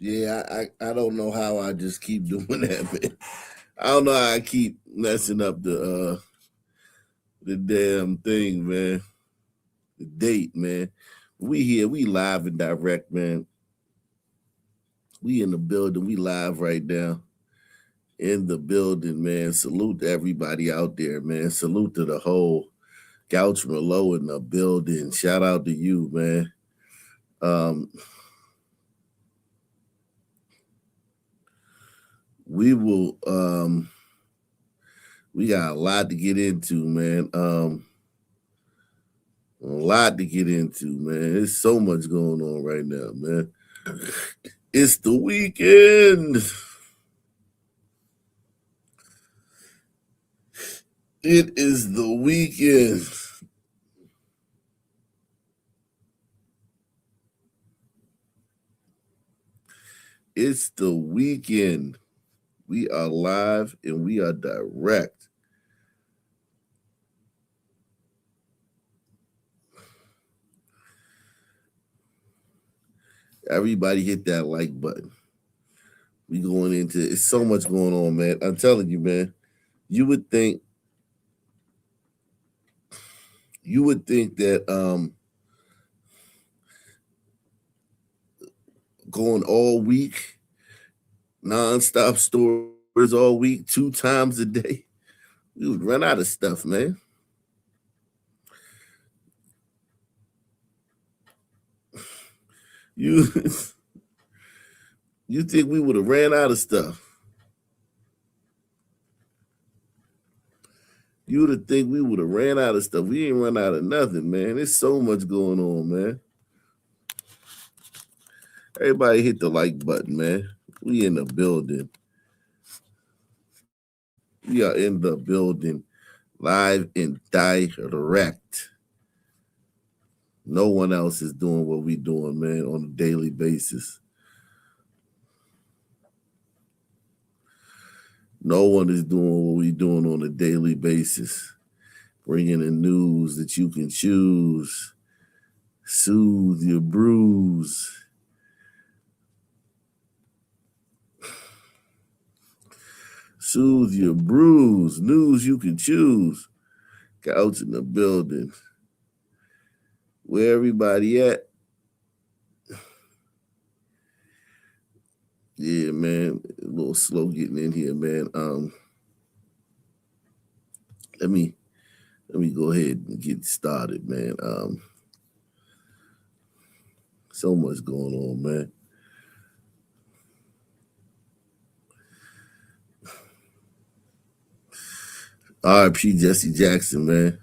Yeah, I don't know how I just keep doing that, man. I don't know how I keep messing up the damn thing, man. The date, man. We here, we live and direct, man. We in the building, we live right now. In the building, man. Salute to everybody out there, man. Salute to the whole Gouch Merlot in the building. Shout out to you, man. Um, we will we got a lot to get into, man. A lot to get into, man. There's so much going on right now, man. It's the weekend. It is the weekend. It's the weekend. We are live and we are direct. Everybody hit that like button. We going into it's so much going on, man. I'm telling you, man. You would think that going all week, nonstop stories all week, 2 times a day, we would run out of stuff, man. You you think we would have ran out of stuff? You would have think we would have ran out of stuff. We ain't run out of nothing, man. There's so much going on, man. Everybody hit the like button, man. We in the building. We are in the building, live and direct. No one else is doing what we doing, man, on a daily basis. No one is doing what we doing on a daily basis. Bringing in news that you can choose. Soothe your bruise. Soothe your bruise. News you can choose. Couch in the building. Where everybody at? Yeah, man. A little slow getting in here, man. Let me go ahead and get started, man. So much going on, man. R.I.P. Jesse Jackson, man.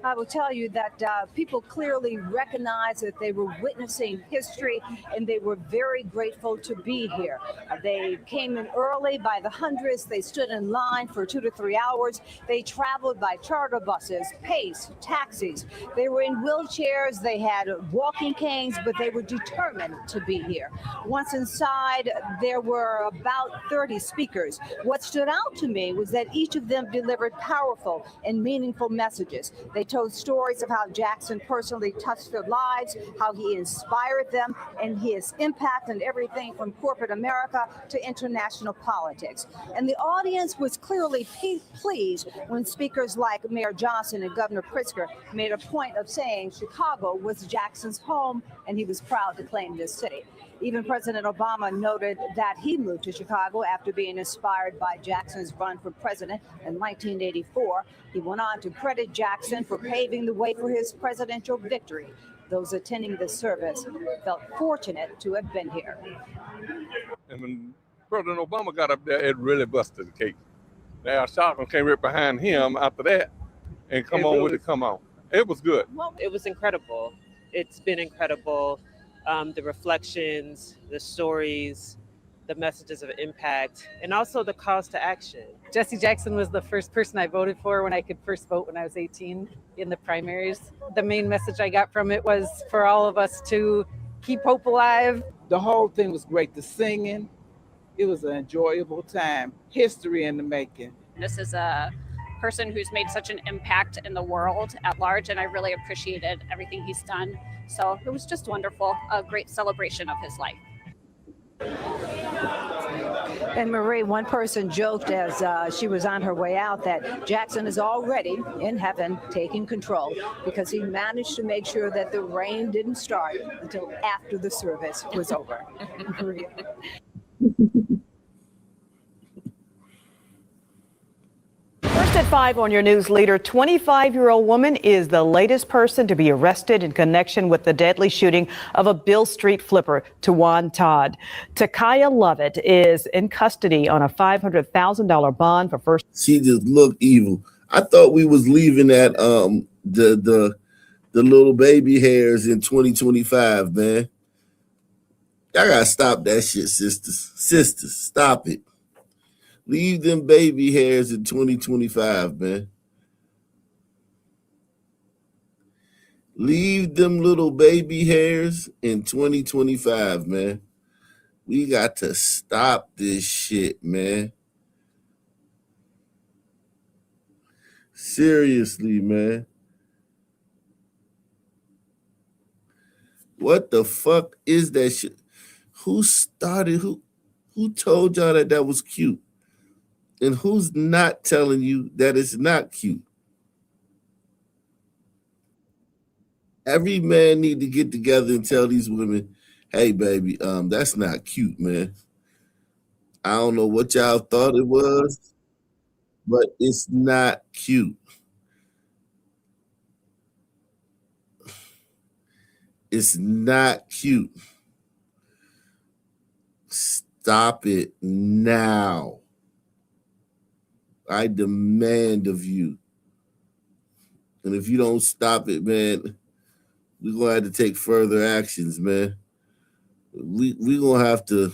I will tell you that people clearly recognize that they were witnessing history and they were very grateful to be here. They came in early by the hundreds. They stood in line for 2 to 3 hours. They traveled by charter buses, pace, taxis. They were in wheelchairs. They had walking canes, but they were determined to be here. Once inside, there were about 30 speakers. What stood out to me was that each of them delivered powerful and meaningful messages. They told stories of how Jackson personally touched their lives, how he inspired them, and his impact on everything from corporate America to international politics. And the audience was clearly pleased when speakers like Mayor Johnson and Governor Pritzker made a point of saying Chicago was Jackson's home, and he was proud to claim this city. Even President Obama noted that he moved to Chicago after being inspired by Jackson's run for president in 1984. He went on to credit Jackson for paving the way for his presidential victory. Those attending the service felt fortunate to have been here. And when President Obama got up there, it really busted the cake. Now Sharpton came right behind him after that and come on with it, come on. It was good. Well, it was incredible. It's been incredible. The reflections, the stories, the messages of impact, and also the calls to action. Jesse Jackson was the first person I voted for when I could first vote when I was 18 in the primaries. The main message I got from it was for all of us to keep hope alive. The whole thing was great. The singing, it was an enjoyable time. History in the making. This is a person who's made such an impact in the world at large, and I really appreciated everything he's done. So it was just wonderful, a great celebration of his life. And Marie, one person joked as she was on her way out that Jackson is already in heaven taking control because he managed to make sure that the rain didn't start until after the service was over. Marie. First at 5 on your news leader, 25-year-old woman is the latest person to be arrested in connection with the deadly shooting of a Beale Street flipper, Tawan Todd. Takaya Lovett is in custody on a $500,000 bond for first. She just looked evil. I thought we was leaving at the little baby hairs in 2025, man. Y'all gotta stop that shit, sisters. Sisters, stop it. Leave them baby hairs in 2025, man. Leave them little baby hairs in 2025, man. We got to stop this shit, man. Seriously, man. What the fuck is that shit? Who started? Who told y'all that was cute? And who's not telling you that it's not cute? Every man need to get together and tell these women, hey, baby, that's not cute, man. I don't know what y'all thought it was, but it's not cute. It's not cute. Stop it now. I demand of you. And if you don't stop it, man, we're gonna have to take further actions, man. We gonna have to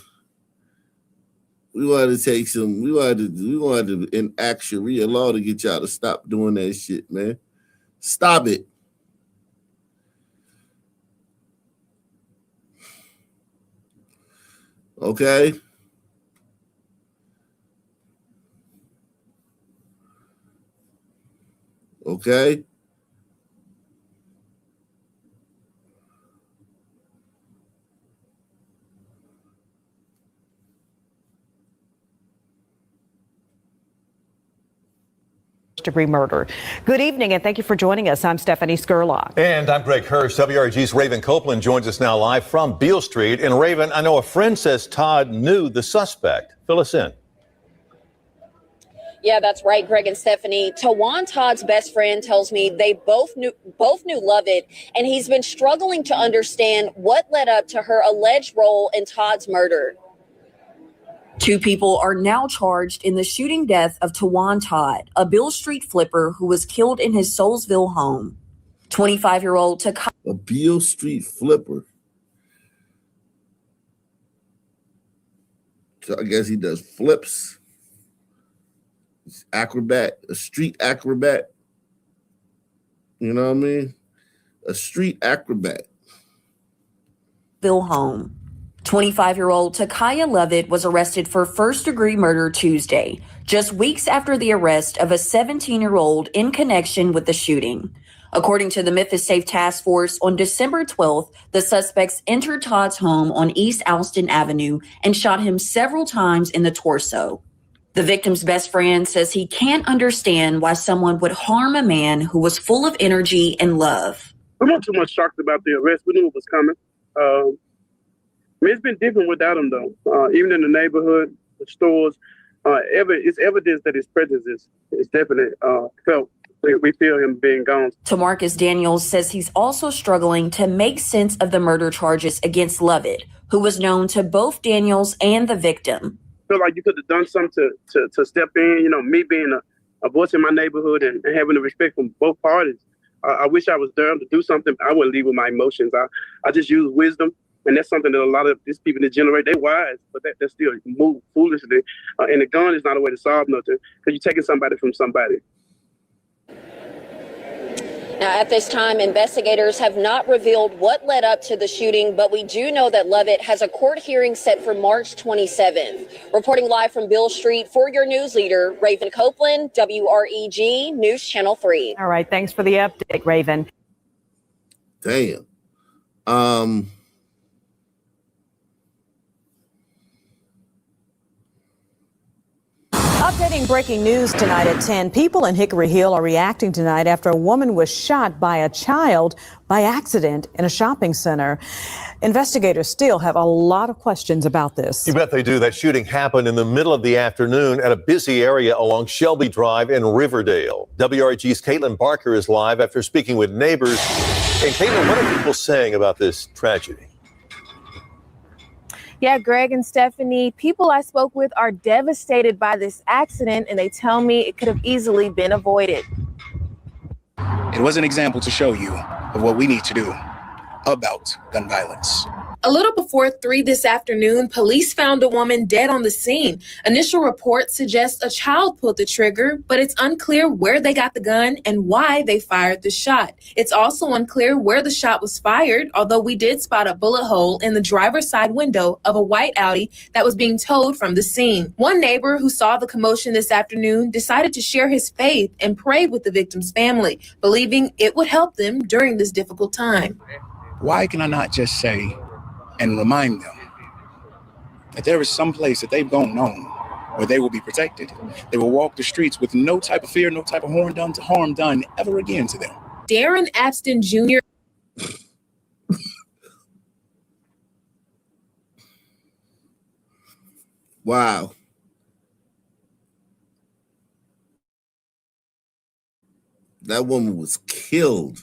take some. We gonna have to enact Sharia law to get y'all to stop doing that shit, man. Stop it. Okay. Okay. Degree murder. Good evening and thank you for joining us. I'm Stephanie Skurlock. And I'm Greg Hirsch. WRG's Raven Copeland joins us now live from Beale Street. And Raven, I know a friend says Todd knew the suspect. Fill us in. Yeah, that's right, Greg and Stephanie. Tawan Todd's best friend tells me they both knew Lovett, and he's been struggling to understand what led up to her alleged role in Todd's murder. 2 people are now charged in the shooting death of Tawan Todd, a Beale Street flipper who was killed in his Soulsville home. 25-year-old Takaya. A Beale Street flipper. So I guess he does flips. He's acrobat, a street acrobat. You know what I mean? A street acrobat. Home. 25-year-old Takaya Lovett was arrested for first-degree murder Tuesday, just weeks after the arrest of a 17-year-old in connection with the shooting. According to the Memphis Safe Task Force, on December 12th, the suspects entered Todd's home on East Alston Avenue and shot him several times in the torso. The victim's best friend says he can't understand why someone would harm a man who was full of energy and love. I'm not too much shocked about the arrest. We knew it was coming. It's been different without him, though. Even in the neighborhood, the stores, it's evidence that his presence is definitely felt. We feel him being gone. Tamarcus Daniels says he's also struggling to make sense of the murder charges against Lovett, who was known to both Daniels and the victim. I feel like you could have done something to step in. You know, me being a voice in my neighborhood and having the respect from both parties. I wish I was there to do something. I wouldn't leave with my emotions. I just use wisdom. And that's something that a lot of these people that generate, they're wise, but they still move foolishly. And a gun is not a way to solve nothing because you're taking somebody from somebody. Now, at this time, investigators have not revealed what led up to the shooting, but we do know that Lovett has a court hearing set for March 27th. Reporting live from Beale Street for your news leader, Raven Copeland, WREG News Channel 3. All right, thanks for the update, Raven. Damn. Updating breaking news tonight at 10. People in Hickory Hill are reacting tonight after a woman was shot by a child by accident in a shopping center. Investigators still have a lot of questions about this. You bet they do. That shooting happened in the middle of the afternoon at a busy area along Shelby Drive in Riverdale. WRG's Caitlin Barker is live after speaking with neighbors. And Caitlin, what are people saying about this tragedy? Yeah, Greg and Stephanie, people I spoke with are devastated by this accident, and they tell me it could have easily been avoided. It was an example to show you of what we need to do about gun violence. A little before 3 this afternoon, police found a woman dead on the scene. Initial reports suggest a child pulled the trigger, but it's unclear where they got the gun and why they fired the shot. It's also unclear where the shot was fired, although we did spot a bullet hole in the driver's side window of a white Audi that was being towed from the scene. One neighbor who saw the commotion this afternoon decided to share his faith and prayed with the victim's family, believing it would help them during this difficult time. Why can I not just say and remind them that there is some place that they've gone known where they will be protected? They will walk the streets with no type of fear, no type of harm done ever again to them. Darren Abston Jr. Wow. That woman was killed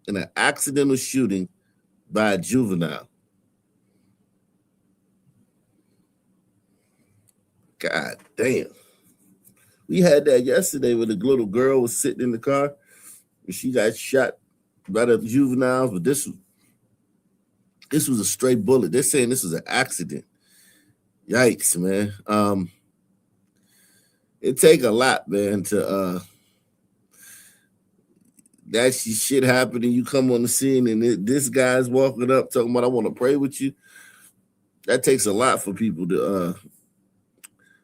in an accidental shooting by a juvenile. God damn. We had that yesterday where the little girl was sitting in the car and she got shot by the juvenile, but this was a straight bullet. They're saying this was an accident. Yikes, man. It take a lot, man, to that shit happened and you come on the scene and this guy's walking up talking about, I want to pray with you. That takes a lot for people to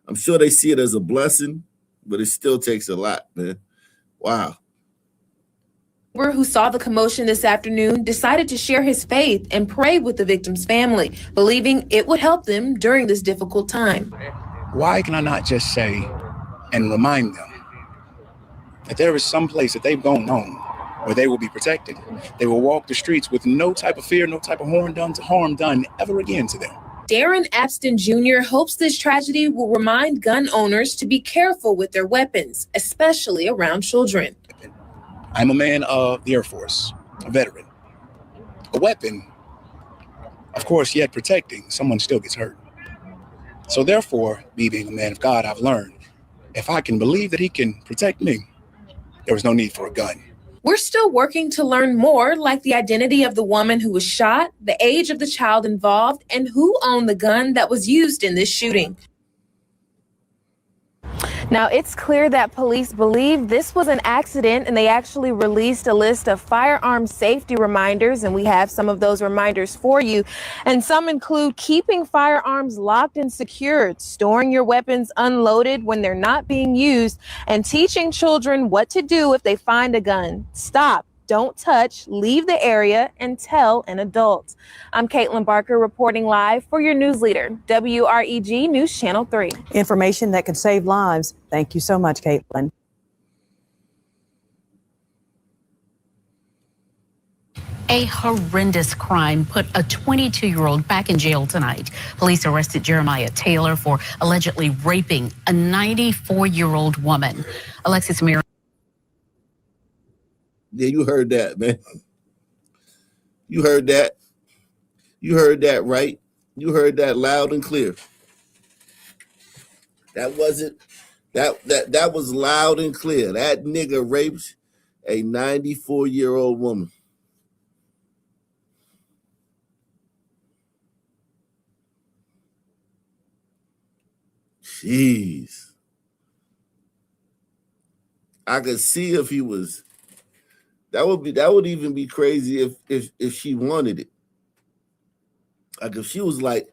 I'm sure they see it as a blessing, but it still takes a lot, man. Wow. Who saw the commotion this afternoon decided to share his faith and pray with the victim's family, believing it would help them during this difficult time. Why can I not just say and remind them that there is some place that they've gone known where they will be protected? They will walk the streets with no type of fear, no type of harm done ever again to them. Darren Abston Jr. hopes this tragedy will remind gun owners to be careful with their weapons, especially around children. I'm a man of the Air Force, a veteran. A weapon, of course, yet protecting, someone still gets hurt. So therefore, me being a man of God, I've learned if I can believe that he can protect me, there was no need for a gun. We're still working to learn more, like the identity of the woman who was shot, the age of the child involved, and who owned the gun that was used in this shooting. Now, it's clear that police believe this was an accident, and they actually released a list of firearm safety reminders, and we have some of those reminders for you. And some include keeping firearms locked and secured, storing your weapons unloaded when they're not being used, and teaching children what to do if they find a gun. Stop. Don't touch, leave the area, and tell an adult. I'm Caitlin Barker reporting live for your news leader, WREG News Channel 3. Information that can save lives. Thank you so much, Caitlin. A horrendous crime put a 22-year-old back in jail tonight. Police arrested Jeremiah Taylor for allegedly raping a 94-year-old woman. Alexis Mir. Yeah, you heard that, man. You heard that. You heard that right. You heard that loud and clear. That wasn't that was loud and clear. That nigga raped a 94-year-old woman. Jeez. I could see if he was That would even be crazy if she wanted it. Like if she was like,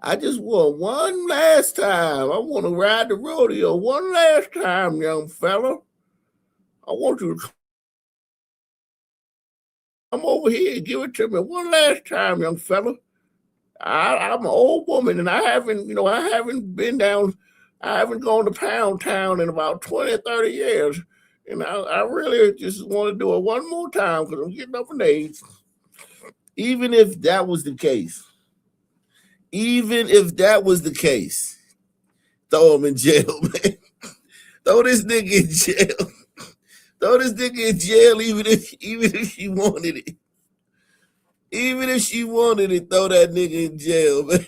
I just want one last time. I want to ride the rodeo one last time, young fella. I want you to come over here and give it to me one last time, young fella. I'm an old woman and I haven't gone to Pound Town in about 20 or 30 years. And I really just want to do it one more time because I'm getting up in age. Even if that was the case, throw him in jail, man. Throw this nigga in jail. Throw this nigga in jail even if she wanted it. Even if she wanted it, throw that nigga in jail, man.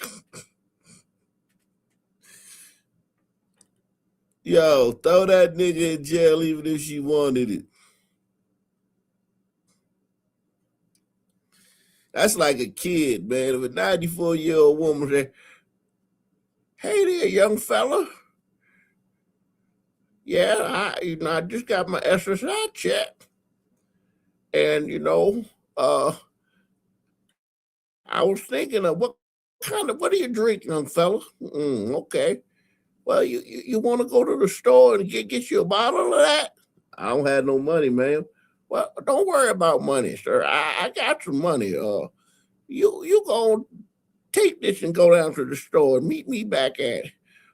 Yo, throw that nigga in jail even if she wanted it. That's like a kid, man. If a 94-year-old woman said, hey there, young fella. Yeah, I just got my SSI check. And, I was thinking of what do you drink, young fella? Okay. Well, you want to go to the store and get you a bottle of that? I don't have no money, man. Well, don't worry about money, sir. I got some money. You go take this and go down to the store and meet me back at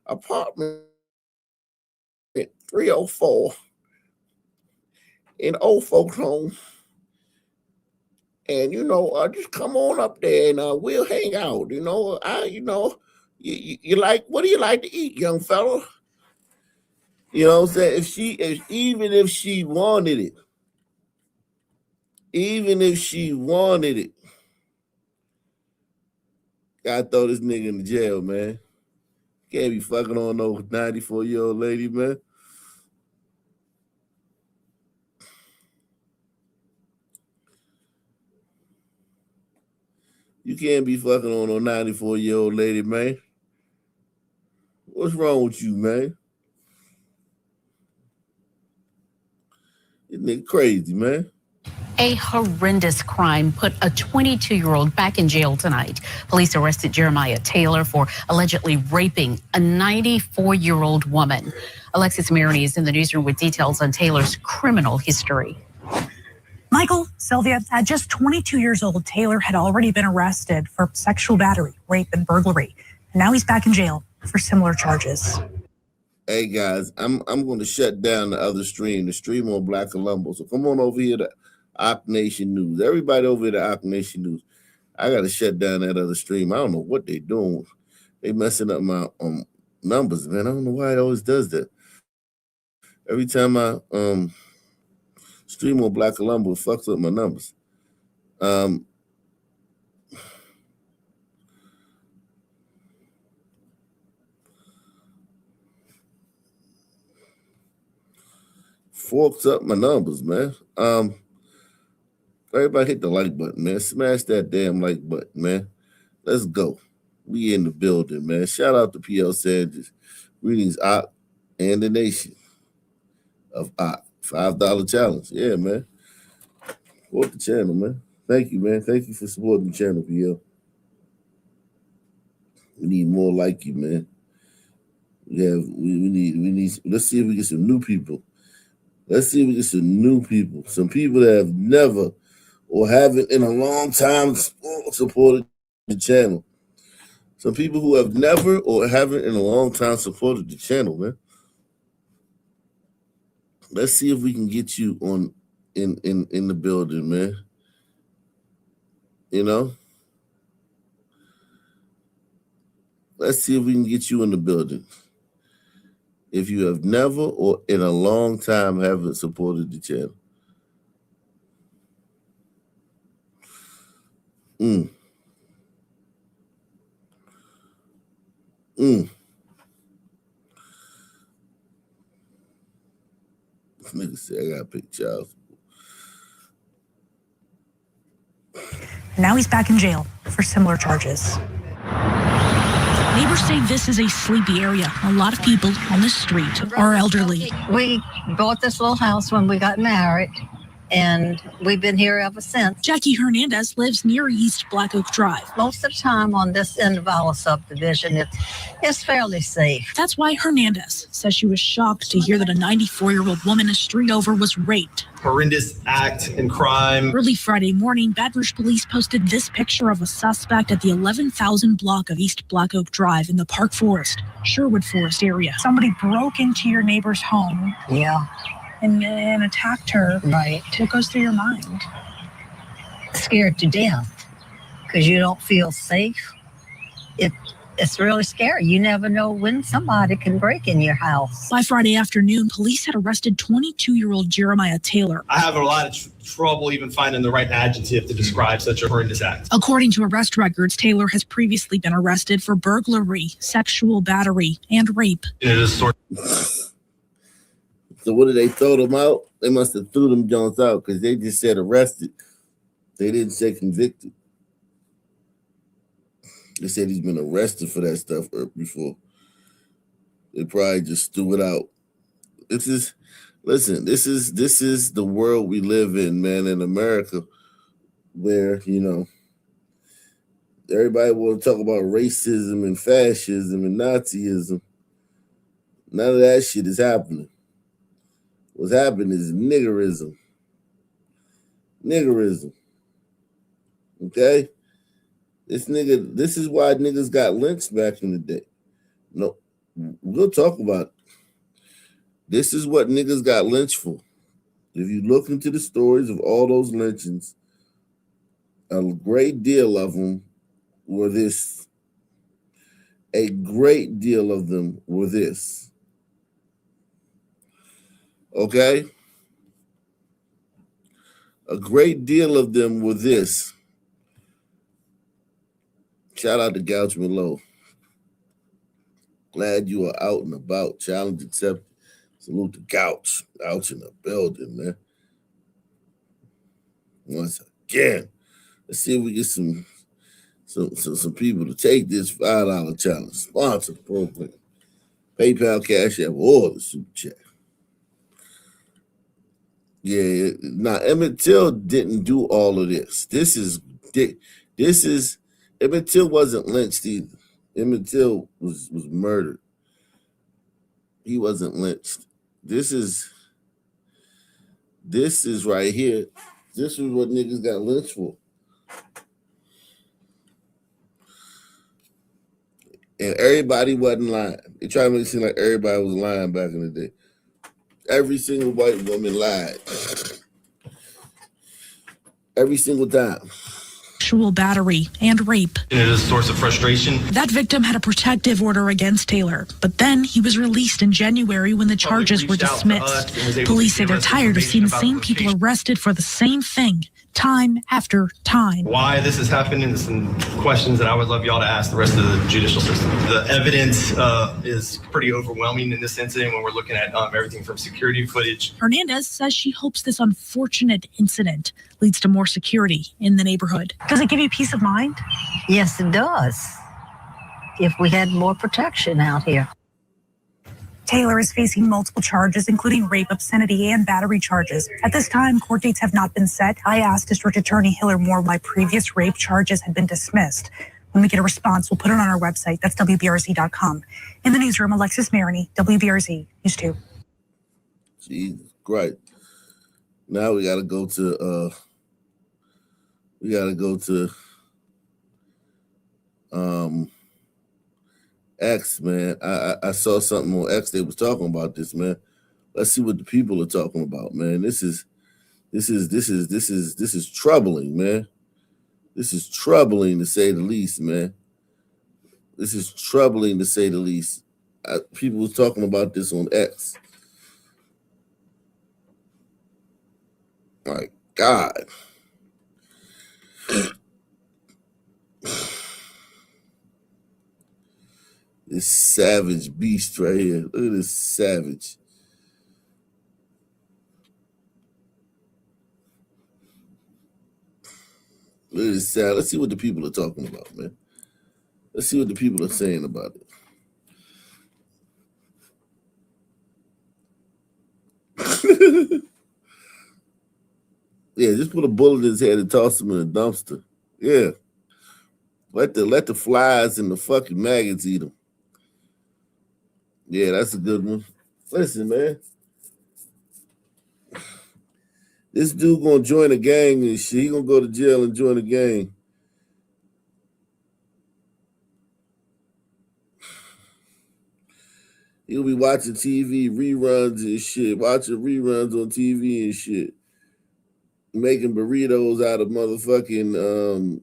apartment 304 in Old Folks Home. And just come on up there and we'll hang out. You like, what do you like to eat, young fella? You know what I'm saying? Even if she wanted it, gotta throw this nigga in the jail, man. Can't be fucking on no 94-year-old lady, man. You can't be fucking on no 94-year-old lady, man. What's wrong with you, man? This nigga crazy, man. A horrendous crime put a 22-year-old back in jail tonight. Police arrested Jeremiah Taylor for allegedly raping a 94-year-old woman. Alexis Maroney is in the newsroom with details on Taylor's criminal history. Michael, Sylvia, at just 22 years old, Taylor had already been arrested for sexual battery, rape, and burglary. And now he's back in jail for similar charges. Hey guys, I'm going to shut down the other stream, the stream on Black Colombo. So come on over here to Ock Nation News. Everybody over here to Ock Nation News. I got to shut down that other stream. I don't know what they doing. They messing up my numbers, man. I don't know why it always does that. Every time I stream on Black Colombo, it fucks up my numbers. Forks up my numbers, man. Everybody hit the like button, man. Smash that damn like button, man. Let's go. We in the building, man. Shout out to PL Sanders. Greetings, Ock and the nation of Ock. $5 challenge. Yeah, man. Support the channel, man. Thank you, man. Thank you for supporting the channel, PL. We need more like you, man. We need. Let's see if we get some new people. Some people that have never or haven't in a long time supported the channel. Some people who have never or haven't in a long time supported the channel, man. Let's see if we can get you on in the building, man. Let's see if we can get you in the building. If you have never or in a long time haven't supported the channel. This nigga said I gotta pick Charles. Now he's back in jail for similar charges. Neighbors say this is a sleepy area. A lot of people on the street are elderly. We bought this little house when we got married, and we've been here ever since. Jackie Hernandez lives near East Black Oak Drive. Most of the time on this end of our subdivision, it's fairly safe. That's why Hernandez says she was shocked to hear that a 94-year-old woman a street over was raped. Horrendous act and crime. Early Friday morning, Baton Rouge police posted this picture of a suspect at the 11,000 block of East Black Oak Drive in the Park Forest, Sherwood Forest area. Somebody broke into your neighbor's home. Yeah. And attacked her. Right. What goes through your mind? Scared to death because you don't feel safe. It's really scary. You never know when somebody can break in your house. By Friday afternoon, police had arrested 22-year-old Jeremiah Taylor. I have a lot of trouble even finding the right adjective to describe such a horrendous act. According to arrest records, Taylor has previously been arrested for burglary, sexual battery, and rape. So what did they throw them out? They must have threw them Jones out because they just said arrested. They didn't say convicted. They said he's been arrested for that stuff before. They probably just threw it out. This is the world we live in, man, in America, where, everybody want to talk about racism and fascism and Nazism. None of that shit is happening. What's happening is niggerism. Niggerism. Okay? This is why niggas got lynched back in the day. No, we'll talk about it. This is what niggas got lynched for. If you look into the stories of all those lynchings, a great deal of them were this. A great deal of them were this. Okay? A great deal of them were this. Shout out to Gouchman Low. Glad you are out and about. Challenge accepted. Salute to Gouch. Gouch in the building, man. Once again, let's see if we get some people to take this $5 challenge. Sponsor the program. PayPal, Cash App, or the Super Chat. Yeah, now Emmett Till didn't do all of this. Emmett Till wasn't lynched either. Emmett Till was murdered. He wasn't lynched. This is right here. This is what niggas got lynched for. And everybody wasn't lying. They tried to make it seem like everybody was lying back in the day. Every single white woman lied. Every single time. Sexual battery and rape. It is a source of frustration. That victim had a protective order against Taylor, but then he was released in January when the charges were dismissed. Police say they're tired of seeing the same people arrested for the same thing, time after time. Why this is happening is some questions that I would love y'all to ask the rest of the judicial system. The evidence is pretty overwhelming in this incident when we're looking at everything from security footage. Hernandez says she hopes this unfortunate incident leads to more security in the neighborhood. Does it give you peace of mind? Yes, it does. If we had more protection out here. Taylor is facing multiple charges, including rape, obscenity, and battery charges. At this time, court dates have not been set. I asked District Attorney Hiller Moore why previous rape charges had been dismissed. When we get a response, we'll put it on our website. That's WBRZ.com. In the newsroom, Alexis Maroney, WBRZ News 2. Jesus Christ. Now we gotta go to X, man. I saw something on X. They was talking about this, man. Let's see what the people are talking about, man. This is troubling, man. This is troubling to say the least, man. This is troubling to say the least. People was talking about this on X. My God. This savage beast right here. Look at this savage. Look at this savage. Let's see what the people are talking about, man. Let's see what the people are saying about it. Yeah, just put a bullet in his head and toss him in a dumpster. Yeah. Let the flies and the fucking maggots eat him. Yeah, that's a good one. Listen, man. This dude gonna join a gang and shit. He gonna go to jail and join a gang. He'll be watching TV reruns and shit, watching reruns on TV and shit, making burritos out of motherfucking.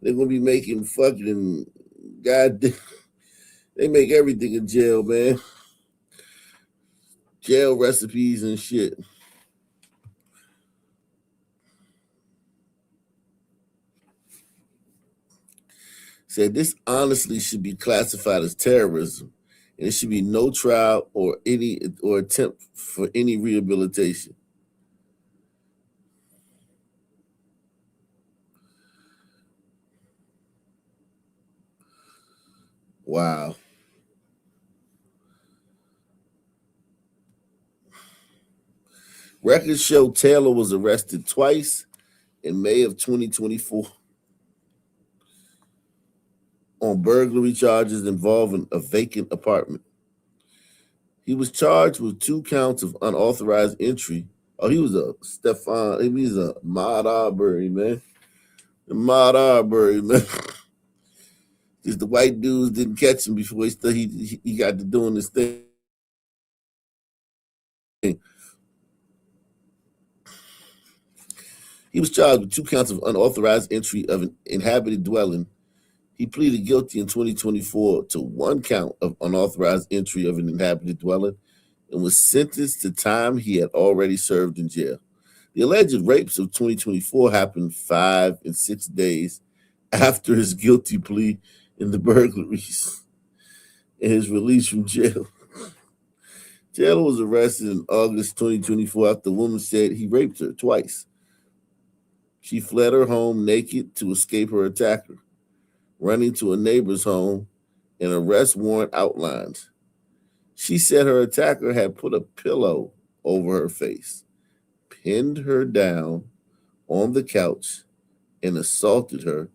They're gonna be making fucking goddamn. They make everything in jail, man. Jail recipes and shit. Said this honestly should be classified as terrorism, and it should be no trial or attempt for any rehabilitation. Wow. Records show Taylor was arrested twice in May of 2024 on burglary charges involving a vacant apartment. He was charged with 2 counts of unauthorized entry. Oh, he was a Ahmaud Arbery, man. Ahmaud Arbery, man. Just the white dudes didn't catch him before he got to doing this thing. He was charged with 2 counts of unauthorized entry of an inhabited dwelling. He pleaded guilty in 2024 to 1 count of unauthorized entry of an inhabited dwelling and was sentenced to time he had already served in jail. The alleged rapes of 2024 happened 5 and 6 days after his guilty plea in the burglaries and his release from jail. Taylor was arrested in August 2024 after the woman said he raped her twice. She fled her home naked to escape her attacker, running to a neighbor's home, an arrest warrant outlined. She said her attacker had put a pillow over her face, pinned her down on the couch, and assaulted her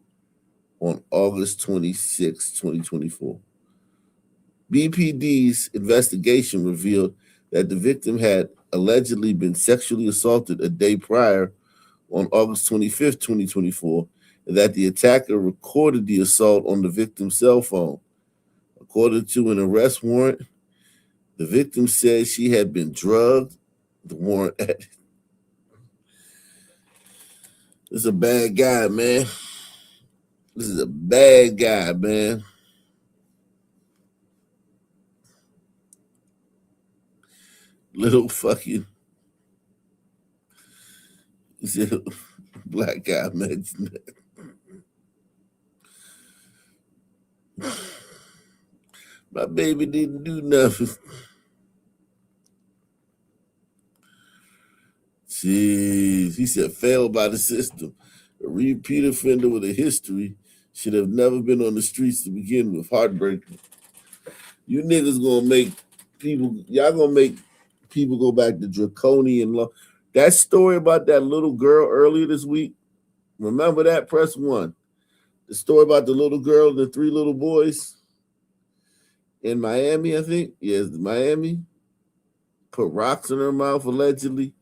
on August 26, 2024. BPD's investigation revealed that the victim had allegedly been sexually assaulted a day prior on August 25, 2024, and that the attacker recorded the assault on the victim's cell phone. According to an arrest warrant, the victim said she had been drugged. The warrant added. This is a bad guy, man. This is a bad guy, man. Little fucking, he said, black guy mentioned that. My baby didn't do nothing. Jeez, he said, failed by the system. A repeat offender with a history should have never been on the streets to begin with. Heartbreaking. You niggas gonna make y'all gonna make people go back to draconian law. That story about that little girl earlier this week, remember that? Press 1. The story about the little girl and the 3 little boys in Miami, I think. Yes, Miami. Put rocks in her mouth, allegedly,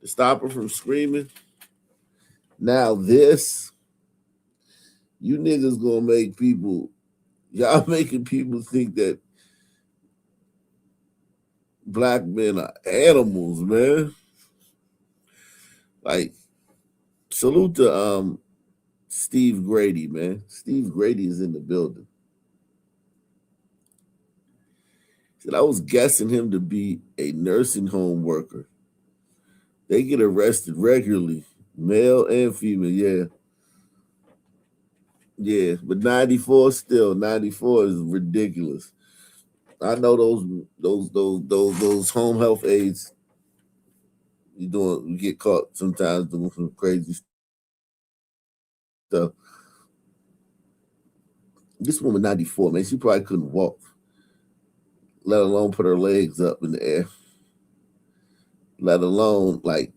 to stop her from screaming. Now this, you niggas gonna make people, y'all making people think that black men are animals, man. Like, salute to Steve Grady, man. Steve Grady is in the building. Said I was guessing him to be a nursing home worker. They get arrested regularly, male and female. Yeah, yeah. But 94 is ridiculous. I know those home health aides. You get caught sometimes doing some crazy stuff. This woman 94, man, she probably couldn't walk, let alone put her legs up in the air, let alone like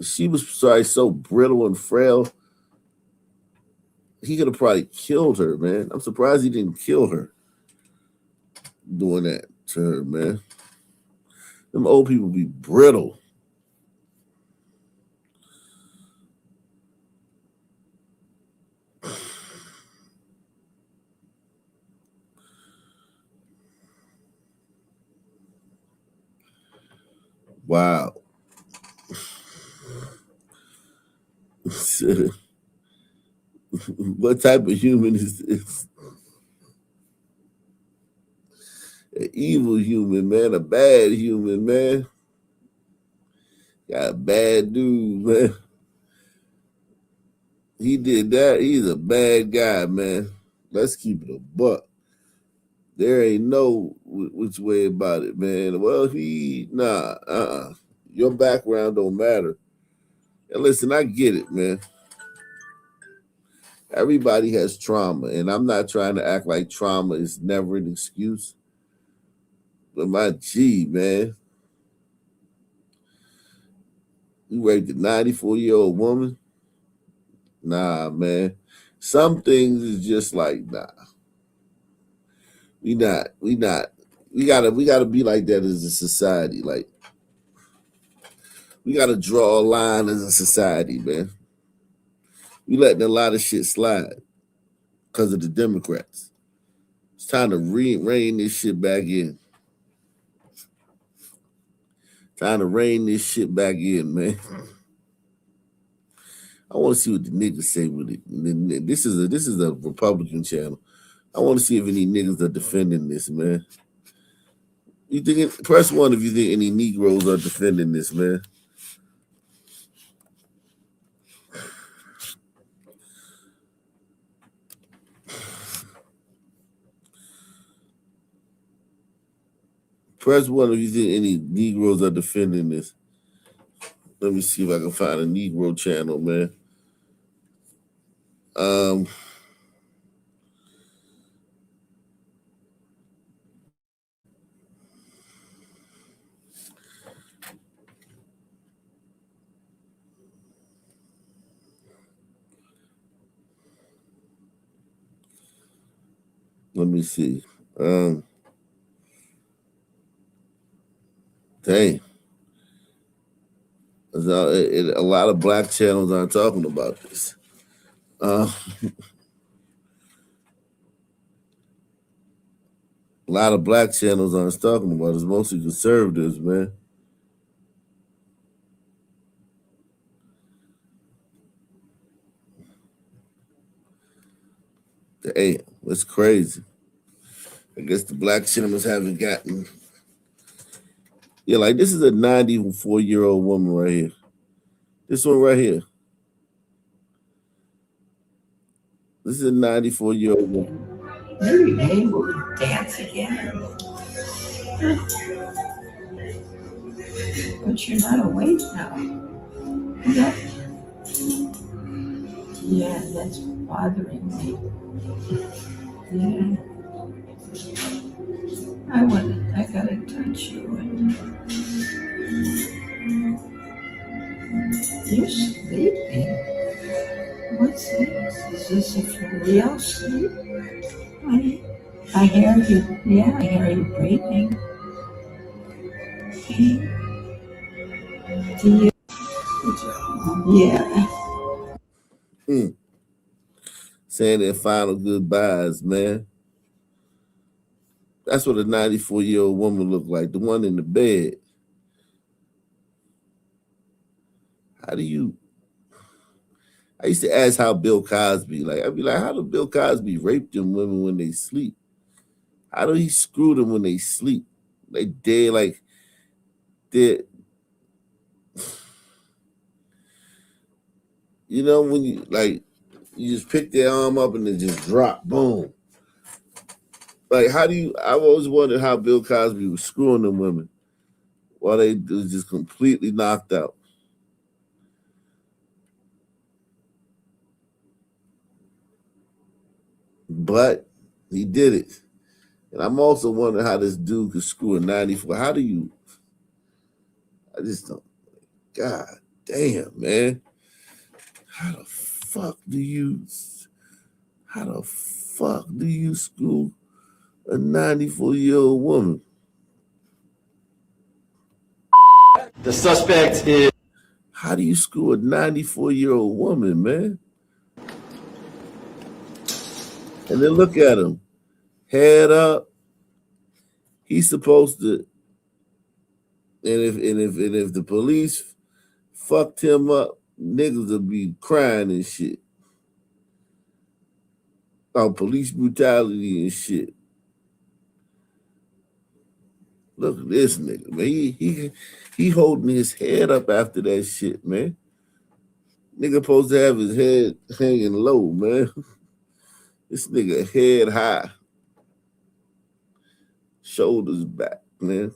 she was so brittle and frail. He could have probably killed her, man. I'm surprised he didn't kill her doing that to her, man. Them old people be brittle. Wow. What type of human is this? An evil human, man. A bad human, man. Got a bad dude, man. He did that. He's a bad guy, man. Let's keep it a buck. There ain't no which way about it, man. Well, your background don't matter. And listen, I get it, man. Everybody has trauma, and I'm not trying to act like trauma is never an excuse. But my G, man. You raped a 94-year-old woman? Nah, man. Some things is just like, nah. We gotta be like that as a society. Like, we gotta draw a line as a society, man. We letting a lot of shit slide because of the Democrats. It's time to rein this shit back in. Time to rein this shit back in, man. I want to see what the niggas say with it. This is a Republican channel. I want to see if any niggas are defending this, man. You think press 1 if you think any Negroes are defending this, man. Press 1 if you think any Negroes are defending this. Let me see if I can find a Negro channel, man. Let me see. Dang. A lot of black channels aren't talking about this. A lot of black channels aren't talking about it. It's mostly conservatives, man. Damn, that's crazy. I guess the black cinemas haven't gotten. Yeah, like this is a 94-year-old woman right here. This one right here. This is a 94-year-old woman. Maybe they will dance again. But you're not awake now. Yeah, that's bothering me. Yeah. I gotta touch you. You're sleeping. What's this? Is this a for real sleep? I hear you. Yeah, I hear you breathing. Okay. Do you? Yeah. Saying their final goodbyes, man. That's what a 94-year-old woman looked like, the one in the bed. I used to ask how Bill Cosby, I'd be like, how did Bill Cosby rape them women when they sleep? How do he screw them when they sleep? They dead, like, they're, you know, when you just pick their arm up and it just drop, boom. Like, I've always wondered how Bill Cosby was screwing them women while they was just completely knocked out. But he did it. And I'm also wondering how this dude could screw a 94. I just don't, God damn, man. How the fuck do you school a 94-year-old woman? The suspect is... How do you school a 94-year-old woman, man? And then look at him. Head up. He's supposed to... And if the police fucked him up, niggas would be crying and shit. On police brutality and shit. Look at this nigga, man. He holding his head up after that shit, man. Nigga supposed to have his head hanging low, man. This nigga head high. Shoulders back, man.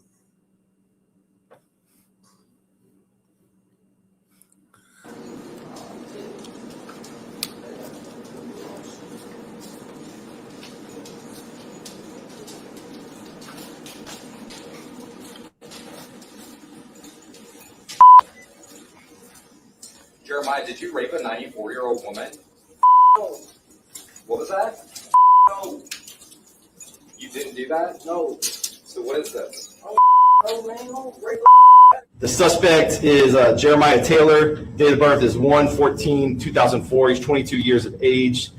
Jeremiah, did you rape a 94-year-old woman? No. What was that? No. You didn't do that? No. So what is this? Oh, man, no. Rape. The suspect is Jeremiah Taylor. Date of birth is 1/14/2004. He's 22 years of age.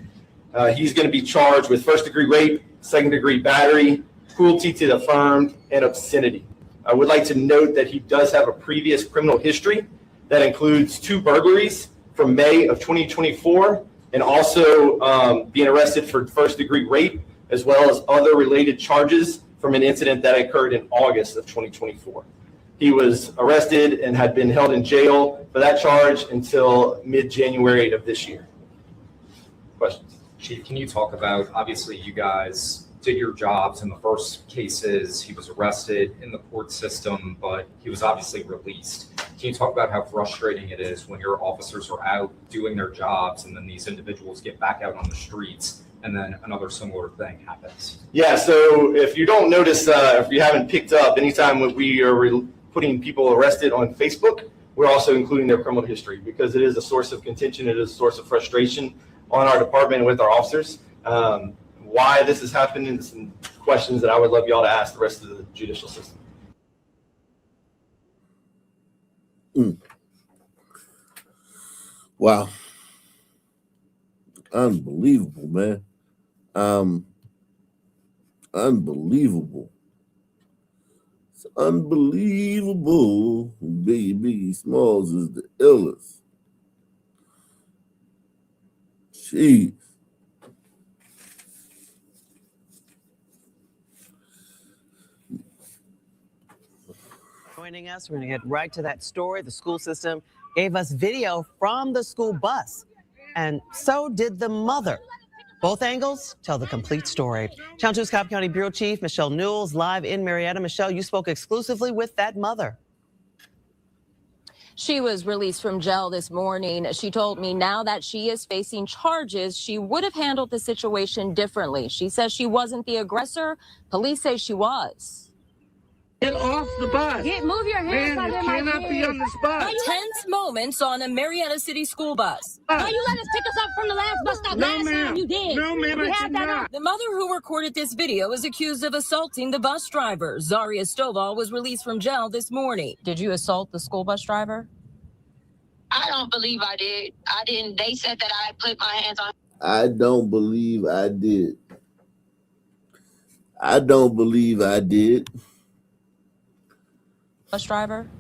He's going to be charged with first-degree rape, second-degree battery, cruelty to the affirmed, and obscenity. I would like to note that he does have a previous criminal history that includes 2 burglaries from May of 2024, and also being arrested for first-degree rape, as well as other related charges from an incident that occurred in August of 2024. He was arrested and had been held in jail for that charge until mid-January of this year. Questions? Chief, can you talk about, obviously you guys did your jobs in the first cases. He was arrested in the court system, but he was obviously released. Can you talk about how frustrating it is when your officers are out doing their jobs and then these individuals get back out on the streets and then another similar thing happens? Yeah, so if you don't notice, if you haven't picked up, anytime when we are putting people arrested on Facebook, we're also including their criminal history because it is a source of contention. It is a source of frustration on our department and with our officers. Why this is happening, some questions that I would love y'all to ask the rest of the judicial system. Wow. Unbelievable, man. Unbelievable. It's unbelievable. Biggie Smalls is the illest. Jeez. Joining us, we're going to get right to that story. The school system gave us video from the school bus, and so did the mother. Both angles tell the complete story. Channel 2's Cobb County Bureau Chief Michelle Newell's live in Marietta. Michelle, you spoke exclusively with that mother. She was released from jail this morning. She told me now that she is facing charges, she would have handled the situation differently. She says she wasn't the aggressor. Police say she was. Get off the bus. Move your hands. Man, you cannot be on this bus. Tense moments on a Marietta City school bus. Why you let us pick us up from the last bus stop? No, ma'am. You did. No, ma'am, I did not. The mother who recorded this video is accused of assaulting the bus driver. Zaria Stovall was released from jail this morning. Did you assault the school bus driver? I don't believe I did. I didn't. They said that I put my hands on. I don't believe I did. I don't believe I did. Bus driver?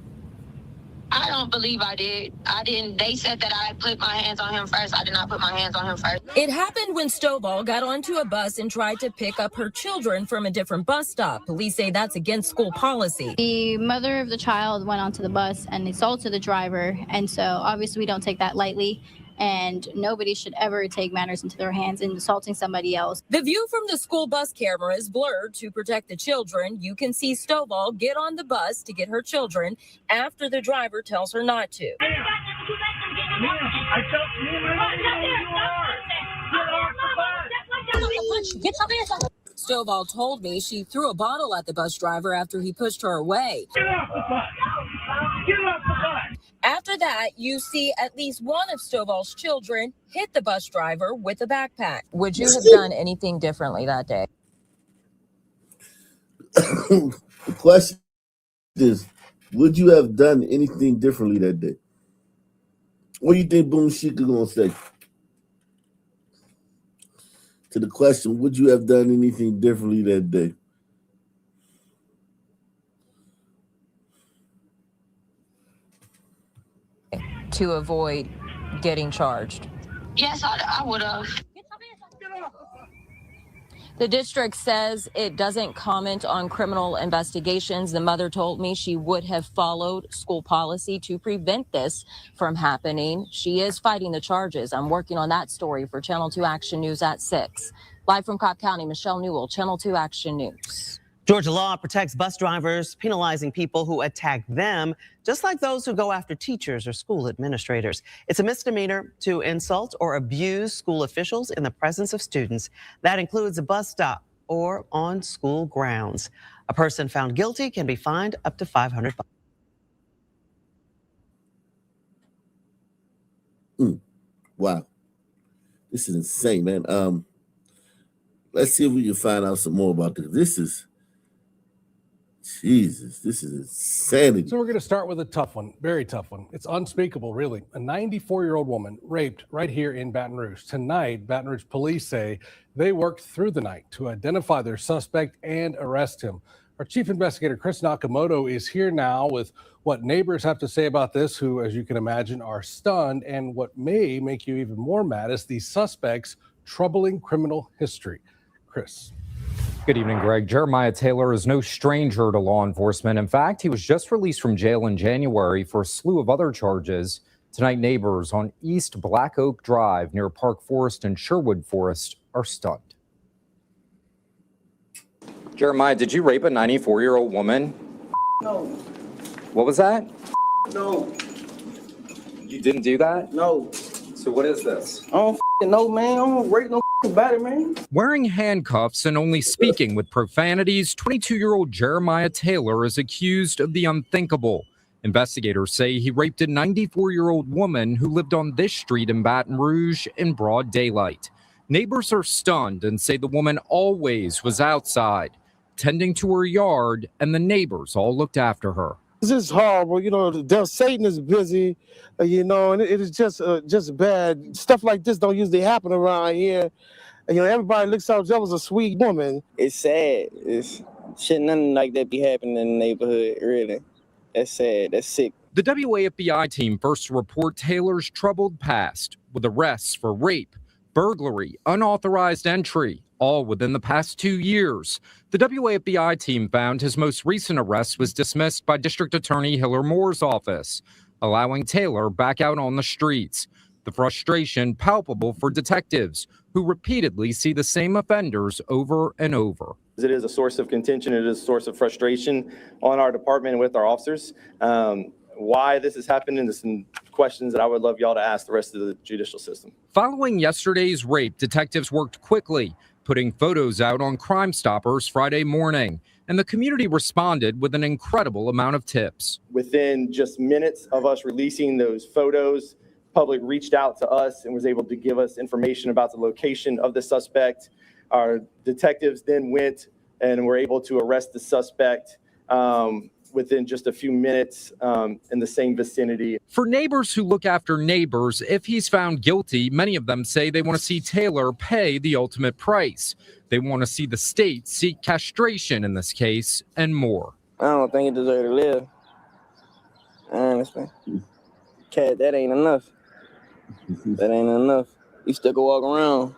I don't believe I did. I didn't. They said that I put my hands on him first. I did not put my hands on him first. It happened when Stovall got onto a bus and tried to pick up her children from a different bus stop. Police say that's against school policy. The mother of the child went onto the bus and assaulted the driver, and so obviously we don't take that lightly. And nobody should ever take matters into their hands in assaulting somebody else. The view from the school bus camera is blurred to protect the children. You can see Stovall get on the bus to get her children after the driver tells her not to. I tell you who you are. Get off the bus. Stovall told me she threw a bottle at the bus driver after he pushed her away. Get off the bus. Get off the bus. After that, you see at least one of Stovall's children hit the bus driver with a backpack. Would you have done anything differently that day? The question is, would you have done anything differently that day? What do you think Boom Shika gonna say? To the question, would you have done anything differently that day? To avoid getting charged. Yes, I would have. The district says it doesn't comment on criminal investigations. The mother told me she would have followed school policy to prevent this from happening. She is fighting the charges. I'm working on that story for Channel 2 Action News at 6. Live from Cobb County, Michelle Newell, Channel 2 Action News. Georgia law protects bus drivers, penalizing people who attack them, just like those who go after teachers or school administrators. It's a misdemeanor to insult or abuse school officials in the presence of students. That includes a bus stop or on school grounds. A person found guilty can be fined up to $500. Wow, this is insane, man. Let's see if we can find out some more about this. This is insanity. So we're going to start with a tough one, very tough one. It's unspeakable, really. A 94-year-old woman raped right here in Baton Rouge. Tonight, Baton Rouge police say they worked through the night to identify their suspect and arrest him. Our chief investigator, Chris Nakamoto, is here now with what neighbors have to say about this, who, as you can imagine, are stunned. And what may make you even more mad is the suspect's troubling criminal history. Chris. Good evening, Greg. Jeremiah Taylor is no stranger to law enforcement. In fact, he was just released from jail in January for a slew of other charges. Tonight, neighbors on East Black Oak Drive near Park Forest and Sherwood Forest are stunned. Jeremiah, did you rape a 94-year-old woman? No. What was that? No. You didn't do that? No. So what is this? I don't know, man. I don't rape no body, man. Wearing handcuffs and only speaking with profanities, 22-year-old Jeremiah Taylor is accused of the unthinkable. Investigators say he raped a 94-year-old woman who lived on this street in Baton Rouge in broad daylight. Neighbors are stunned and say the woman always was outside, tending to her yard, and the neighbors all looked after her. This is horrible. You know, Satan is busy, you know, and it is just bad. Stuff like this don't usually happen around here. You know, everybody looks out. That was a sweet woman. It's sad. It's shit, nothing like that be happening in the neighborhood, really. That's sad. That's sick. The WAFBI team first to report Taylor's troubled past with arrests for rape, burglary, unauthorized entry, all within the past 2 years. The WAFBI team found his most recent arrest was dismissed by District Attorney Hiller Moore's office, allowing Taylor back out on the streets. The frustration palpable for detectives who repeatedly see the same offenders over and over. It is a source of contention. It is a source of frustration on our department and with our officers. Why this is happening is some questions that I would love y'all to ask the rest of the judicial system. Following yesterday's rape, detectives worked quickly, putting photos out on Crime Stoppers Friday morning, and the community responded with an incredible amount of tips. Within just minutes of us releasing those photos, public reached out to us and was able to give us information about the location of the suspect. Our detectives then went and were able to arrest the suspect within just a few minutes in the same vicinity. For neighbors who look after neighbors, if he's found guilty, many of them say they want to see Taylor pay the ultimate price. They want to see the state seek castration in this case and more. I don't think he deserves to live. Honestly. Cat, that ain't enough. That ain't enough. You still can walk around.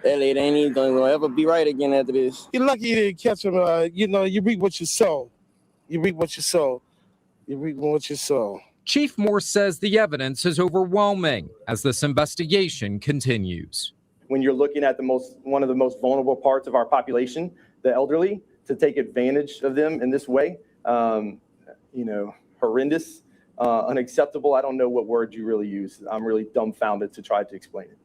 That lady ain't even gonna ever be right again after this. You're lucky you didn't catch him. You know, you reap what you sow. You reap what you sow. You reap what you sow. Chief Moore says the evidence is overwhelming as this investigation continues. When you're looking at one of the most vulnerable parts of our population, the elderly, to take advantage of them in this way, horrendous, unacceptable. I don't know what word you really use. I'm really dumbfounded to try to explain it.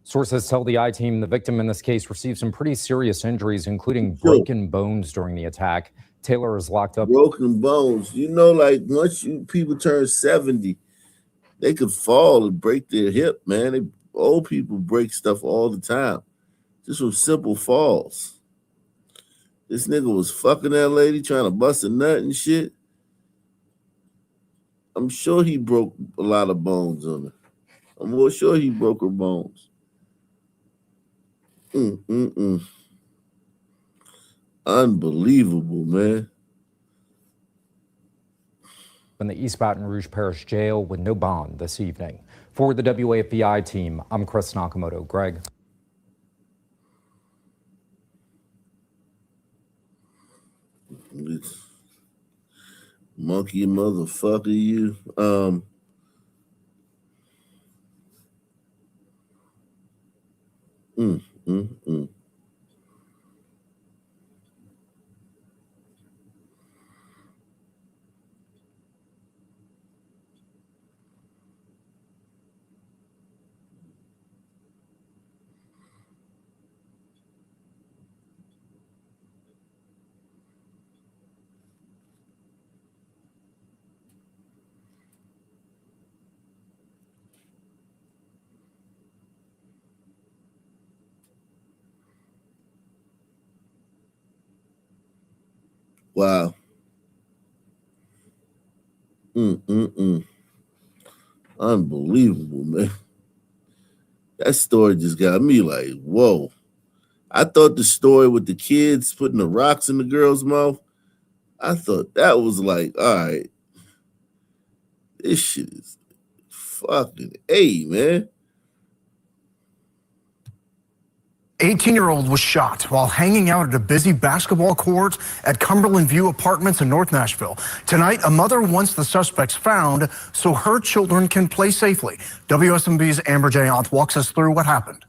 Sources tell the I-Team the victim in this case received some pretty serious injuries, including broken bones during the attack. Taylor is locked up. Broken bones. You know, like once people turn 70, they could fall and break their hip, man. Old people break stuff all the time, just from simple falls. This nigga was fucking that lady, trying to bust a nut and shit. I'm sure he broke a lot of bones on her. I'm more sure he broke her bones. Unbelievable, man. In the East Baton Rouge Parish Jail with no bond this evening. For the WAFBI team, I'm Chris Nakamoto. Greg. It's monkey motherfucker, you. Wow. Unbelievable, man. That story just got me like, whoa. I thought the story with the kids putting the rocks in the girl's mouth, I thought that was like, all right, this shit is fucking A, man. 18-year-old was shot while hanging out at a busy basketball court at Cumberland View Apartments in North Nashville. Tonight, a mother wants the suspects found so her children can play safely. WSMV's Amber Jayanth walks us through what happened.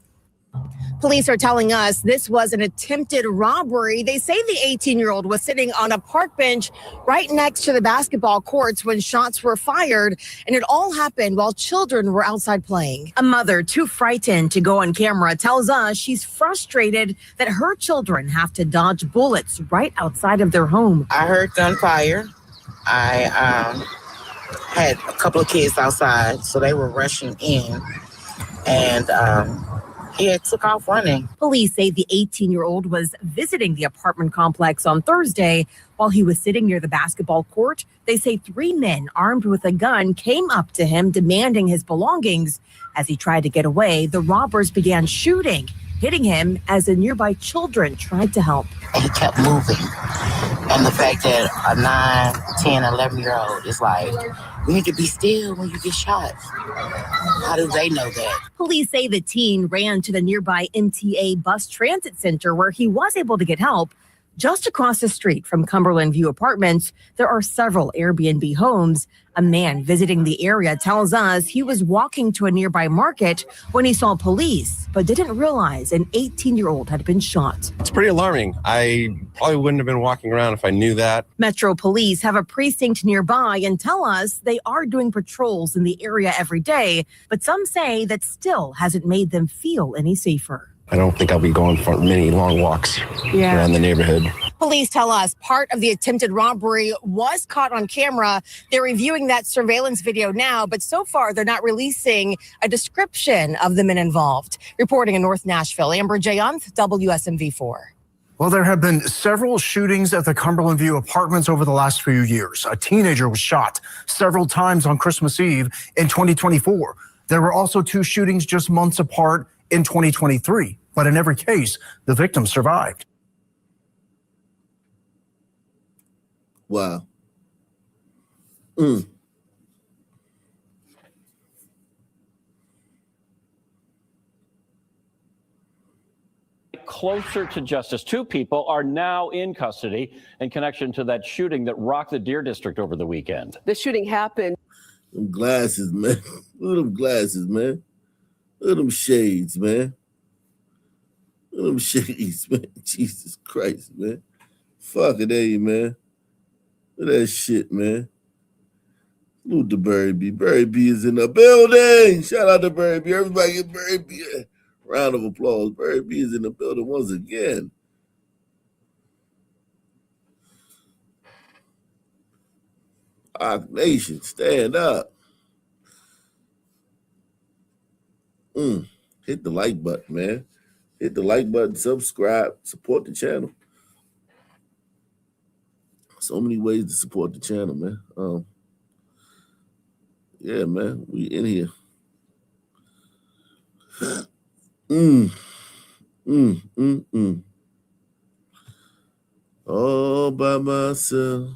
Police are telling us this was an attempted robbery. They say the 18-year-old was sitting on a park bench right next to the basketball courts when shots were fired, and it all happened while children were outside playing. A mother, too frightened to go on camera, tells us she's frustrated that her children have to dodge bullets right outside of their home. I heard gunfire. I had a couple of kids outside, so they were rushing in, and he took off running. Police say the 18-year-old was visiting the apartment complex on Thursday. While he was sitting near the basketball court, they say 3 men armed with a gun came up to him demanding his belongings. As he tried to get away, the robbers began shooting, hitting him as the nearby children tried to help. And he kept moving. And the fact that a 9, 10, 11-year-old is like, we need to be still when you get shot. How do they know that? Police say the teen ran to the nearby MTA bus transit center where he was able to get help. Just across the street from Cumberland View Apartments, there are several Airbnb homes. A man visiting the area tells us he was walking to a nearby market when he saw police, but didn't realize an 18-year-old had been shot. It's pretty alarming. I probably wouldn't have been walking around if I knew that. Metro Police have a precinct nearby and tell us they are doing patrols in the area every day, but some say that still hasn't made them feel any safer. I don't think I'll be going for many long walks around the neighborhood. Police tell us part of the attempted robbery was caught on camera. They're reviewing that surveillance video now, but so far they're not releasing a description of the men involved. Reporting in North Nashville, Amber Jayanth, WSMV4. Well, there have been several shootings at the Cumberland View Apartments over the last few years. A teenager was shot several times on Christmas Eve in 2024. There were also 2 shootings just months apart in 2023, but in every case, the victim survived. Wow. Closer to justice. 2 people are now in custody in connection to that shooting that rocked the Deer District over the weekend. The shooting happened. Them glasses, man. Look at them glasses, man. Look at them shades, man. Look at them shades, man. Jesus Christ, man. Fuck it, hey, man. Look at that shit, man. Salute to Barry B. Barry B is in the building. Shout out to Barry B. Everybody give Barry B a round of applause. Barry B is in the building once again. Our nation, stand up. Hit the like button, man. Hit the like button, subscribe, support the channel. So many ways to support the channel, man. Yeah, man, we in here. All by myself.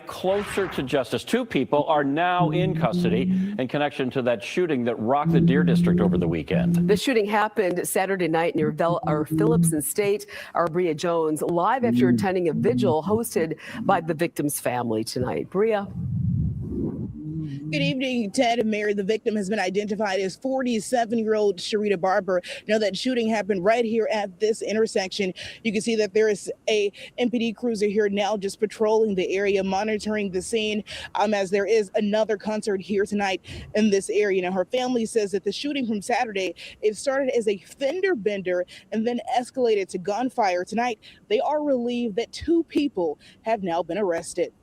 Closer to justice. Two people are now in custody in connection to that shooting that rocked the Deer District over the weekend. The shooting happened Saturday night near Phillips and State. Our Bria Jones live after attending a vigil hosted by the victim's family tonight. Bria. Good evening, Ted and Mary. The victim has been identified as 47-year-old Sharita Barber. Now, that shooting happened right here at this intersection. You can see that there is a MPD cruiser here now just patrolling the area, monitoring the scene, as there is another concert here tonight in this area. Now, her family says that the shooting from Saturday, it started as a fender bender and then escalated to gunfire. Tonight, they are relieved that 2 people have now been arrested.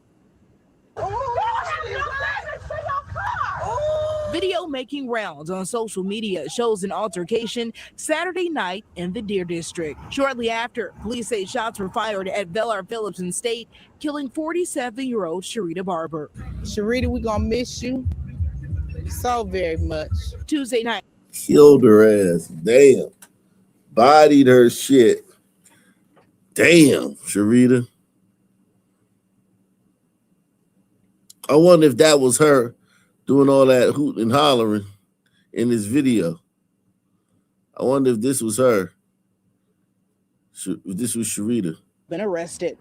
Video making rounds on social media shows an altercation Saturday night in the Deer District. Shortly after, police say shots were fired at Phillips and State, killing 47-year-old Sharita Barber. Sharita, we gonna miss you so very much. Tuesday night. Killed her ass. Damn. Bodied her shit. Damn, Sharita. I wonder if that was her doing all that hooting and hollering in this video. I wonder if this was her. If this was Sharita. Been arrested.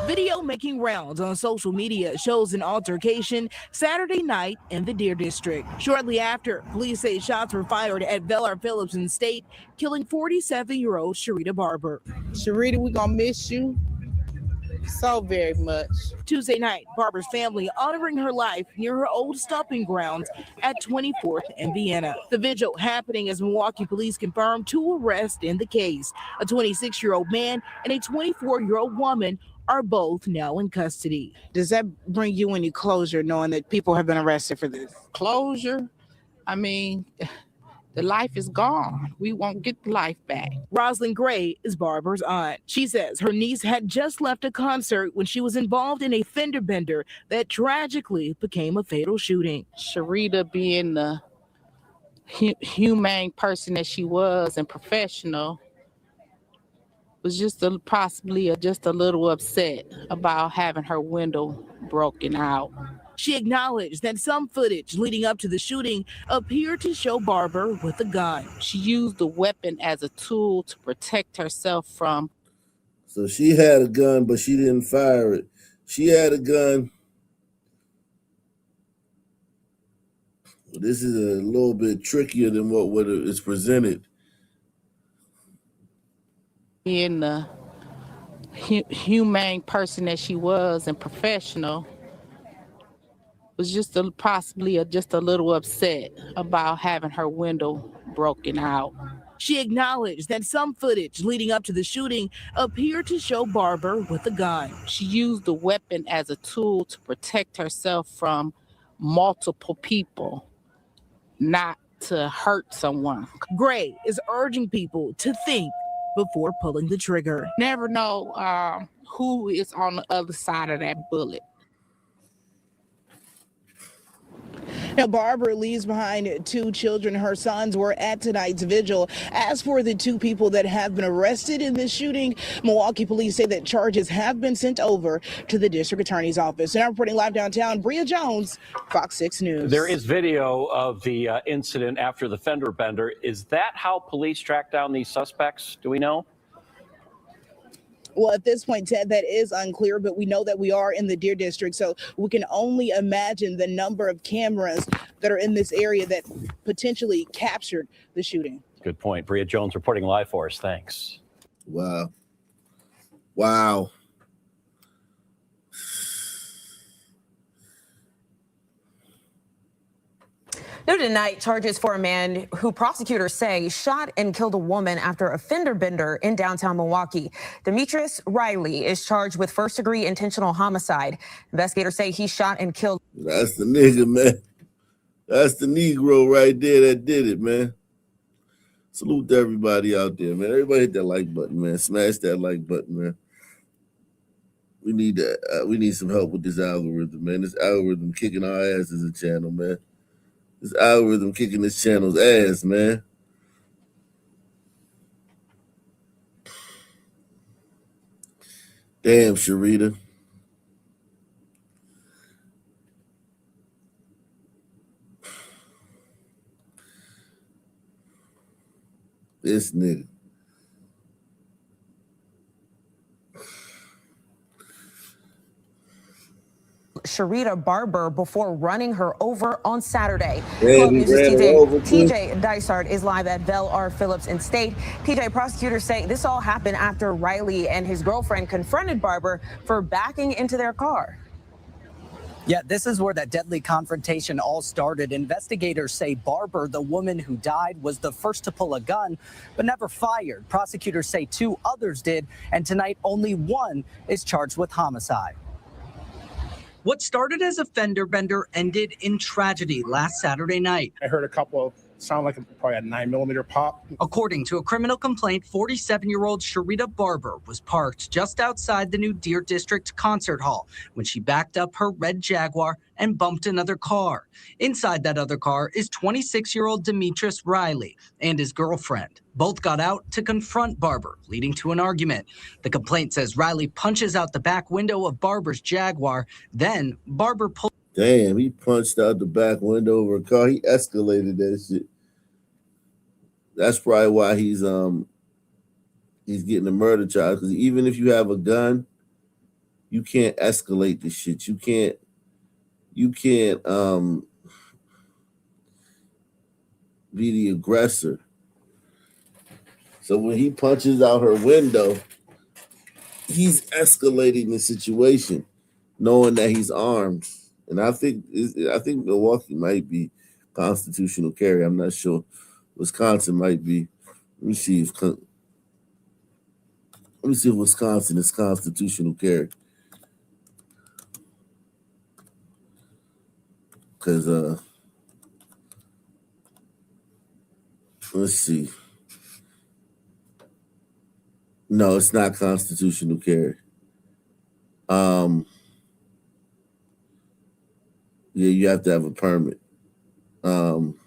Video making rounds on social media shows an altercation Saturday night in the Deer District. Shortly after, police say shots were fired at Phillips and State, killing 47-year-old Sharita Barber. Sharita, we gonna miss you so very much. Tuesday night, Barber's family honoring her life near her old stomping grounds at 24th and Vienna. The vigil happening as Milwaukee police confirmed 2 arrests in the case. A 26-year-old man and a 24-year-old woman are both now in custody. Does that bring you any closure knowing that people have been arrested for this? Closure? I mean, the life is gone. We won't get the life back. Rosalind Gray is Barber's aunt. She says her niece had just left a concert when she was involved in a fender bender that tragically became a fatal shooting. Sharita, being the humane person that she was and professional, was just possibly just a little upset about having her window broken out. She acknowledged that some footage leading up to the shooting appeared to show Barber with a gun. She used the weapon as a tool to protect herself from. So she had a gun, but she didn't fire it. She had a gun. This is a little bit trickier than what is presented. Being the humane person that she was and professional, was just possibly just a little upset about having her window broken out. She acknowledged that some footage leading up to the shooting appeared to show Barber with a gun. She used the weapon as a tool to protect herself from multiple people, not to hurt someone. Gray is urging people to think before pulling the trigger. Never know who is on the other side of that bullet. Now, Barber leaves behind 2 children. Her sons were at tonight's vigil. As for the 2 people that have been arrested in this shooting, Milwaukee police say that charges have been sent over to the district attorney's office. And I'm reporting live downtown, Bria Jones, Fox 6 News. There is video of the incident after the fender bender. Is that how police track down these suspects? Do we know? Well, at this point, Ted, that is unclear, but we know that we are in the Deer District, so we can only imagine the number of cameras that are in this area that potentially captured the shooting. Good point. Bria Jones reporting live for us. Thanks. Wow. Wow. New tonight, charges for a man who prosecutors say shot and killed a woman after a fender bender in downtown Milwaukee. Demetrius Riley is charged with first-degree intentional homicide. Investigators say he shot and killed. That's the nigga, man. That's the Negro right there that did it, man. Salute to everybody out there, man. Everybody hit that like button, man. Smash that like button, man. We need that. We need some help with this algorithm, man. This algorithm kicking our ass as a channel, man. This algorithm kicking this channel's ass, man. Damn, Sharita. This nigga. Sharita Barber before running her over on Saturday. Damn, he News' ran her over, too. TJ Dysart is live at Bell R. Phillips in State. TJ, prosecutors say this all happened after Riley and his girlfriend confronted Barber for backing into their car. Yeah, this is where that deadly confrontation all started. Investigators say Barber, the woman who died, was the first to pull a gun, but never fired. Prosecutors say 2 others did, and tonight only 1 is charged with homicide. What started as a fender bender ended in tragedy last Saturday night. I heard a couple of sound like probably a 9mm pop. According to a criminal complaint, 47-year-old Sharita Barber was parked just outside the new Deer District concert hall when she backed up her red Jaguar and bumped another car. Inside that other car is 26-year-old Demetrius Riley and his girlfriend. Both got out to confront Barber, leading to an argument. The complaint says Riley punches out the back window of Barber's Jaguar. Then Barber pulls. Damn, he punched out the back window of her car. He escalated that shit. That's probably why he's getting a murder charge. Because even if you have a gun, you can't escalate the shit. You can't be the aggressor. So when he punches out her window, he's escalating the situation, knowing that he's armed. And I think Milwaukee might be constitutional carry. I'm not sure. Wisconsin might be. Let me see if Wisconsin is constitutional carry. Because let's see. No, it's not constitutional carry. Yeah, you have to have a permit. You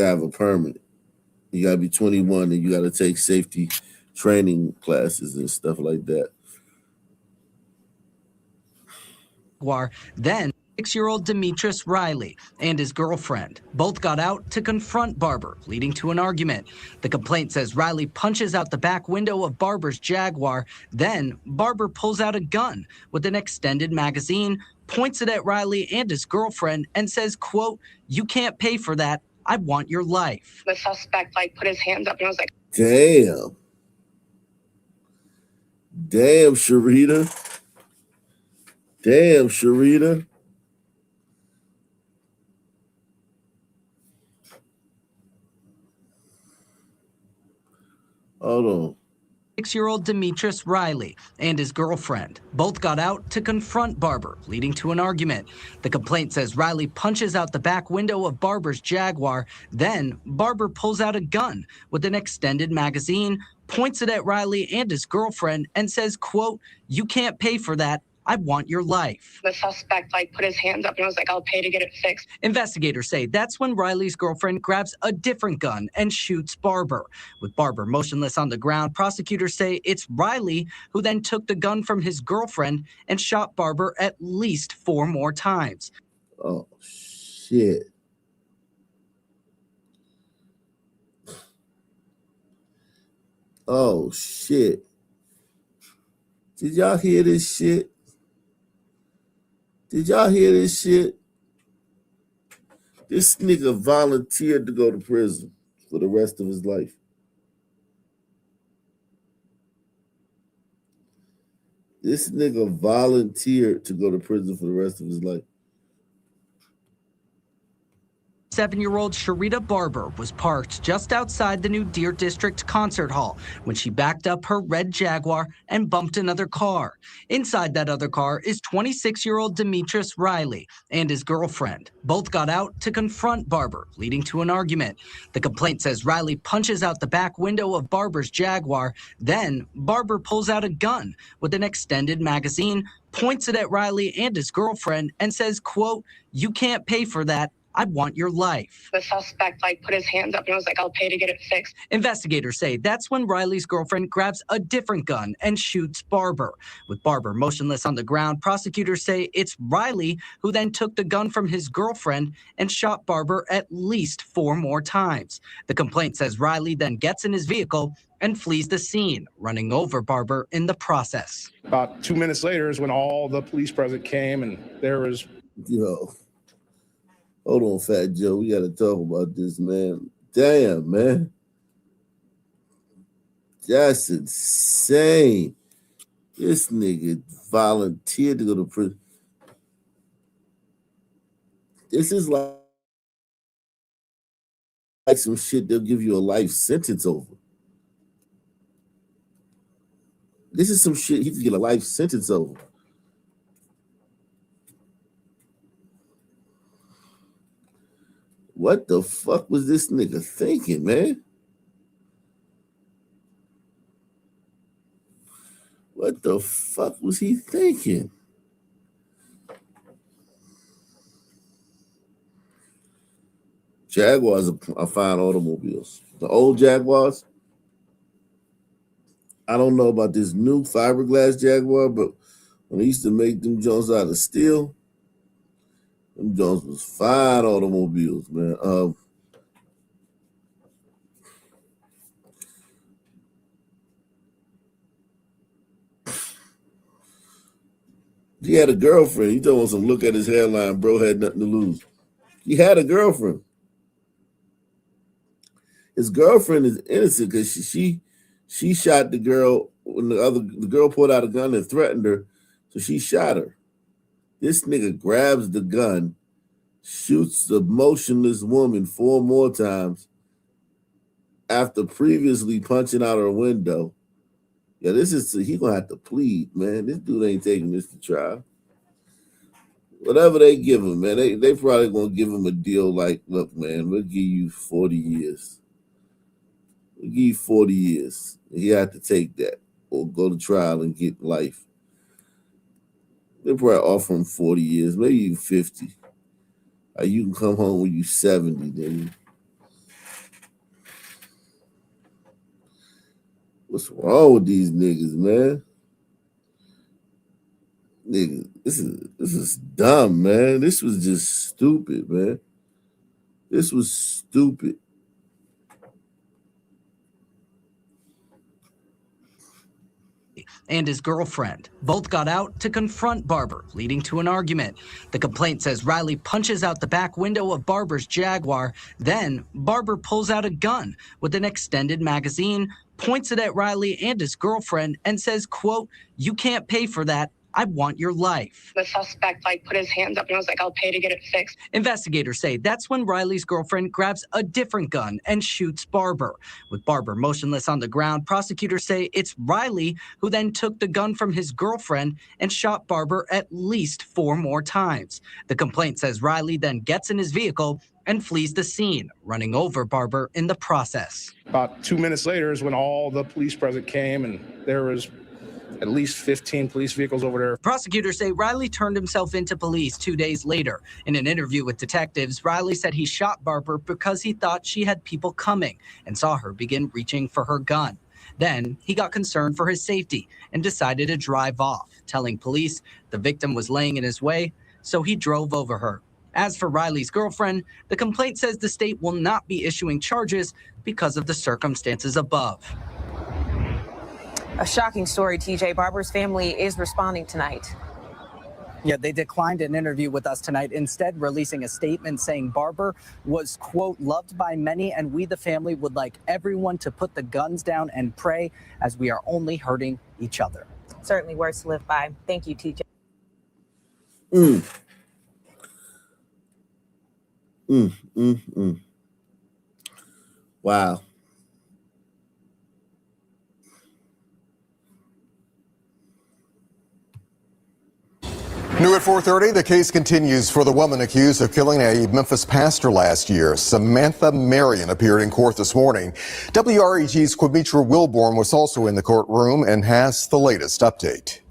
have a permit. You gotta be 21 and you gotta take safety training classes and stuff like that. Then 6-year-old Demetrius Riley and his girlfriend both got out to confront Barber, leading to an argument. The complaint says Riley punches out the back window of Barber's Jaguar. Then Barber pulls out a gun with an extended magazine, points it at Riley and his girlfriend, and says, quote, "You can't pay for that. I want your life." The suspect put his hands up and I was like, Damn. Damn, Sharita. Damn, Sharita. Hold on. 6-year-old Demetrius Riley and his girlfriend both got out to confront Barber, leading to an argument. The complaint says Riley punches out the back window of Barber's Jaguar. Then Barber pulls out a gun with an extended magazine, points it at Riley and his girlfriend, and says, quote, "You can't pay for that. I want your life." the suspect put his hands up and I was like, I'll pay to get it fixed. Investigators say that's when Riley's girlfriend grabs a different gun and shoots Barber. With Barber motionless on the ground, prosecutors say it's Riley who then took the gun from his girlfriend and shot Barber at least 4 more times. Oh, shit. Oh, shit. Did y'all hear this shit? Did y'all hear this shit? This nigga volunteered to go to prison for the rest of his life. This nigga volunteered to go to prison for the rest of his life. 47-year-old Sharita Barber was parked just outside the new Deer District concert hall when she backed up her red Jaguar and bumped another car. Inside that other car is 26-year-old Demetrius Riley and his girlfriend. Both got out to confront Barber, leading to an argument. The complaint says Riley punches out the back window of Barber's Jaguar. Then Barber pulls out a gun with an extended magazine, points it at Riley and his girlfriend, and says, quote, "You can't pay for that. I want your life." The suspect put his hands up and was like, "I'll pay to get it fixed." Investigators say that's when Riley's girlfriend grabs a different gun and shoots Barber. With Barber motionless on the ground, prosecutors say it's Riley who then took the gun from his girlfriend and shot Barber at least 4 more times. The complaint says Riley then gets in his vehicle and flees the scene, running over Barber in the process. About 2 minutes later is when all the police present came, and there was... Yo, hold on, Fat Joe. We got to talk about this, man. Damn, man. That's insane. This nigga volunteered to go to prison. This is like some shit they'll give you a life sentence over. This is some shit he could get a life sentence over. What the fuck was this nigga thinking, man? What the fuck was he thinking? Jaguars are fine automobiles. The old Jaguars, I don't know about this new fiberglass Jaguar, but when they used to make them Jones out of steel, them Jones was fine automobiles, man. He had a girlfriend. He told us to look at his hairline, bro had nothing to lose. He had a girlfriend. His girlfriend is innocent because she shot the girl when the girl pulled out a gun and threatened her, so she shot her. This nigga grabs the gun, shoots the motionless woman 4 more times after previously punching out her window. Yeah, he gonna have to plead, man. This dude ain't taking this to trial. Whatever they give him, man, they probably gonna give him a deal like, look, man, we'll give you 40 years. We'll give you 40 years. You have to take that or go to trial and get life. They probably offer him 40 years, maybe even 50. You can come home when you're 70, then. What's wrong with these niggas, man? Nigga, this is dumb, man. This was just stupid, man. This was stupid. And his girlfriend both got out to confront Barber, leading to an argument. The complaint says Riley punches out the back window of Barber's Jaguar. Then Barber pulls out a gun with an extended magazine, points it at Riley and his girlfriend, and says, quote, "You can't pay for that. I want your life." The suspect put his hands up and was like, "I'll pay to get it fixed." Investigators say that's when Riley's girlfriend grabs a different gun and shoots Barber. With Barber motionless on the ground, prosecutors say it's Riley who then took the gun from his girlfriend and shot Barber at least 4 more times. The complaint says Riley then gets in his vehicle and flees the scene, running over Barber in the process. About 2 minutes later is when all the police present came, and there was at least 15 police vehicles over there. Prosecutors say Riley turned himself into police 2 days later. In an interview with detectives, Riley said he shot Barber because he thought she had people coming and saw her begin reaching for her gun. Then he got concerned for his safety and decided to drive off, telling police the victim was laying in his way, so he drove over her. As for Riley's girlfriend, the complaint says the state will not be issuing charges because of the circumstances above. A shocking story, TJ. Barber's family is responding tonight. Yeah, they declined an interview with us tonight, instead releasing a statement saying Barber was, quote, loved by many, and we, the family, would like everyone to put the guns down and pray, as we are only hurting each other. Certainly words to live by. Thank you, TJ. Wow. New at 4:30, the case continues for the woman accused of killing a Memphis pastor last year. Samantha Marion appeared in court this morning. WREG's Quimitra Wilborn was also in the courtroom and has the latest update.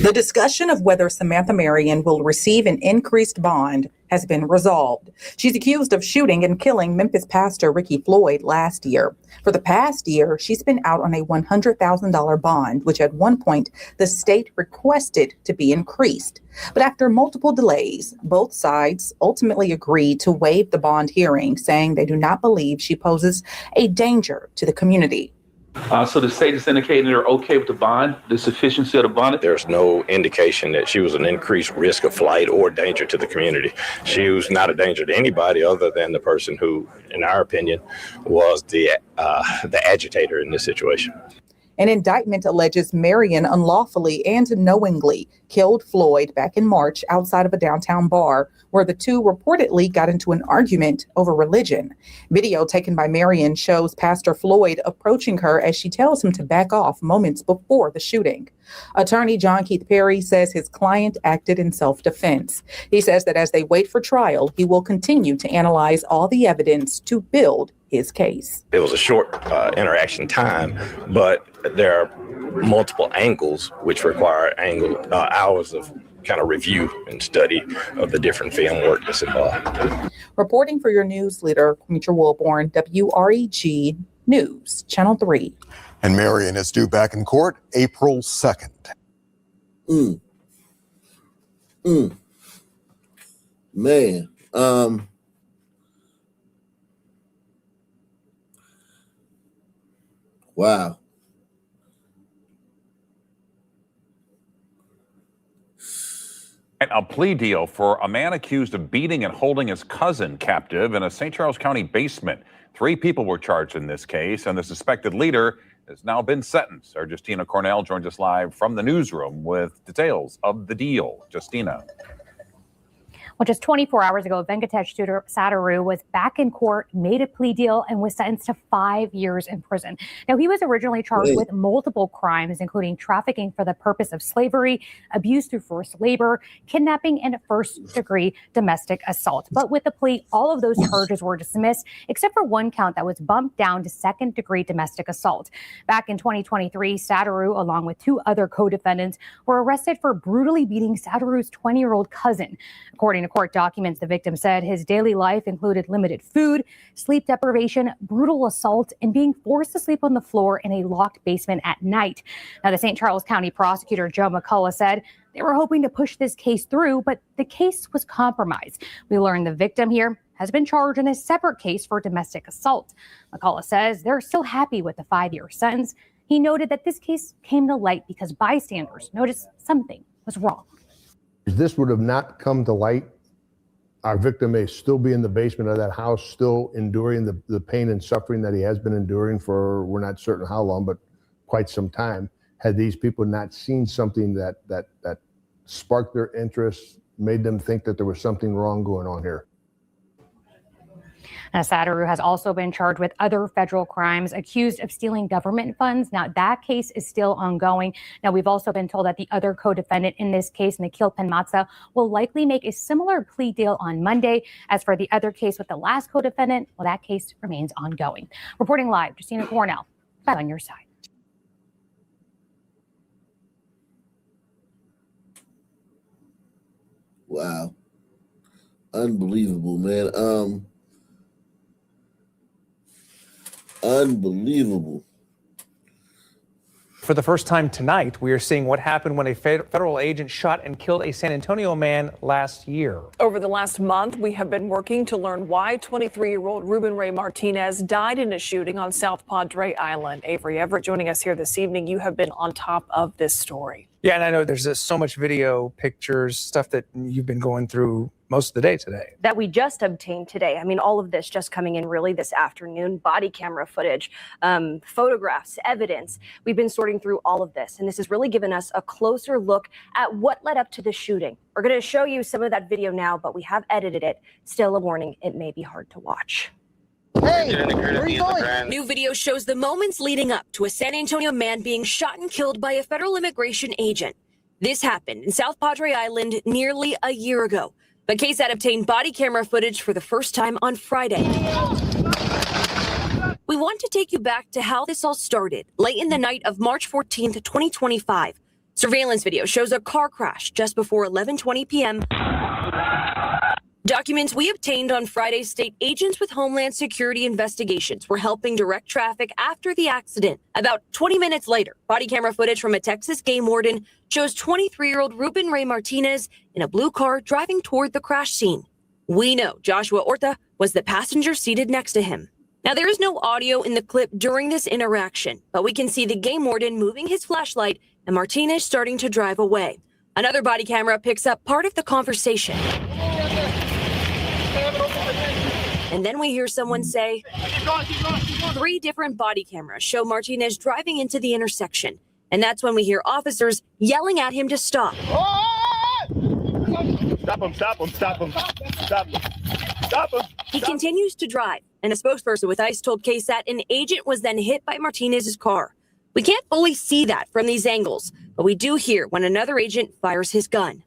The discussion of whether Samantha Marion will receive an increased bond has been resolved. She's accused of shooting and killing Memphis pastor Ricky Floyd last year. For the past year, she's been out on a $100,000 bond, which at one point the state requested to be increased. But after multiple delays, both sides ultimately agreed to waive the bond hearing, saying they do not believe she poses a danger to the community. So the state is indicating they're okay with the bond, the sufficiency of the bond? There's no indication that she was an increased risk of flight or danger to the community. She was not a danger to anybody other than the person who, in our opinion, was the agitator in this situation. An indictment alleges Marion unlawfully and knowingly killed Floyd back in March outside of a downtown bar where the two reportedly got into an argument over religion. Video taken by Marion shows Pastor Floyd approaching her as she tells him to back off moments before the shooting. Attorney John Keith Perry says his client acted in self-defense. He says that as they wait for trial, he will continue to analyze all the evidence to build his case. It was a short interaction time, but there are multiple angles which require hours of kind of review and study of the different film work that's involved. Reporting for your news leader, Quimitra Wilborn, WREG News, Channel 3. And Marion is due back in court April 2nd. Man. Wow. A plea deal for a man accused of beating and holding his cousin captive in a St. Charles County basement. 3 people were charged in this case, and the suspected leader has now been sentenced. Our Justina Cornell joins us live from the newsroom with details of the deal. Justina. Well, just 24 hours ago, Venkatesh Sadaru was back in court, made a plea deal, and was sentenced to 5 years in prison. Now, he was originally charged with multiple crimes, including trafficking for the purpose of slavery, abuse through forced labor, kidnapping, and first-degree domestic assault. But with the plea, all of those charges were dismissed, except for one count that was bumped down to second-degree domestic assault. Back in 2023, Sadaru, along with 2 other co-defendants, were arrested for brutally beating Sadaru's 20-year-old cousin. According to court documents, the victim said his daily life included limited food, sleep deprivation, brutal assault, and being forced to sleep on the floor in a locked basement at night. Now, the St. Charles County prosecutor, Joe McCullough, said they were hoping to push this case through, but the case was compromised. We learned the victim here has been charged in a separate case for domestic assault. McCullough says they're still happy with the 5-year sentence. He noted that this case came to light because bystanders noticed something was wrong. If this would have not come to light, our victim may still be in the basement of that house, still enduring the pain and suffering that he has been enduring for, we're not certain how long, but quite some time. Had these people not seen something that sparked their interest, made them think that there was something wrong going on here. Now, Sadaru has also been charged with other federal crimes, accused of stealing government funds. Now, that case is still ongoing. Now, we've also been told that the other co-defendant in this case, Nikhil Penmatsa, will likely make a similar plea deal on Monday. As for the other case with the last co-defendant, well, that case remains ongoing. Reporting live, Justina Cornell, back on your side. Wow. Unbelievable, man. Unbelievable. For the first time tonight, we are seeing what happened when a federal agent shot and killed a San Antonio man last year. Over the last month, we have been working to learn why 23-year-old Ruben Ray Martinez died in a shooting on South Padre Island. Avery Everett joining us here this evening. You have been on top of this story. Yeah, and I know there's so much video, pictures, stuff that you've been going through most of the day today. That we just obtained today. I mean, all of this just coming in really this afternoon. Body camera footage, photographs, evidence. We've been sorting through all of this, and this has really given us a closer look at what led up to the shooting. We're going to show you some of that video now, but we have edited it. Still a warning, it may be hard to watch. Hey, where are you going? New video shows the moments leading up to a San Antonio man being shot and killed by a federal immigration agent. This happened in South Padre Island nearly a year ago. But KSAT obtained body camera footage for the first time on Friday. We want to take you back to how this all started, late in the night of March 14th, 2025. Surveillance video shows a car crash just before 11:20 p.m. Documents we obtained on Friday state agents with Homeland Security investigations were helping direct traffic after the accident. About 20 minutes later, body camera footage from a Texas game warden shows 23-year-old Ruben Ray Martinez in a blue car driving toward the crash scene. We know Joshua Orta was the passenger seated next to him. Now, there is no audio in the clip during this interaction, but we can see the game warden moving his flashlight and Martinez starting to drive away. Another body camera picks up part of the conversation. And then we hear someone say, 3 different body cameras show Martinez driving into the intersection. And that's when we hear officers yelling at him to stop. Stop him, stop him, stop him, stop him, stop him. He continues to drive, and a spokesperson with ICE told KSAT an agent was then hit by Martinez's car. We can't fully see that from these angles, but we do hear when another agent fires his gun.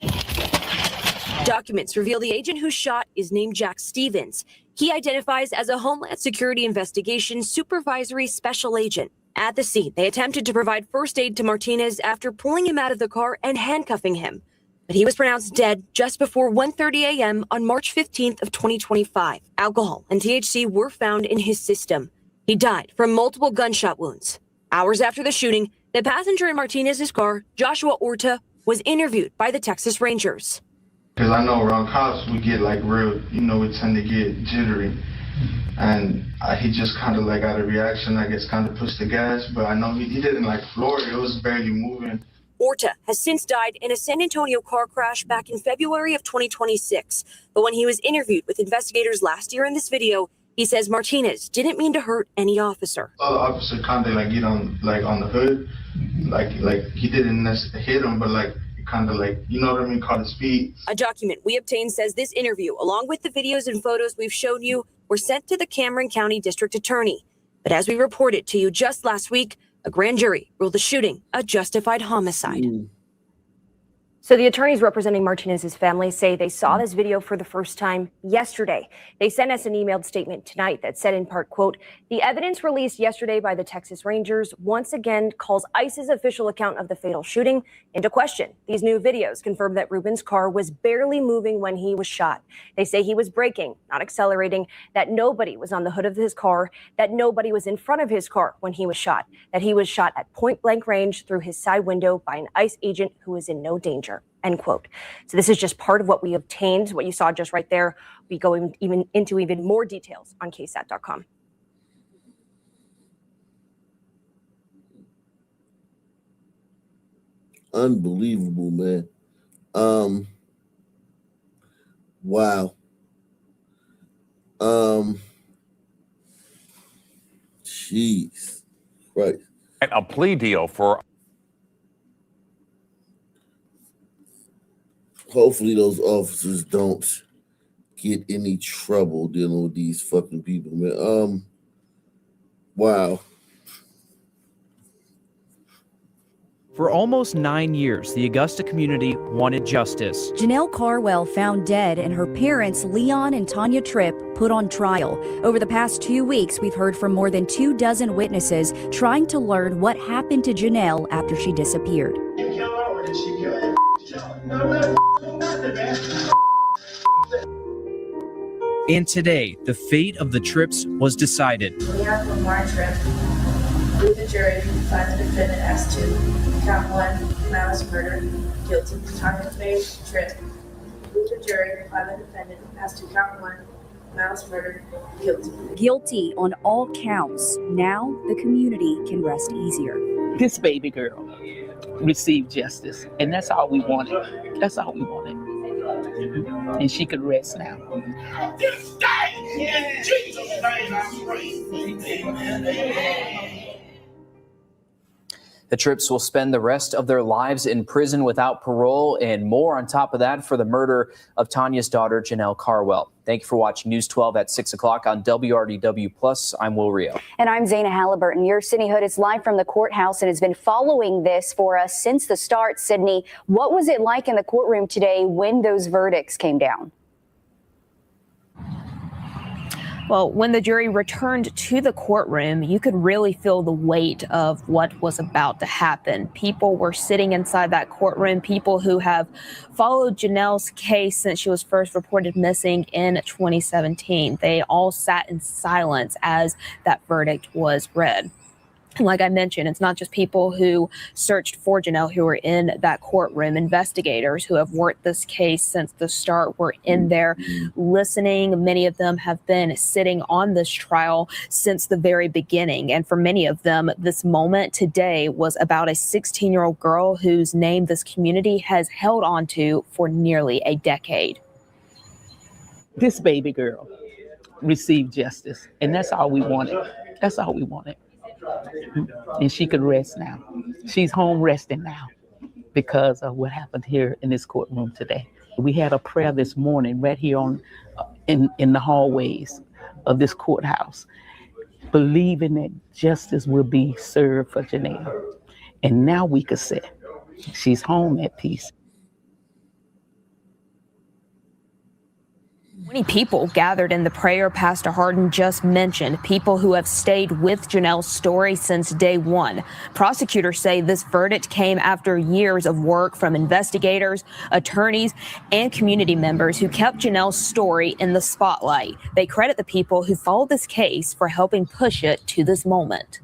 Documents reveal the agent who shot is named Jack Stevens. He identifies as a Homeland Security Investigation Supervisory Special Agent. At the scene, they attempted to provide first aid to Martinez after pulling him out of the car and handcuffing him. But he was pronounced dead just before 1:30 a.m. on March 15th of 2025. Alcohol and THC were found in his system. He died from multiple gunshot wounds. Hours after the shooting, the passenger in Martinez's car, Joshua Orta, was interviewed by the Texas Rangers. Because I know around cops, we get like real, we tend to get jittery. And he just kind of like out of reaction, I guess, kind of pushed the gas. But I know he didn't like floor it. It was barely moving. Orta has since died in a San Antonio car crash back in February of 2026. But when he was interviewed with investigators last year in this video, he says Martinez didn't mean to hurt any officer. The officer kind of like get on the hood, like he didn't necessarily hit him, but like kind of like, caught his feet. A document we obtained says this interview, along with the videos and photos we've shown you, were sent to the Cameron County District Attorney. But as we reported to you just last week, a grand jury ruled the shooting a justified homicide. So the attorneys representing Martinez's family say they saw this video for the first time yesterday. They sent us an emailed statement tonight that said in part, quote, "The evidence released yesterday by the Texas Rangers once again calls ICE's official account of the fatal shooting into question. These new videos confirm that Ruben's car was barely moving when he was shot. They say he was braking, not accelerating, that nobody was on the hood of his car, that nobody was in front of his car when he was shot, that he was shot at point blank range through his side window by an ICE agent who was in no danger." End quote. So this is just part of what we obtained, what you saw just right there. We go into even more details on KSAT.com. Unbelievable, man. Wow. Jeez. Right. A plea deal for. Hopefully those officers don't get any trouble dealing with these fucking people, man. Wow. For almost 9 years, the Augusta community wanted justice. Janelle Carwell found dead and her parents, Leon and Tanya Tripp, put on trial. Over the past 2 weeks, we've heard from more than 24 witnesses trying to learn what happened to Janelle after she disappeared. You killed her or did she kill her? And today, the fate of the Tripps was decided. Leon Lamar Tripp, through the jury, find the defendant as to count 1, malice murder, guilty. Tanya Faith Tripp, through the jury, find the defendant as to count 1, malice murder, guilty. Guilty on all counts. Now the community can rest easier. This baby girl received justice, and that's all we wanted. That's all we wanted. and she could rest now. This day, in Jesus' name I pray. Amen. The Tripps will spend the rest of their lives in prison without parole, and more on top of that for the murder of Tanya's daughter, Janelle Carwell. Thank you for watching News 12 at 6 o'clock on WRDW+. I'm Will Rio. And I'm Zaina Halliburton. Your Sydney Hood is live from the courthouse and has been following this for us since the start. Sydney, what was it like in the courtroom today when those verdicts came down? Well, when the jury returned to the courtroom, you could really feel the weight of what was about to happen. People were sitting inside that courtroom, people who have followed Janelle's case since she was first reported missing in 2017. They all sat in silence as that verdict was read. And like I mentioned, it's not just people who searched for Janelle who were in that courtroom. Investigators who have worked this case since the start were in there listening. Many of them have been sitting on this trial since the very beginning. And for many of them, this moment today was about a 16-year-old girl whose name this community has held on to for nearly a decade. This baby girl received justice, and that's all we wanted. That's all we wanted. And she could rest now. She's home resting now because of what happened here in this courtroom today. We had a prayer this morning right here in the hallways of this courthouse, believing that justice will be served for Janelle. And now we could say she's home at peace. Many people gathered in the prayer Pastor Harden just mentioned, people who have stayed with Janelle's story since day one. Prosecutors say this verdict came after years of work from investigators, attorneys, and community members who kept Janelle's story in the spotlight. They credit the people who followed this case for helping push it to this moment.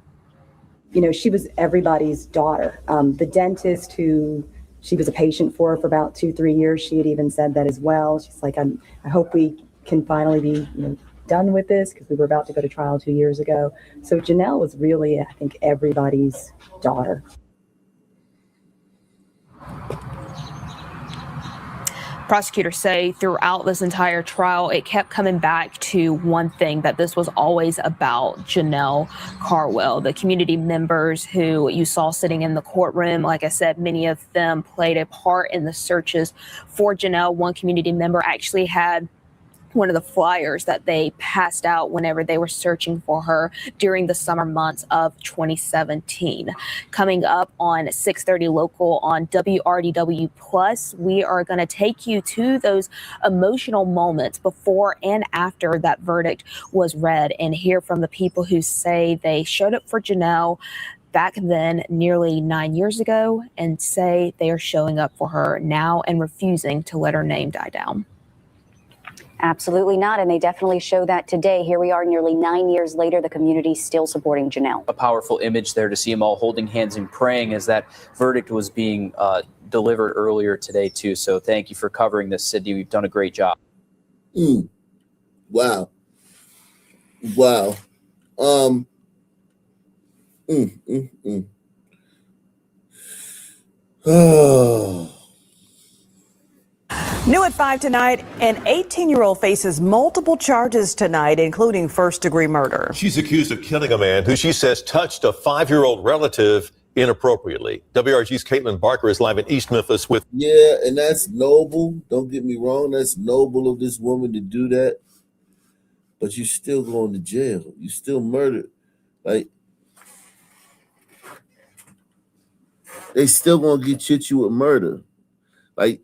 You know, she was everybody's daughter. The dentist who she was a patient for about 2-3 years. She had even said that as well. She's like, I hope we can finally be done with this because we were about to go to trial 2 years ago. So Janelle was really, I think, everybody's daughter. Prosecutors say throughout this entire trial, it kept coming back to one thing, that this was always about Janelle Carwell. The community members who you saw sitting in the courtroom, like I said, many of them played a part in the searches for Janelle. One community member actually had one of the flyers that they passed out whenever they were searching for her during the summer months of 2017. Coming up on 6:30 local on WRDW+, we are going to take you to those emotional moments before and after that verdict was read and hear from the people who say they showed up for Janelle back then, nearly 9 years ago, and say they are showing up for her now and refusing to let her name die down. Absolutely not. And they definitely show that today. Here we are nearly 9 years later, the community still supporting Janelle. A powerful image there to see them all holding hands and praying as that verdict was being delivered earlier today, too. So thank you for covering this, Sydney. We've done a great job. Wow. Oh. New at 5 tonight, an 18-year-old faces multiple charges tonight, including first-degree murder. She's accused of killing a man who she says touched a 5-year-old relative inappropriately. WRG's Caitlin Barker is live in East Memphis with... Yeah, and that's noble. Don't get me wrong. That's noble of this woman to do that. But you still going to jail. You still murdered. Like, they still going to get you with murder. Like,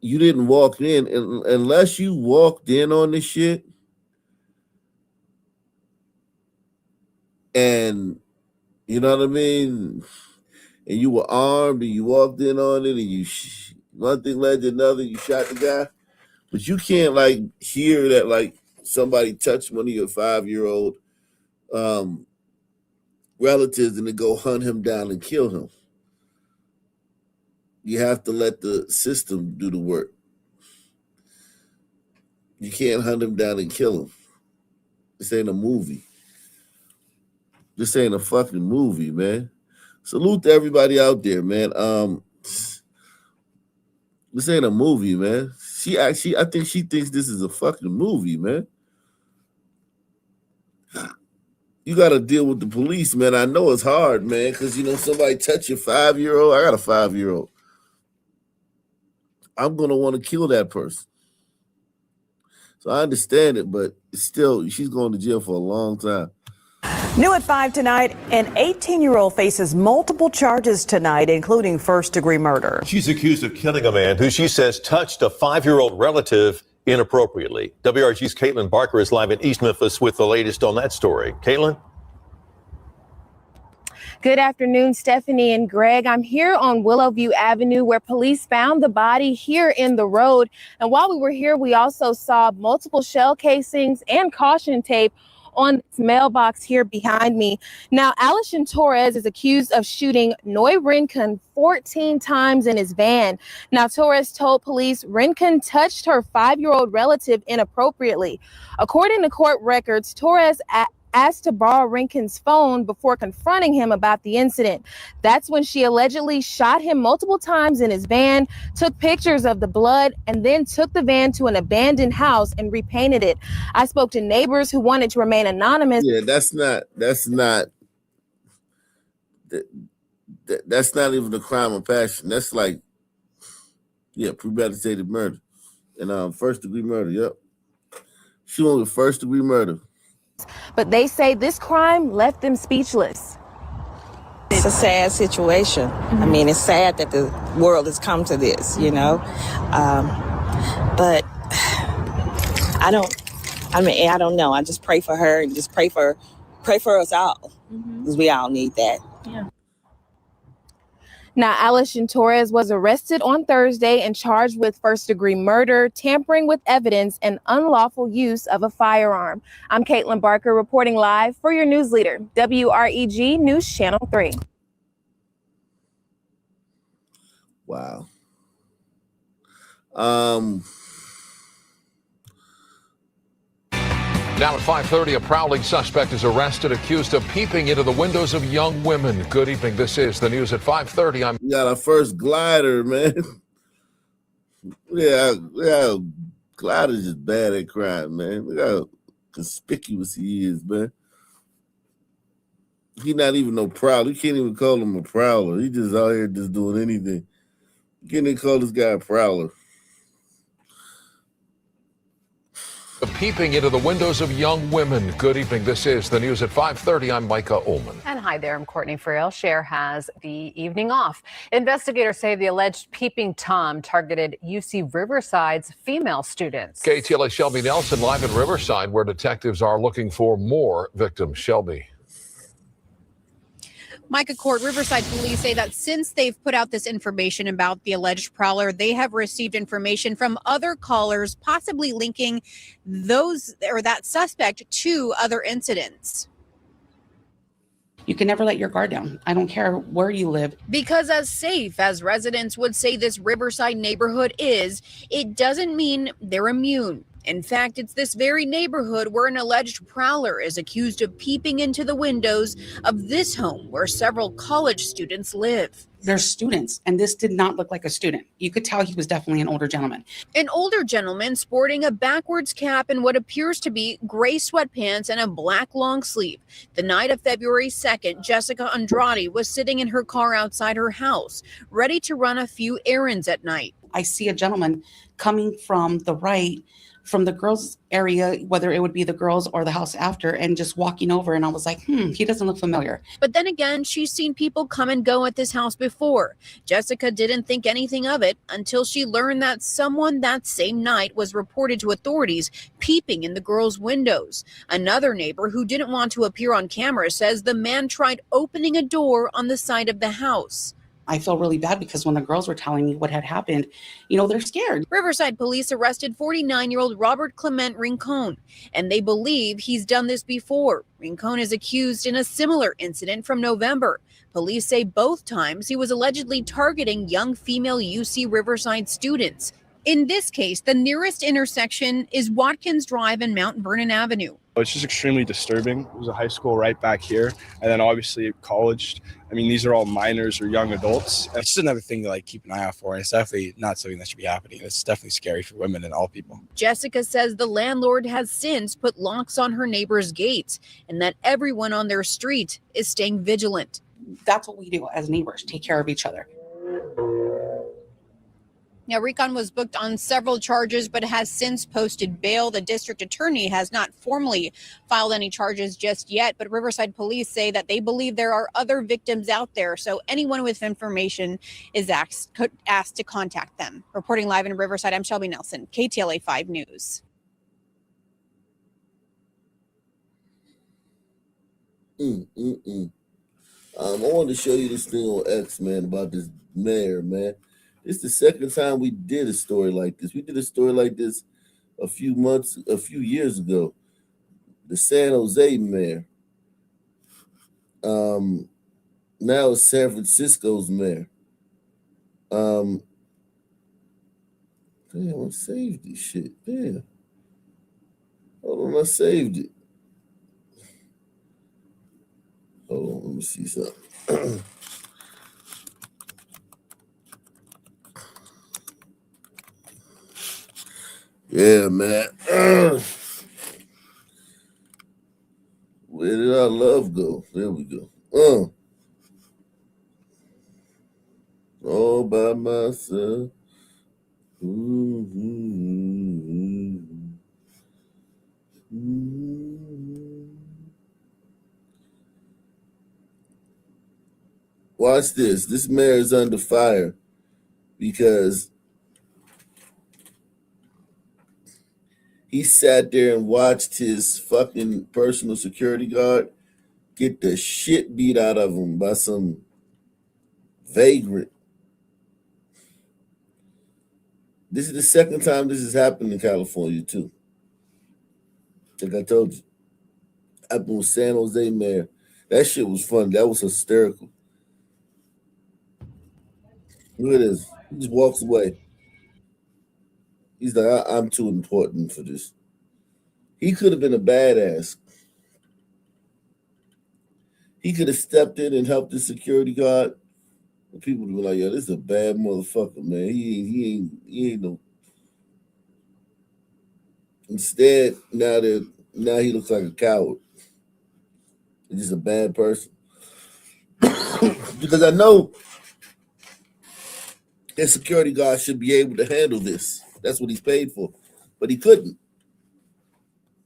you didn't walk in, unless you walked in on this shit and, you know what I mean, and you were armed and you walked in on it and you, one thing led to another, you shot the guy. But you can't, like, hear that, like, somebody touched one of your 5-year-old relatives and then go hunt him down and kill him. You have to let the system do the work. You can't hunt him down and kill him. This ain't a movie. This ain't a fucking movie, man. Salute to everybody out there, man. This ain't a movie, man. I think she thinks this is a fucking movie, man. You got to deal with the police, man. I know it's hard, man, because, somebody touch your 5-year-old. I got a 5-year-old. I'm going to want to kill that person. So I understand it, but still, she's going to jail for a long time. New at 5 tonight, an 18-year-old faces multiple charges tonight, including first-degree murder. She's accused of killing a man who she says touched a 5-year-old relative inappropriately. WRG's Caitlin Barker is live in East Memphis with the latest on that story. Caitlin? Good afternoon, Stephanie and Greg. I'm here on Willowview Avenue where police found the body here in the road. And while we were here, we also saw multiple shell casings and caution tape on this mailbox here behind me. Now, Alishan Torres is accused of shooting Noy Rincon 14 times in his van. Now, Torres told police Rincon touched her 5-year-old relative inappropriately. According to court records, Torres asked to borrow Rincon's phone before confronting him about the incident. That's when she allegedly shot him multiple times in his van, took pictures of the blood, and then took the van to an abandoned house and repainted it. I spoke to neighbors who wanted to remain anonymous. Yeah, that's not even a crime of passion. That's like, premeditated murder and first-degree murder. Yep, she went with first-degree murder. But they say this crime left them speechless. It's a sad situation. I mean, it's sad that the world has come to this, but I don't know. I just pray for her and just pray for us all, because we all need that. Yeah. Now, Alishan Torres was arrested on Thursday and charged with first-degree murder, tampering with evidence, and unlawful use of a firearm. I'm Caitlin Barker reporting live for your news leader, WREG News Channel 3. Wow. Now at 5:30, a prowling suspect is arrested, accused of peeping into the windows of young women. Good evening. This is the news at 5:30. We got our first glider, man. Yeah, glider's just bad at crime, man. Look how conspicuous he is, man. He's not even no prowler. You can't even call him a prowler. He just out here just doing anything. You can't even call this guy a prowler. Peeping into the windows of young women. Good evening. This is the news at 5:30. I'm Micah Ullman. And hi there. I'm Courtney Frail. Cher has the evening off. Investigators say the alleged peeping Tom targeted UC Riverside's female students. KTLA Shelby Nelson live in Riverside, where detectives are looking for more victims. Shelby. Micah Court, Riverside police say that since they've put out this information about the alleged prowler, they have received information from other callers, possibly linking those or that suspect to other incidents. You can never let your guard down. I don't care where you live. Because as safe as residents would say this Riverside neighborhood is, it doesn't mean they're immune. In fact, it's this very neighborhood where an alleged prowler is accused of peeping into the windows of this home where several college students live. They're students, and this did not look like a student. You could tell he was definitely an older gentleman. An older gentleman sporting a backwards cap and what appears to be gray sweatpants and a black long sleeve. The night of February 2nd, Jessica Andrade was sitting in her car outside her house, ready to run a few errands at night. I see a gentleman coming from the right, from the girls' area, whether it would be the girls or the house after, and just walking over. And I was like, he doesn't look familiar. But then again, she's seen people come and go at this house before. Jessica didn't think anything of it until she learned that someone that same night was reported to authorities peeping in the girls' windows. Another neighbor who didn't want to appear on camera says the man tried opening a door on the side of the house. I feel really bad because when the girls were telling me what had happened, they're scared. Riverside police arrested 49-year-old Robert Clement Rincon, and they believe he's done this before. Rincon is accused in a similar incident from November. Police say both times he was allegedly targeting young female UC Riverside students. In this case, the nearest intersection is Watkins Drive and Mount Vernon Avenue. It's just extremely disturbing. It was a high school right back here, and then obviously college. I mean, these are all minors or young adults. It's just another thing to like keep an eye out for, and it's definitely not something that should be happening. It's definitely scary for women and all people. Jessica says the landlord has since put locks on her neighbor's gates and that everyone on their street is staying vigilant. That's what we do as neighbors, take care of each other. Now, Recon was booked on several charges, but has since posted bail. The district attorney has not formally filed any charges just yet, but Riverside police say that they believe there are other victims out there. So anyone with information is asked to contact them. Reporting live in Riverside, I'm Shelby Nelson, KTLA 5 News. I wanted to show you this thing on X, man, about this mayor, man. It's the second time we did a story like this. We did a story like this a few years ago. The San Jose mayor. Now it's San Francisco's mayor. Damn, I saved this shit. Damn. Hold on, I saved it. Hold on, let me see something. Yeah, man. Where did our love go? There we go. All by myself. Watch this. This mayor is under fire because he sat there and watched his fucking personal security guard get the shit beat out of him by some vagrant. This is the second time this has happened in California, too. Like I told you. Happened with San Jose mayor. That shit was fun. That was hysterical. Look at this. He just walks away. He's like, I'm too important for this. He could have been a badass. He could have stepped in and helped the security guard. And people would be like, yo, this is a bad motherfucker, man. He ain't no. Instead, now he looks like a coward. He's just a bad person. Because I know that security guard should be able to handle this. That's what he's paid for. But he couldn't.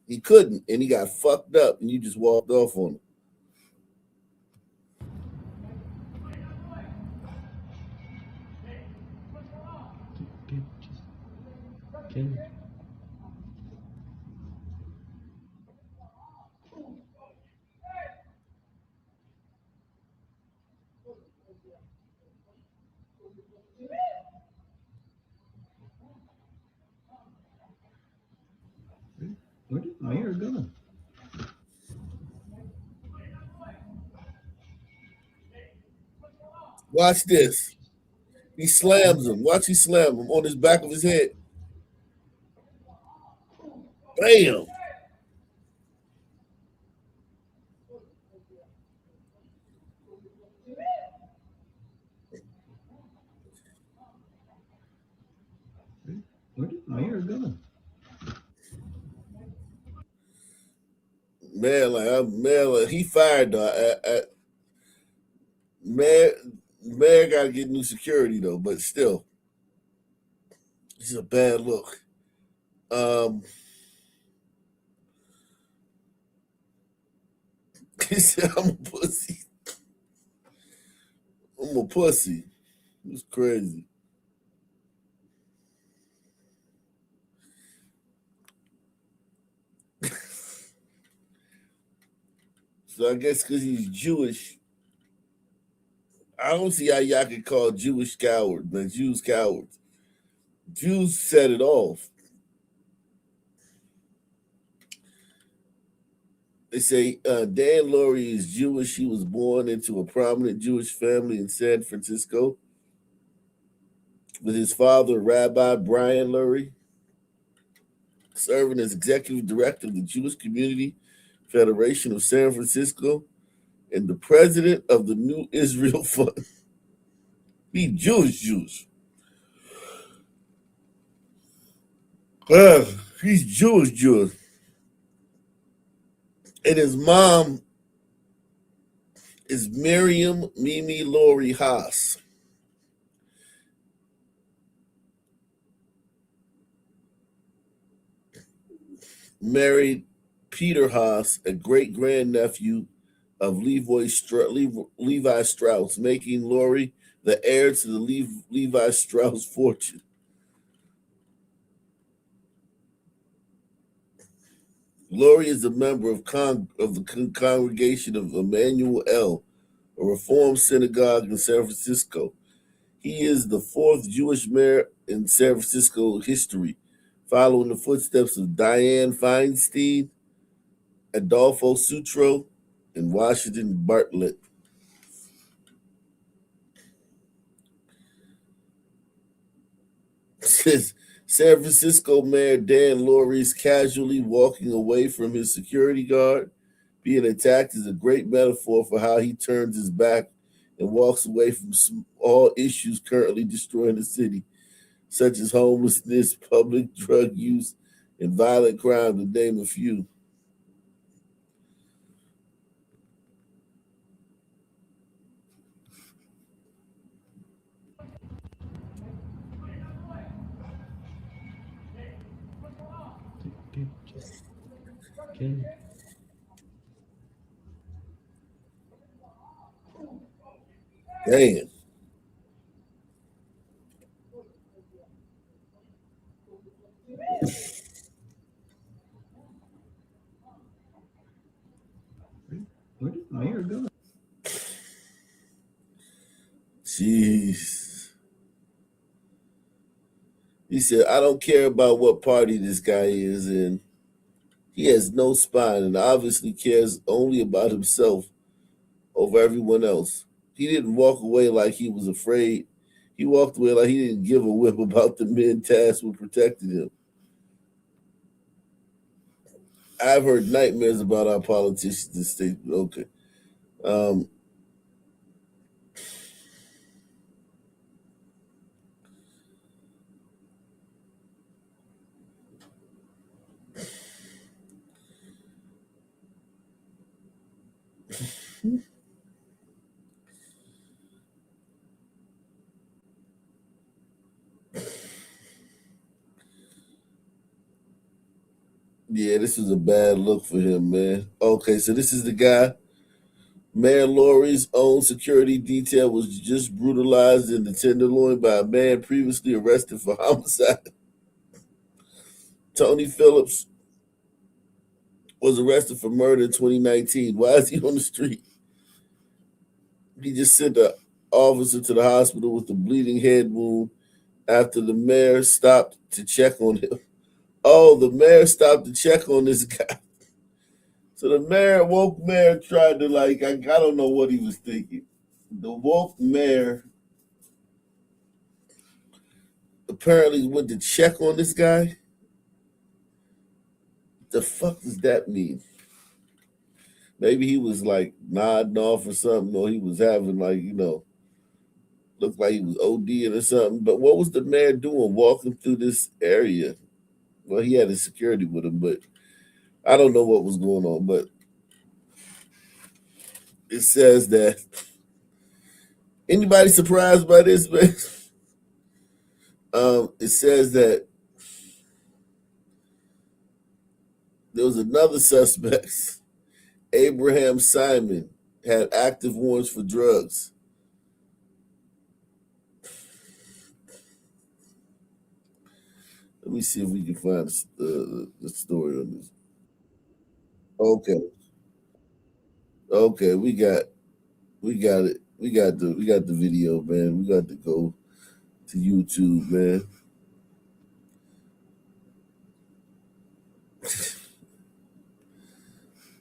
He couldn't, and he got fucked up, and you just walked off on him. Where did the mayor go? Watch this. He slams him. Watch he slam him on his back of his head. Bam. Where did the mayor go? Man, he fired though. Mayor got to get new security though, but still, this is a bad look. He said, "I'm a pussy. I'm a pussy." It's crazy. So I guess because he's Jewish, I don't see how y'all can call Jewish cowards, but Jews cowards. Jews set it off. They say Dan Lurie is Jewish. He was born into a prominent Jewish family in San Francisco with his father, Rabbi Brian Lurie. serving as executive director of the Jewish Community Federation of San Francisco and the president of the New Israel Fund. He Jewish. He's Jewish. And his mom is Miriam Mimi Lori Haas. Married Peter Haas, a great-grandnephew of Levi Strauss, making Lori the heir to the Levi Strauss fortune. Lori is a member of the congregation of Emmanuel El, a Reformed synagogue in San Francisco. He is the fourth Jewish mayor in San Francisco history, following the footsteps of Dianne Feinstein, Adolfo Sutro, and Washington Bartlett. Says San Francisco Mayor Dan Lori's casually walking away from his security guard being attacked is a great metaphor for how he turns his back and walks away from all issues currently destroying the city, such as homelessness, public drug use, and violent crime, to name a few. Damn. Where did the mayor go? Jeez. He said, I don't care about what party this guy is in. He has no spine and obviously cares only about himself over everyone else. He didn't walk away like he was afraid. He walked away like he didn't give a whip about the men tasked with protecting him. I've heard nightmares about our politicians in state. Okay. Yeah, this was a bad look for him, man. Okay, so this is the guy. Mayor Lori's own security detail was just brutalized in the Tenderloin by a man previously arrested for homicide. Tony Phillips was arrested for murder in 2019. Why is he on the street? He just sent an officer to the hospital with a bleeding head wound after the mayor stopped to check on him. Oh, the mayor stopped to check on this guy. So the woke mayor tried to I don't know what he was thinking. The woke mayor apparently went to check on this guy. The fuck does that mean? Maybe he was nodding off or something, or he was having looked like he was ODing or something. But what was the mayor doing walking through this area? Well, he had his security with him, but I don't know what was going on. But it says that anybody surprised by this, man? It says that there was another suspect, Abraham Simon, had active warrants for drugs. Let me see if we can find the story on this. Okay, we got it. We got the video, man. We got to go to YouTube, man.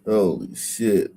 Holy shit.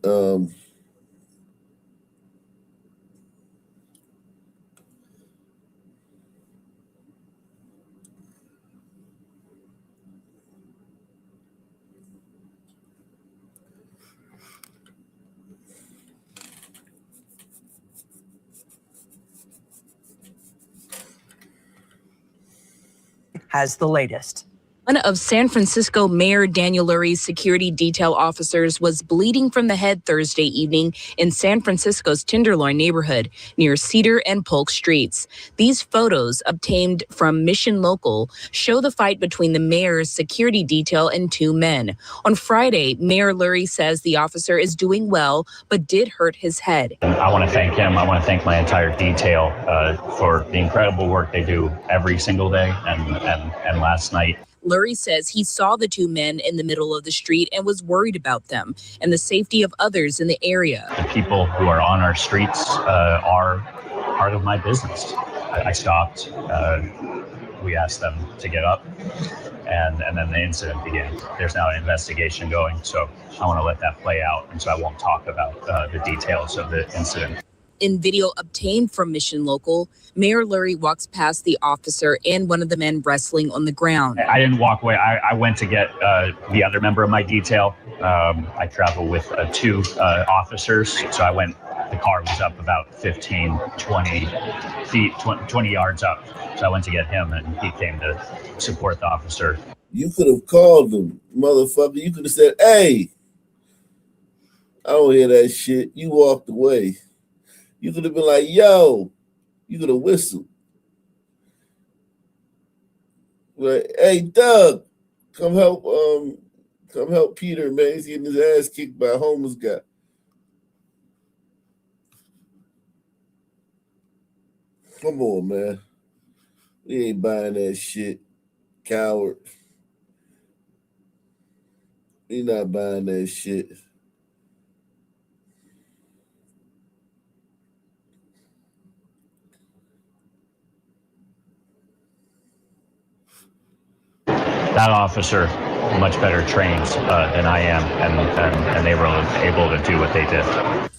has the latest. One of San Francisco Mayor Daniel Lurie's security detail officers was bleeding from the head Thursday evening in San Francisco's Tenderloin neighborhood near Cedar and Polk Streets. These photos, obtained from Mission Local, show the fight between the mayor's security detail and two men. On Friday, Mayor Lurie says the officer is doing well, but did hurt his head. I want to thank him. I want to thank my entire detail for the incredible work they do every single day and last night. Lurie says he saw the two men in the middle of the street and was worried about them and the safety of others in the area. The people who are on our streets are part of my business. I stopped. We asked them to get up, and then the incident began. There's now an investigation going, so I want to let that play out, and so I won't talk about the details of the incident. In video obtained from Mission Local, Mayor Lurie walks past the officer and one of the men wrestling on the ground. I didn't walk away. I went to get the other member of my detail. I travel with two officers, so I went. The car was up about 15, 20 feet, 20 yards up. So I went to get him, and he came to support the officer. You could have called him, motherfucker. You could have said, hey, I don't hear that shit. You walked away. You could have been like, yo, you could have whistled. Like, hey, Doug, come help Peter, man. He's getting his ass kicked by a homeless guy. Come on, man. We ain't buying that shit, coward. We not buying that shit. That officer, much better trained than I am, and they were able to do what they did.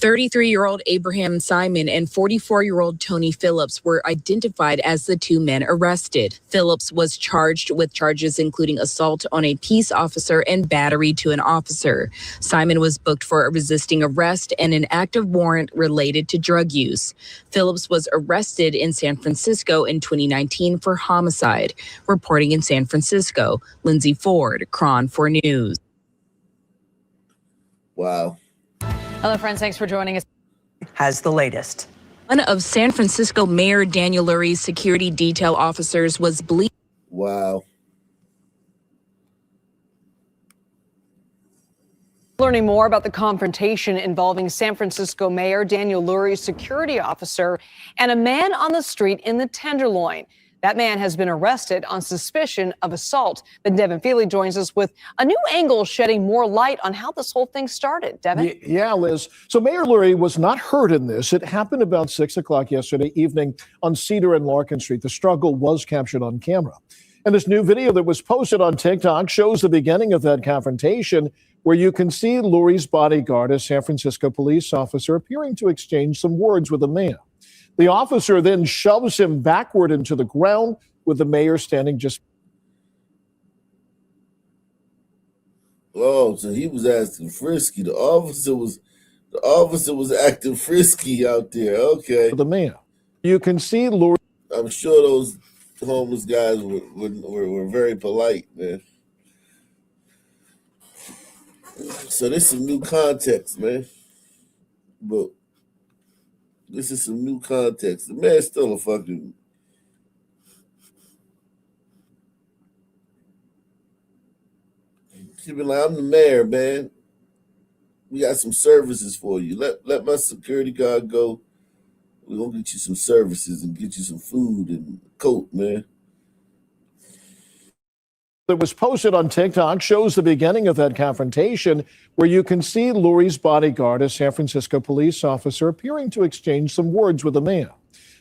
33-year-old Abraham Simon and 44-year-old Tony Phillips were identified as the two men arrested. Phillips was charged with charges including assault on a peace officer and battery to an officer. Simon was booked for a resisting arrest and an active warrant related to drug use. Phillips was arrested in San Francisco in 2019 for homicide. Reporting in San Francisco, Lindsay Ford, Cron 4 News. Wow. Hello, friends. Thanks for joining us. Has the latest. One of San Francisco Mayor Daniel Lurie's security detail officers was bleeding. Wow. Learning more about the confrontation involving San Francisco Mayor Daniel Lurie's security officer and a man on the street in the Tenderloin. That man has been arrested on suspicion of assault. But Devin Feely joins us with a new angle shedding more light on how this whole thing started. Devin? Yeah, Liz. So Mayor Lurie was not hurt in this. It happened about 6 o'clock yesterday evening on Cedar and Larkin Street. The struggle was captured on camera. And this new video that was posted on TikTok shows the beginning of that confrontation, where you can see Lurie's bodyguard, a San Francisco police officer, appearing to exchange some words with a man. The officer then shoves him backward into the ground, with the mayor standing just. Oh, so he was acting frisky. The officer was acting frisky out there. Okay. The man. You can see Lurie. I'm sure those homeless guys were very polite, man. So this is some new context, man. But this is some new context. The man's still a fucking. She'd be like, I'm the mayor, man. We got some services for you. Let my security guard go. We're gonna get you some services and get you some food and coat, man. That was posted on TikTok shows the beginning of that confrontation, where you can see Lurie's bodyguard, a San Francisco police officer, appearing to exchange some words with a man.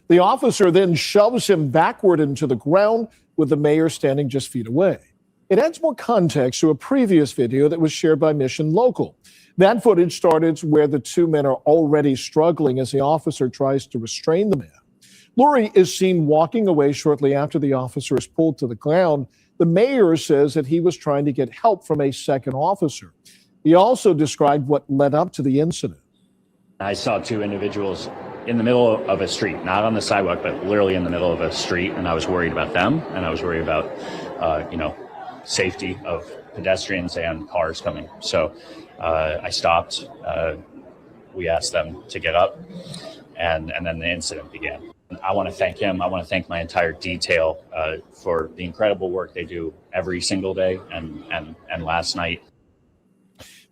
The officer then shoves him backward into the ground, with the mayor standing just feet away. It adds more context to a previous video that was shared by Mission Local. That footage started where the two men are already struggling as the officer tries to restrain the man. Lurie is seen walking away shortly after the officer is pulled to the ground. The mayor says that he was trying to get help from a second officer. He also described what led up to the incident. I saw two individuals in the middle of a street, not on the sidewalk, but literally in the middle of a street. And I was worried about them, and I was worried about, safety of pedestrians and cars coming. So I stopped. We asked them to get up, and then the incident began. I want to thank him. I want to thank my entire detail for the incredible work they do every single day and last night.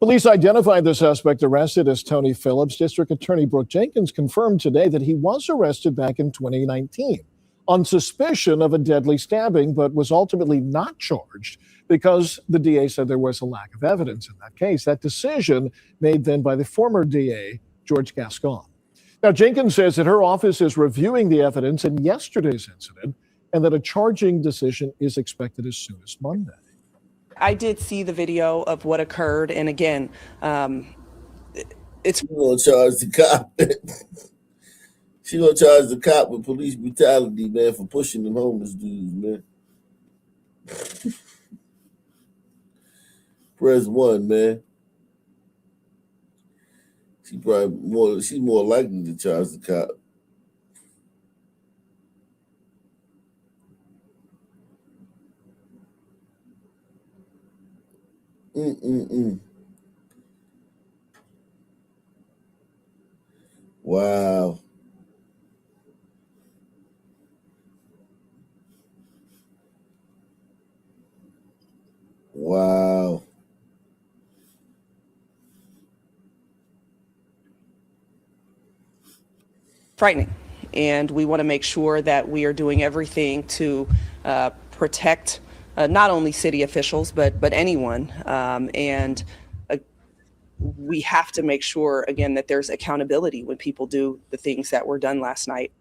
Police identified the suspect arrested as Tony Phillips. District Attorney Brooke Jenkins confirmed today that he was arrested back in 2019 on suspicion of a deadly stabbing, but was ultimately not charged because the DA said there was a lack of evidence in that case. That decision made then by the former DA, George Gascon. Now, Jenkins says that her office is reviewing the evidence in yesterday's incident and that a charging decision is expected as soon as Monday. I did see the video of what occurred, and again, it's... She gonna charge the cop. She gonna charge the cop with police brutality, man, for pushing them homeless dudes, man. Press 1, man. She's more likely to charge the cop. Wow. Wow. frightening. And we want to make sure that we are doing everything to protect not only city officials, but anyone. We have to make sure, again, that there's accountability when people do the things that were done last night.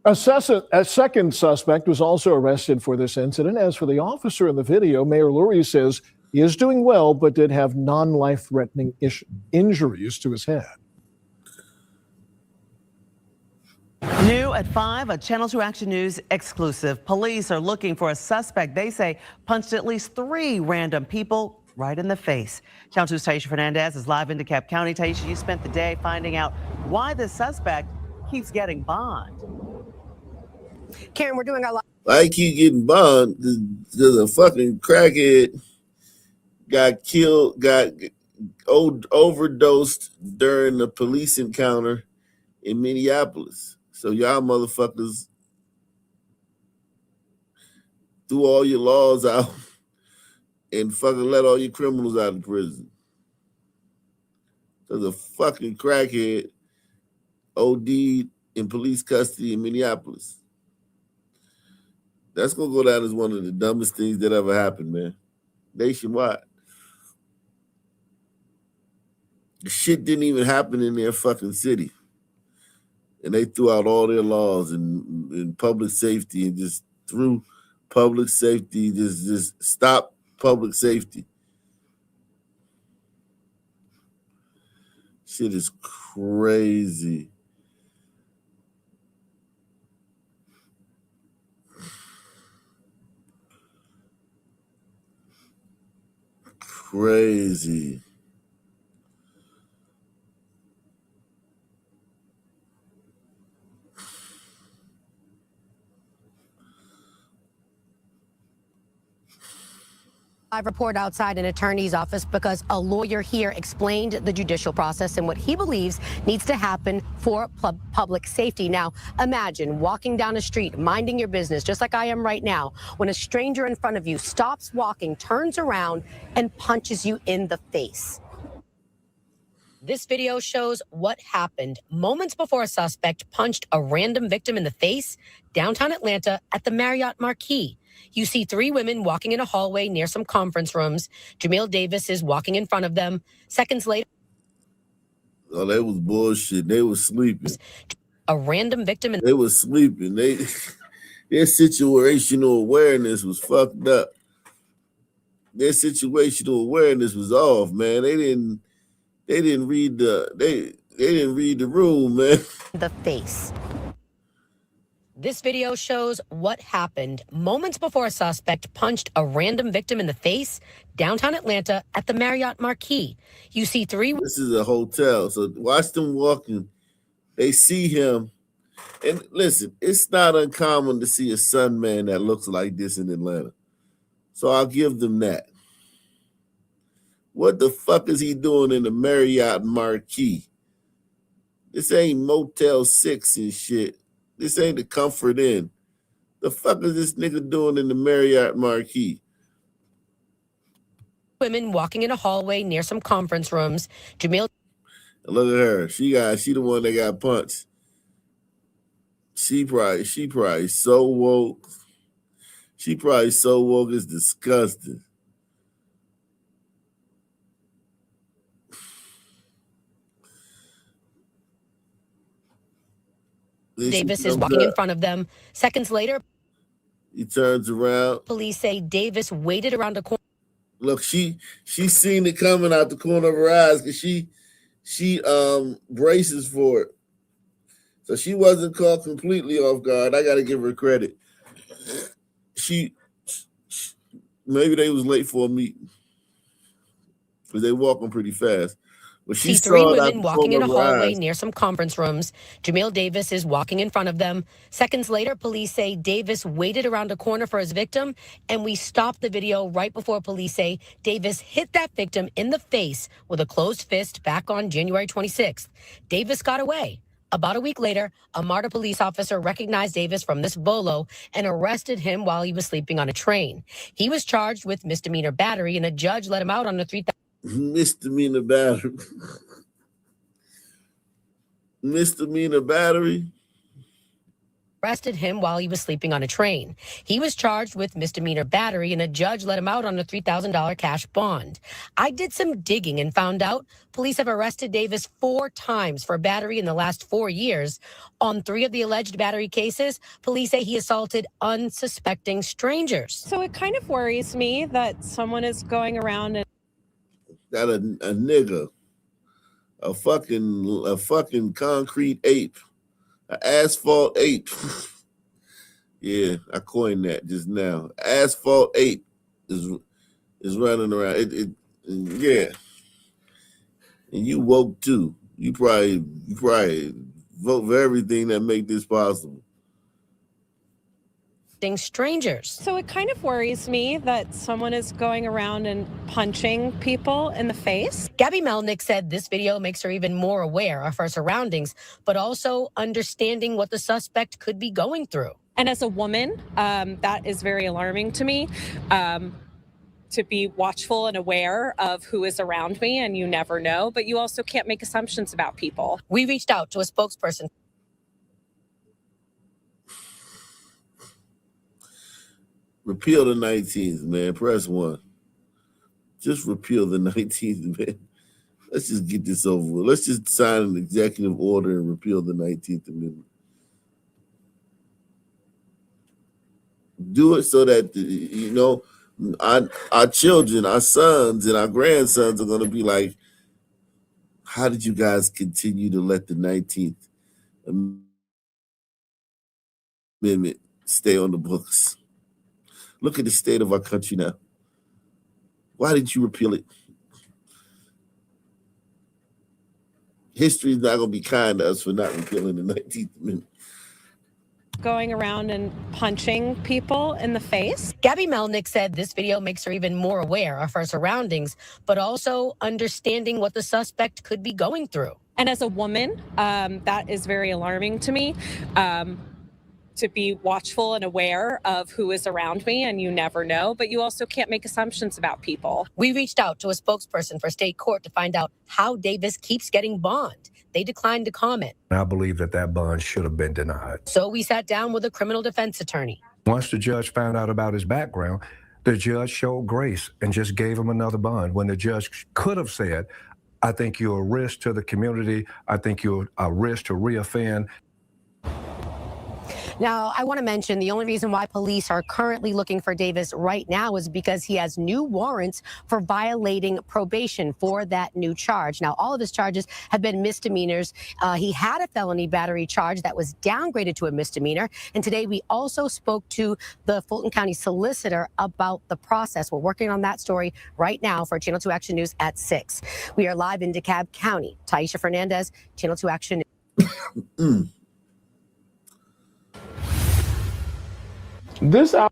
A second suspect was also arrested for this incident. As for the officer in the video, Mayor Lurie says he is doing well, but did have non-life-threatening injuries to his head. New at 5, a Channel 2 Action News exclusive. Police are looking for a suspect they say punched at least 3 random people right in the face. Channel 2's Taisha Fernandez is live in DeKalb County. Taisha, you spent the day finding out why this suspect keeps getting bond. Karen, we're doing a lot. I keep getting bond because a fucking crackhead got killed, got overdosed during a police encounter in Minneapolis. So y'all motherfuckers threw all your laws out and fucking let all your criminals out of prison. Because a fucking crackhead OD'd in police custody in Minneapolis. That's going to go down as one of the dumbest things that ever happened, man. Nationwide. The shit didn't even happen in their fucking city. And they threw out all their laws and public safety and just threw public safety, just stopped public safety. Shit is crazy. Crazy. Live report outside an attorney's office because a lawyer here explained the judicial process and what he believes needs to happen for public safety. Now, imagine walking down a street, minding your business, just like I am right now, when a stranger in front of you stops walking, turns around, and punches you in the face. This video shows what happened moments before a suspect punched a random victim in the face downtown Atlanta at the Marriott Marquis. You see 3 women walking in a hallway near some conference rooms. Jamil Davis is walking in front of them. Seconds later... Oh, that was bullshit. They were sleeping. A random victim... They were sleeping. Their situational awareness was fucked up. Their situational awareness was off, man. They didn't read the room, man. The face. This video shows what happened moments before a suspect punched a random victim in the face downtown Atlanta at the Marriott Marquis. You see 3... This is a hotel, so watch them walking They see him. And listen, it's not uncommon to see a sun man that looks like this in Atlanta. So I'll give them that. What the fuck is he doing in the Marriott Marquis? This ain't Motel 6 and shit. This ain't the Comfort Inn. The fuck is this nigga doing in the Marriott Marquis? Women walking in a hallway near some conference rooms. Jamil. Look at her. She the one that got punched. She probably so woke. She probably so woke it's disgusting. Davis is walking in front of them. Seconds later, he turns around. Police say Davis waited around a corner. Look, she seen it coming out the corner of her eyes because she braces for it. So she wasn't caught completely off guard. I got to give her credit. Maybe they was late for a meeting because they walking pretty fast. But she See three saw it out women the walking in a corner of her hallway eyes. near some conference rooms. Jamil Davis is walking in front of them. Seconds later, police say Davis waited around a corner for his victim, and we stopped the video right before police say Davis hit that victim in the face with a closed fist back on January 26th. Davis got away. About a week later, a MARTA police officer recognized Davis from this bolo and arrested him while he was sleeping on a train. He was charged with misdemeanor battery, and a judge let him out on a $3,000 Misdemeanor battery. Misdemeanor battery. Arrested him while he was sleeping on a train. He was charged with misdemeanor battery, and a judge let him out on a $3,000 cash bond. I did some digging and found out police have arrested Davis 4 times for battery in the last 4 years. On 3 of the alleged battery cases, police say he assaulted unsuspecting strangers. So it kind of worries me that someone is going around and Got a nigga, a fucking concrete ape, an asphalt ape. Yeah, I coined that just now. Asphalt ape is running around. Yeah, and you woke too. You probably vote for everything that make this possible. Strangers. So it kind of worries me that someone is going around and punching people in the face. Gabby Melnick said this video makes her even more aware of her surroundings, but also understanding what the suspect could be going through. And as a woman, that is very alarming to me. To be watchful and aware of who is around me, and you never know, but you also can't make assumptions about people. We reached out to a spokesperson. Repeal the 19th, man. Press 1. Just repeal the 19th, man. Let's just get this over with. Let's just sign an executive order and repeal the 19th Amendment. Do it so that, our children, our sons, and our grandsons are going to be like, how did you guys continue to let the 19th Amendment stay on the books? Look at the state of our country now. Why didn't you repeal it? History is not going to be kind to us for not repealing the 19th Amendment. Going around and punching people in the face. Gabby Melnick said this video makes her even more aware of her surroundings, but also understanding what the suspect could be going through. And as a woman, that is very alarming to me. To be watchful and aware of who is around me, and you never know, but you also can't make assumptions about people. We reached out to a spokesperson for state court to find out how Davis keeps getting bond. They declined to comment. I believe that bond should have been denied. So we sat down with a criminal defense attorney. Once the judge found out about his background, the judge showed grace and just gave him another bond when the judge could have said, I think you're a risk to the community. I think you're a risk to reoffend. Now, I want to mention the only reason why police are currently looking for Davis right now is because he has new warrants for violating probation for that new charge. Now, all of his charges have been misdemeanors. He had a felony battery charge that was downgraded to a misdemeanor. And today we also spoke to the Fulton County solicitor about the process. We're working on that story right now for Channel 2 Action News at 6. We are live in DeKalb County. Taisha Fernandez, Channel 2 Action News. This out.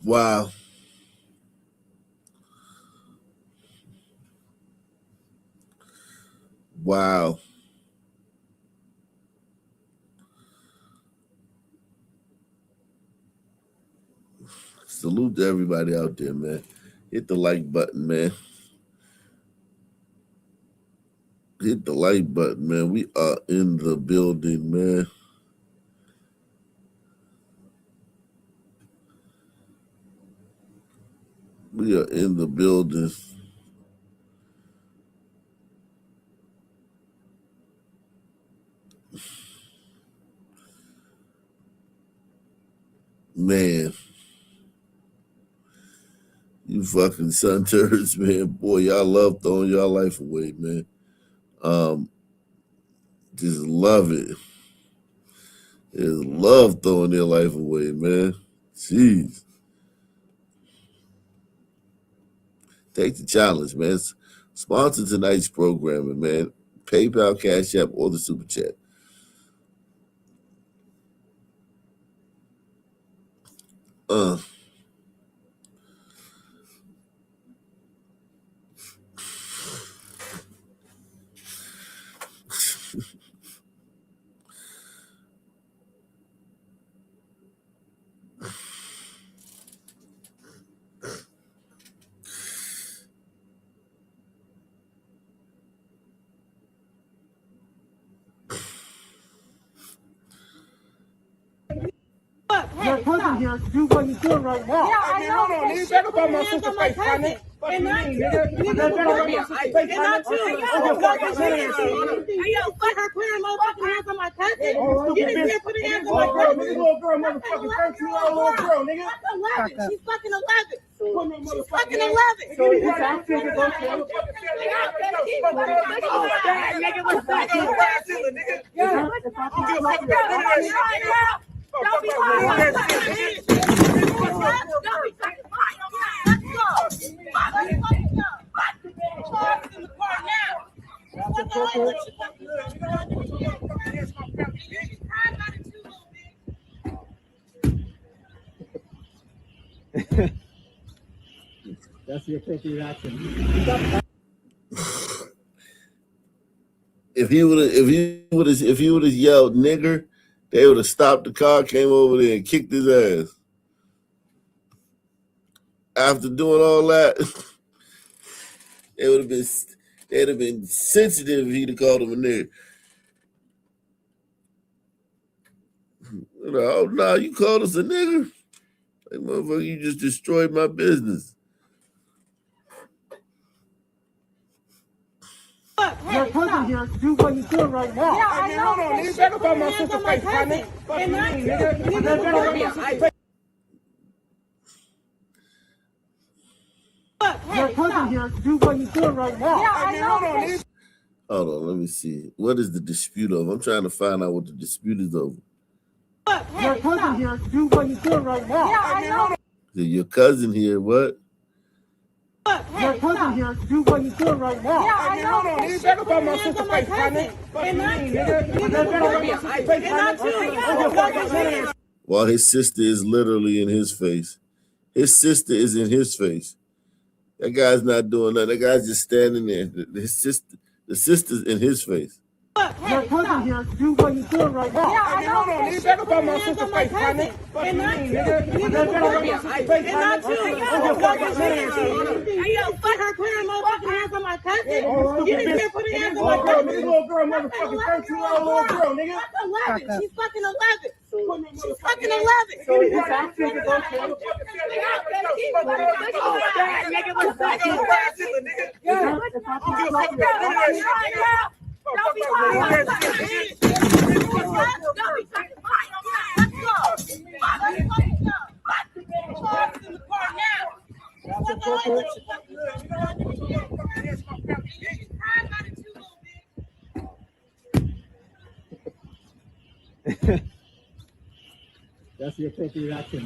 Wow. Wow. Salute to everybody out there, man. Hit the like button, man. Hit the like button, man. We are in the building, man. We are in the building. Man. You fucking sun turds, man. Boy, y'all love throwing y'all life away, man. Just love it. Just love throwing their life away, man. Jeez. Take the challenge, man. Sponsor tonight's programming, man. PayPal, Cash App, or the Super Chat. Your cousin here, do what you're doing right now. Yeah, I know. Hold on, nigga. Back up on my sister's face, partner. And not you. Back up on my sister's face, partner. Hey, yo, fuck her putting motherfucking hands on my cousin. You didn't hear putting hands on my Little cousin. little girl, motherfucking 13-year-old little girl, nigga. That's 11. She's fucking 11. She's fucking 11. So he's asking to go to Don't be lying. That's the appropriate action. If he would have yelled nigger, they would have stopped the car, came over there and kicked his ass. After doing all that, they'd have been sensitive if he'd have called him a nigger. You know, oh no, you called us a nigger? Like, motherfucker, you just destroyed my business. Your cousin here, do what you're doing right now. Yeah, I know. Hold on, nigga. Back up on my sister's face, partner. And not you. Your cousin here, do what you're doing right now. Yeah, I know. Hold on, let me see. What is the dispute over? I'm trying to find out what the dispute is over. Your cousin here, do what you're doing right now. Yeah, I know. Your cousin here, what? Your cousin here, do what you're doing right now. Yeah, I know. Hold on, nigga. Back up on my sister's face, partner. And not you. While his sister is literally in his face. His sister is in his face. That guy's not doing nothing. That guy's just standing there. The sister's in his face. Your cousin here, do what you're doing right now. Yeah, I know. Hold on, nigga. Back up on my sister's face, partner. And not you. Hey, yo, fuck her putting motherfucking hands on my cousin. You didn't hear putting hands on my cousin. Little girl, motherfucking 13-year-old little girl, nigga. That's 11. She's fucking 11. She's fucking 11. So he's asking to go to Don't be lying. That's the appropriate action.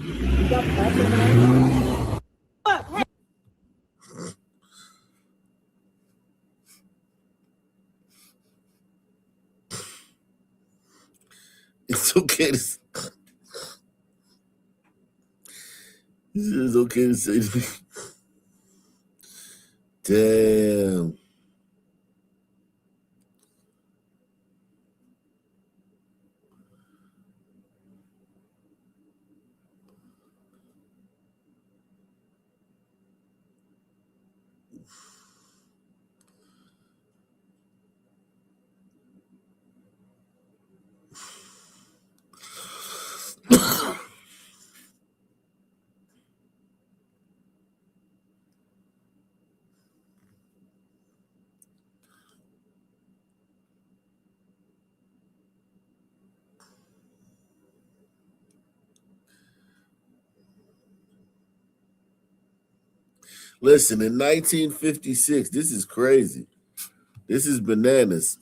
okay to say. It's okay to say. Damn. Listen, in 1956, this is crazy. This is bananas.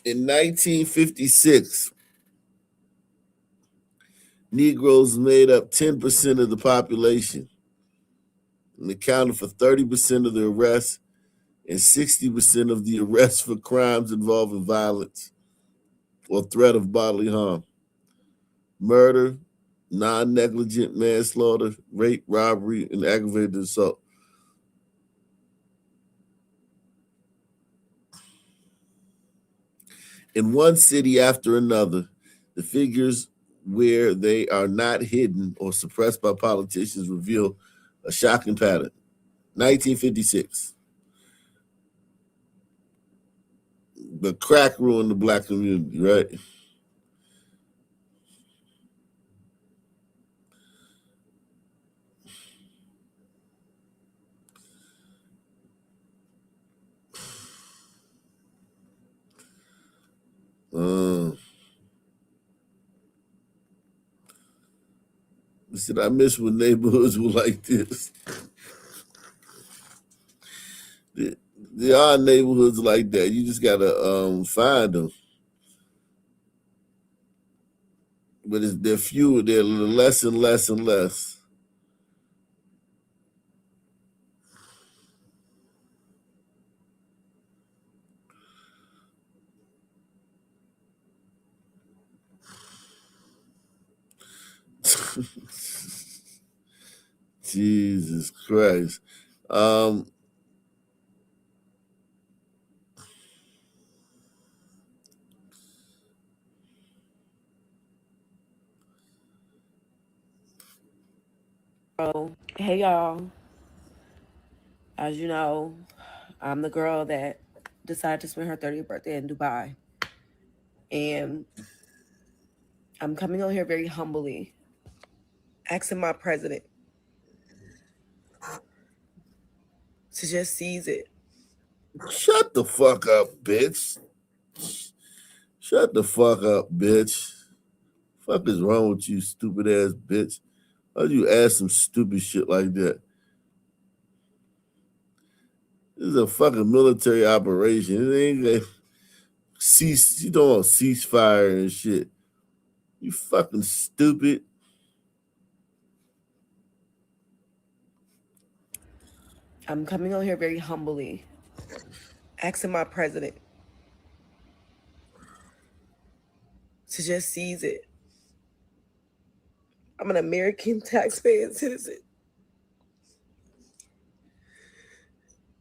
In 1956, Negroes made up 10% of the population and accounted for 30% of the arrests and 60% of the arrests for crimes involving violence or threat of bodily harm, murder, non-negligent manslaughter, rape, robbery, and aggravated assault. In one city after another, the figures where they are not hidden or suppressed by politicians reveal a shocking pattern. 1956. The crack ruined the black community, right? Listen, I miss when neighborhoods were like this. There are neighborhoods like that. You just gotta find them. But they're fewer. They're less and less and less. Jesus Christ. Hey y'all. As you know, I'm the girl that decided to spend her 30th birthday in Dubai. And I'm coming on here very humbly, asking my president to just seize it. Shut the fuck up, bitch. Shut the fuck up, bitch. Fuck is wrong with you, stupid ass bitch? Why'd you ask some stupid shit like that? This is a fucking military operation. It ain't like cease. You don't want ceasefire and shit. You fucking stupid. I'm coming on here very humbly, asking my president to just seize it. I'm an American taxpaying citizen.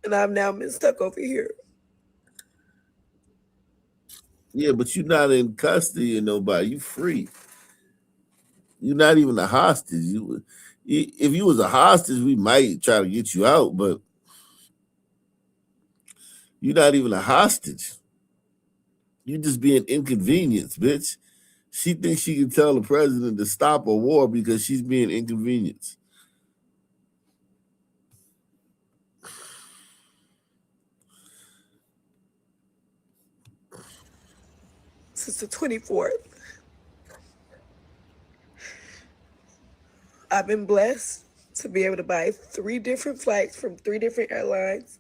And I've now been stuck over here. Yeah, but you're not in custody of nobody. You free. You're not even a hostage. If you was a hostage, we might try to get you out, but you're not even a hostage. You just being inconvenienced, bitch. She thinks she can tell the president to stop a war because she's being inconvenienced. Since the 24th, I've been blessed to be able to buy 3 different flights from 3 different airlines,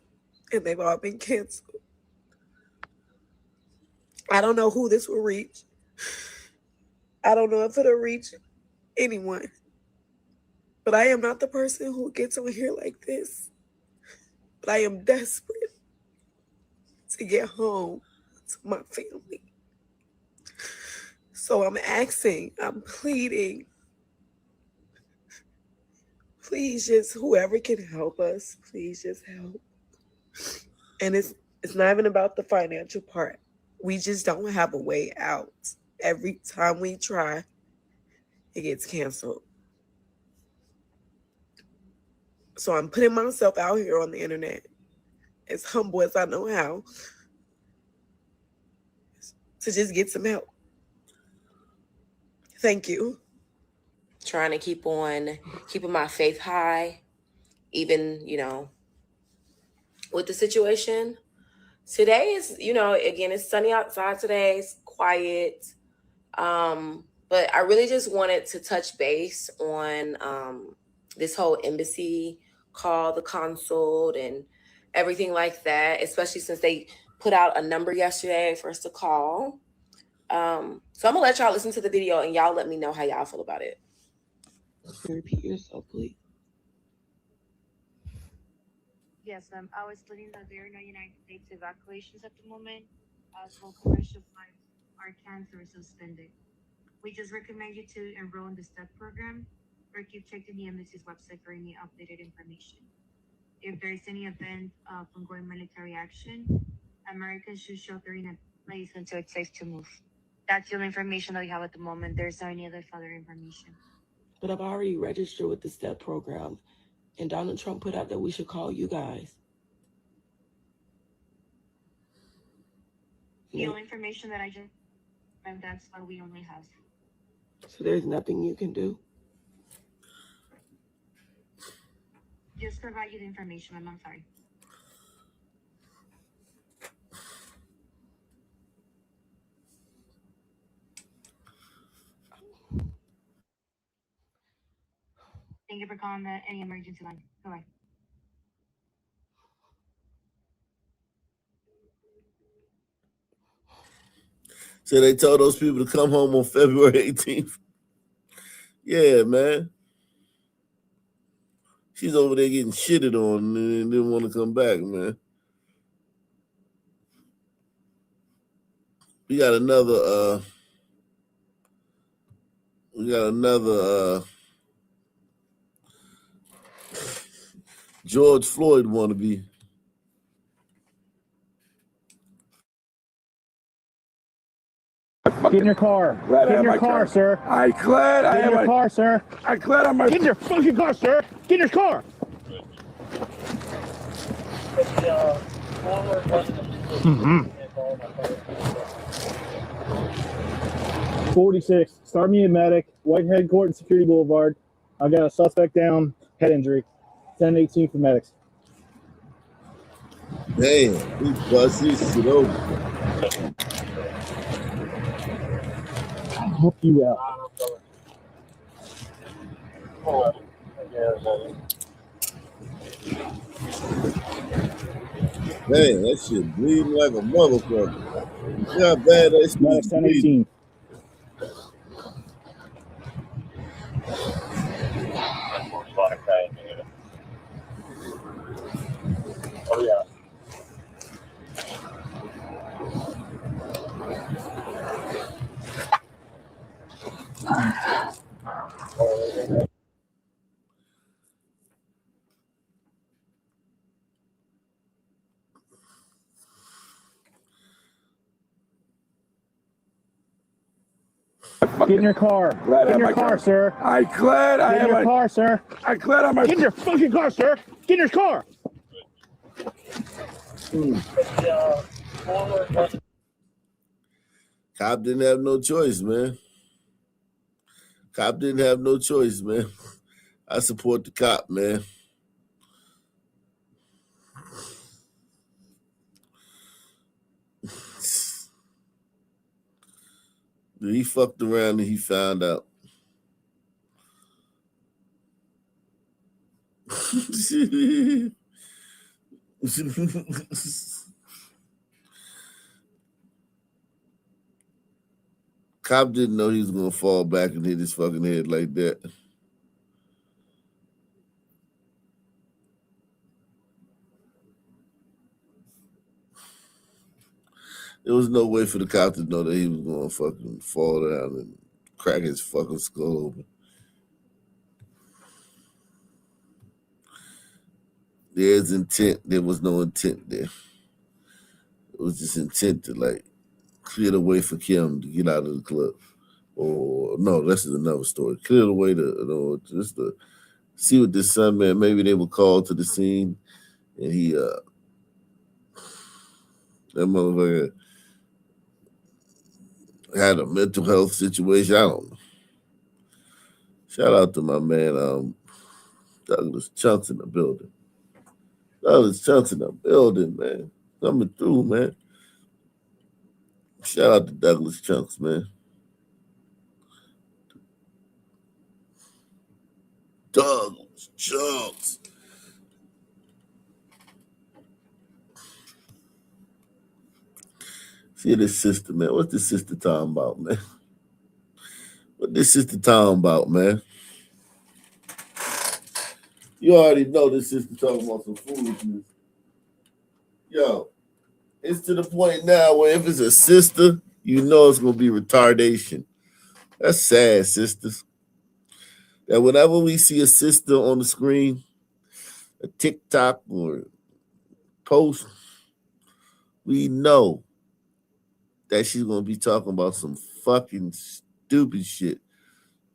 and they've all been canceled. I don't know who this will reach. I don't know if it'll reach anyone. But I am not the person who gets on here like this. But I am desperate to get home to my family. So I'm asking, I'm pleading, please just whoever can help us, please just help. And it's not even about the financial part. We just don't have a way out. Every time we try, it gets canceled. So I'm putting myself out here on the internet, as humble as I know how, to just get some help. Thank you. Trying to keep on keeping my faith high, even, with the situation. Today is, again, it's sunny outside today. It's quiet. But I really just wanted to touch base on this whole embassy call, the consul, and everything like that, especially since they put out a number yesterday for us to call. So I'm gonna let y'all listen to the video and y'all let me know how y'all feel about it. Repeat yourself, please. Yes, I was letting that there are no United States evacuations at the moment, as all commercial flights are canceled or suspended. We just recommend you to enroll in the STEP program or keep checking the embassy's website for any updated information. If there is any event of ongoing military action, Americans should shelter in place until it's safe to move. That's the only information that we have at the moment. There's not any other further information. But I've already registered with the STEP program, and Donald Trump put out that we should call you guys. The only information that I just, and that's what we only have. So there's nothing you can do? Just provide you the information, I'm sorry. Thank you for calling any emergency line. Bye-bye. So they told those people to come home on February 18th. Yeah, man. She's over there getting shitted on and didn't want to come back, man. We got another George Floyd wannabe. Get in your car. Get in your car, sir. I glad Get in your car, sir. I glad I'm. Get in your fucking car, sir. Get in your car. Mm-hmm. 46. Start me a medic. Whitehead Court and Security Boulevard. I got a suspect down. Head injury. 10-18 for medics. Damn, he bust his shit over. I'll help you out. Man, that shit bleeding like a motherfucker. You know how bad that shit is bleeding. 10-18. Oh yeah. Get in your car. Get in your car, sir. I glad I Get in am. your car, sir. I glad I'm. Get in your fucking car, sir. Get in your car. Cop didn't have no choice, man. Cop didn't have no choice, man. I support the cop, man. He fucked around and he found out. Cop didn't know he was gonna fall back and hit his fucking head like that. There was no way for the cop to know that he was going to fucking fall down and crack his fucking skull open. There's intent. There was no intent there. It was just intent to like clear the way for Kim to get out of the club. Or no, this is another story. Clear the way to just to see what this son, man. Maybe they were called to the scene, and he that motherfucker had a mental health situation. I don't know. Shout out to my man, Douglas Chunks in the building. Douglas Chunks in the building, man. Coming through, man. Shout out to Douglas Chunks, man. Douglas Chunks. See this sister, man. What's this sister talking about, man? What this sister talking about, man? You already know this sister talking about some foolishness. Yo, it's to the point now where if it's a sister, you know it's gonna be retardation. That's sad, sisters. That whenever we see a sister on the screen, a TikTok or post, we know that she's gonna be talking about some fucking stupid shit.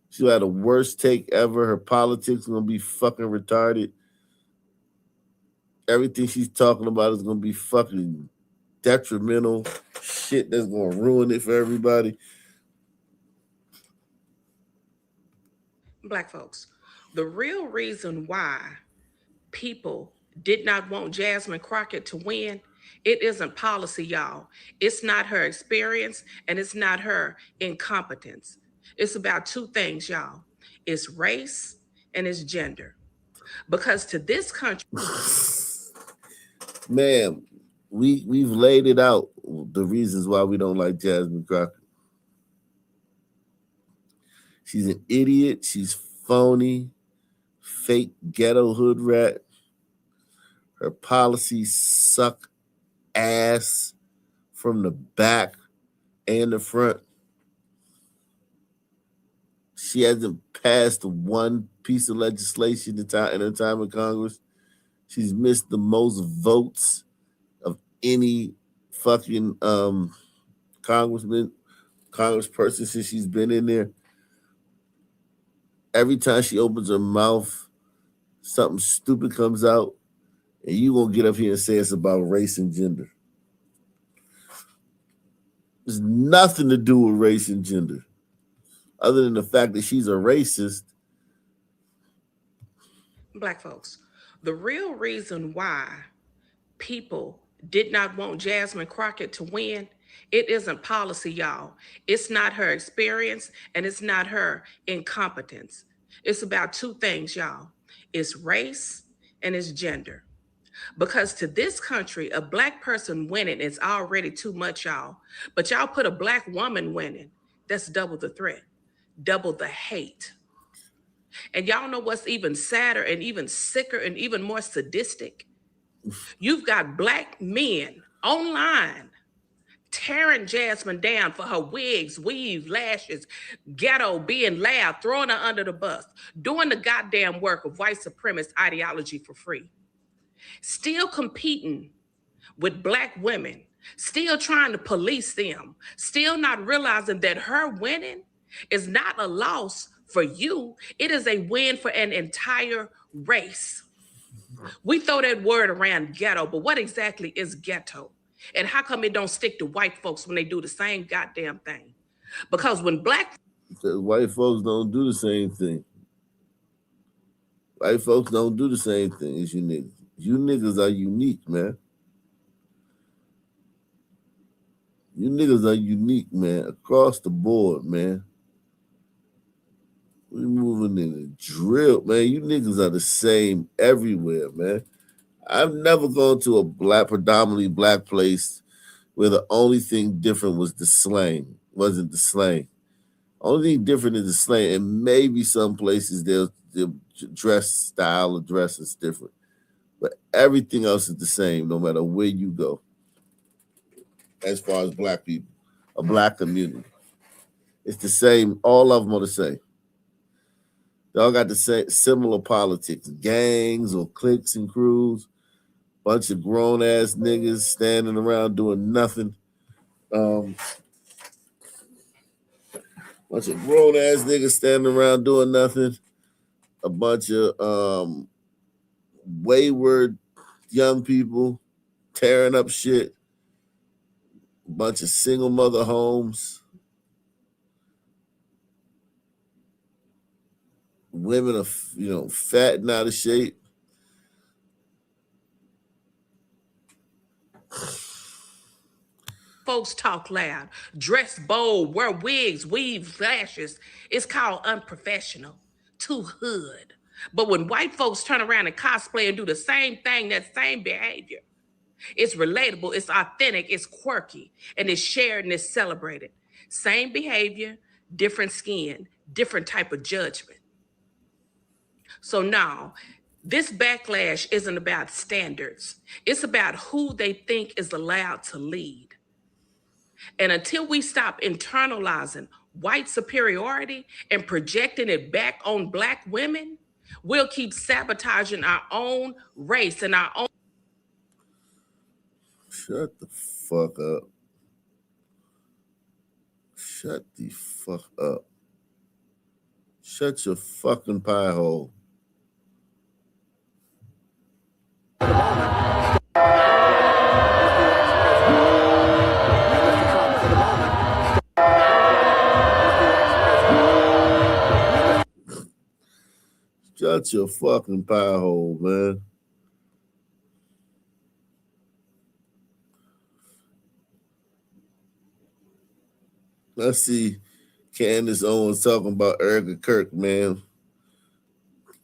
She'll have the worst take ever. Her politics gonna be fucking retarded. Everything she's talking about is gonna be fucking detrimental shit that's gonna ruin it for everybody. Black folks, the real reason why people did not want Jasmine Crockett to win, it isn't policy, y'all. It's not her experience and it's not her incompetence. It's about two things, y'all. It's race and it's gender. Because to this country, Man, we've laid it out, the reasons why we don't like Jasmine Crockett. She's an idiot. She's phony, fake ghetto hood rat. Her policies suck ass from the back and the front. She hasn't passed one piece of legislation in her time in Congress. She's missed the most votes of any fucking congressman, congressperson since she's been in there. Every time she opens her mouth, something stupid comes out, and you gonna get up here and say it's about race and gender. There's nothing to do with race and gender, other than the fact that she's a racist. Black folks, the real reason why people did not want Jasmine Crockett to win, it isn't policy, y'all. It's not her experience and it's not her incompetence. It's about two things, y'all. It's race and it's gender. Because to this country, a Black person winning is already too much, y'all. But y'all put a Black woman winning, that's double the threat, double the hate. And y'all know what's even sadder and even sicker and even more sadistic? You've got Black men online tearing Jasmine down for her wigs, weave, lashes, ghetto, being loud, throwing her under the bus, doing the goddamn work of white supremacist ideology for free. Still competing with Black women, still trying to police them, still not realizing that her winning is not a loss for you. It is a win for an entire race. We throw that word around ghetto, but what exactly is ghetto? And how come it don't stick to white folks when they do the same goddamn thing? Because when Black... Because white folks don't do the same thing. White folks don't do the same thing as you niggas. You niggas are unique, man. You niggas are unique, man, across the board, man. We moving in the drill, man. You niggas are the same everywhere, man. I've never gone to a predominantly Black place where the only thing different was the slang. Wasn't the slang. Only thing different is the slang, and maybe some places their dress style of dress is different. But everything else is the same, no matter where you go. as far as black people, a black community. It's the same. All of them are the same. They all got the same similar politics, gangs or cliques and crews. Bunch of grown ass niggas standing around doing nothing. Bunch of grown ass niggas standing around doing nothing. A bunch of wayward young people tearing up shit. A bunch of single mother homes. Women are, fat and out of shape. Folks talk loud, dress bold, wear wigs, weave lashes. It's called unprofessional, too hood. But when white folks turn around and cosplay and do the same thing, that same behavior, it's relatable, it's authentic, it's quirky, and it's shared and it's celebrated. Same behavior, different skin, different type of judgment. So now, this backlash isn't about standards. It's about who they think is allowed to lead. And until we stop internalizing white superiority and projecting it back on black women, we'll keep sabotaging our own race and our own. Shut the fuck up. Shut the fuck up. Shut your fucking pie hole. Shut your fucking pie hole, man. I see Candace Owens talking about Erica Kirk, man.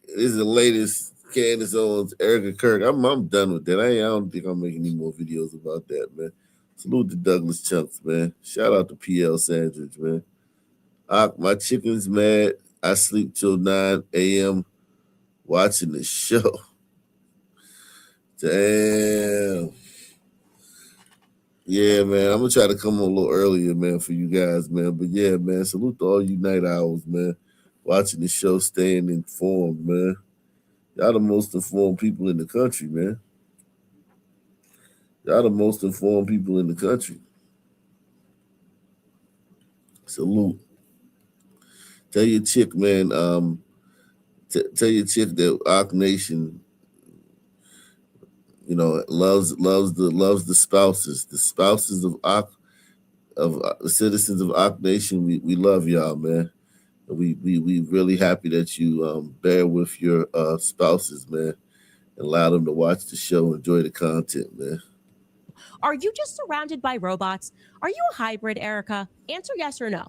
This is the latest Candace Owens, Erica Kirk. I'm done with that. I don't think I'm making any more videos about that, man. Salute to Douglas Chunks, man. Shout out to PL Sandridge, man. My chicken's mad. I sleep till 9 a.m. watching the show. Damn. Yeah, man. I'm gonna try to come on a little earlier, man, for you guys, man. But yeah, man, salute to all you night owls, man. Watching the show, staying informed, man. Y'all the most informed people in the country, man. Y'all the most informed people in the country. Salute. Tell your chick, man, tell your chick that Ock Nation, loves the spouses. The spouses of the citizens of Ock Nation. We love y'all, man. We really happy that you bear with your spouses, man, and allow them to watch the show, enjoy the content, man. Are you just surrounded by robots? Are you a hybrid, Erica? Answer yes or no.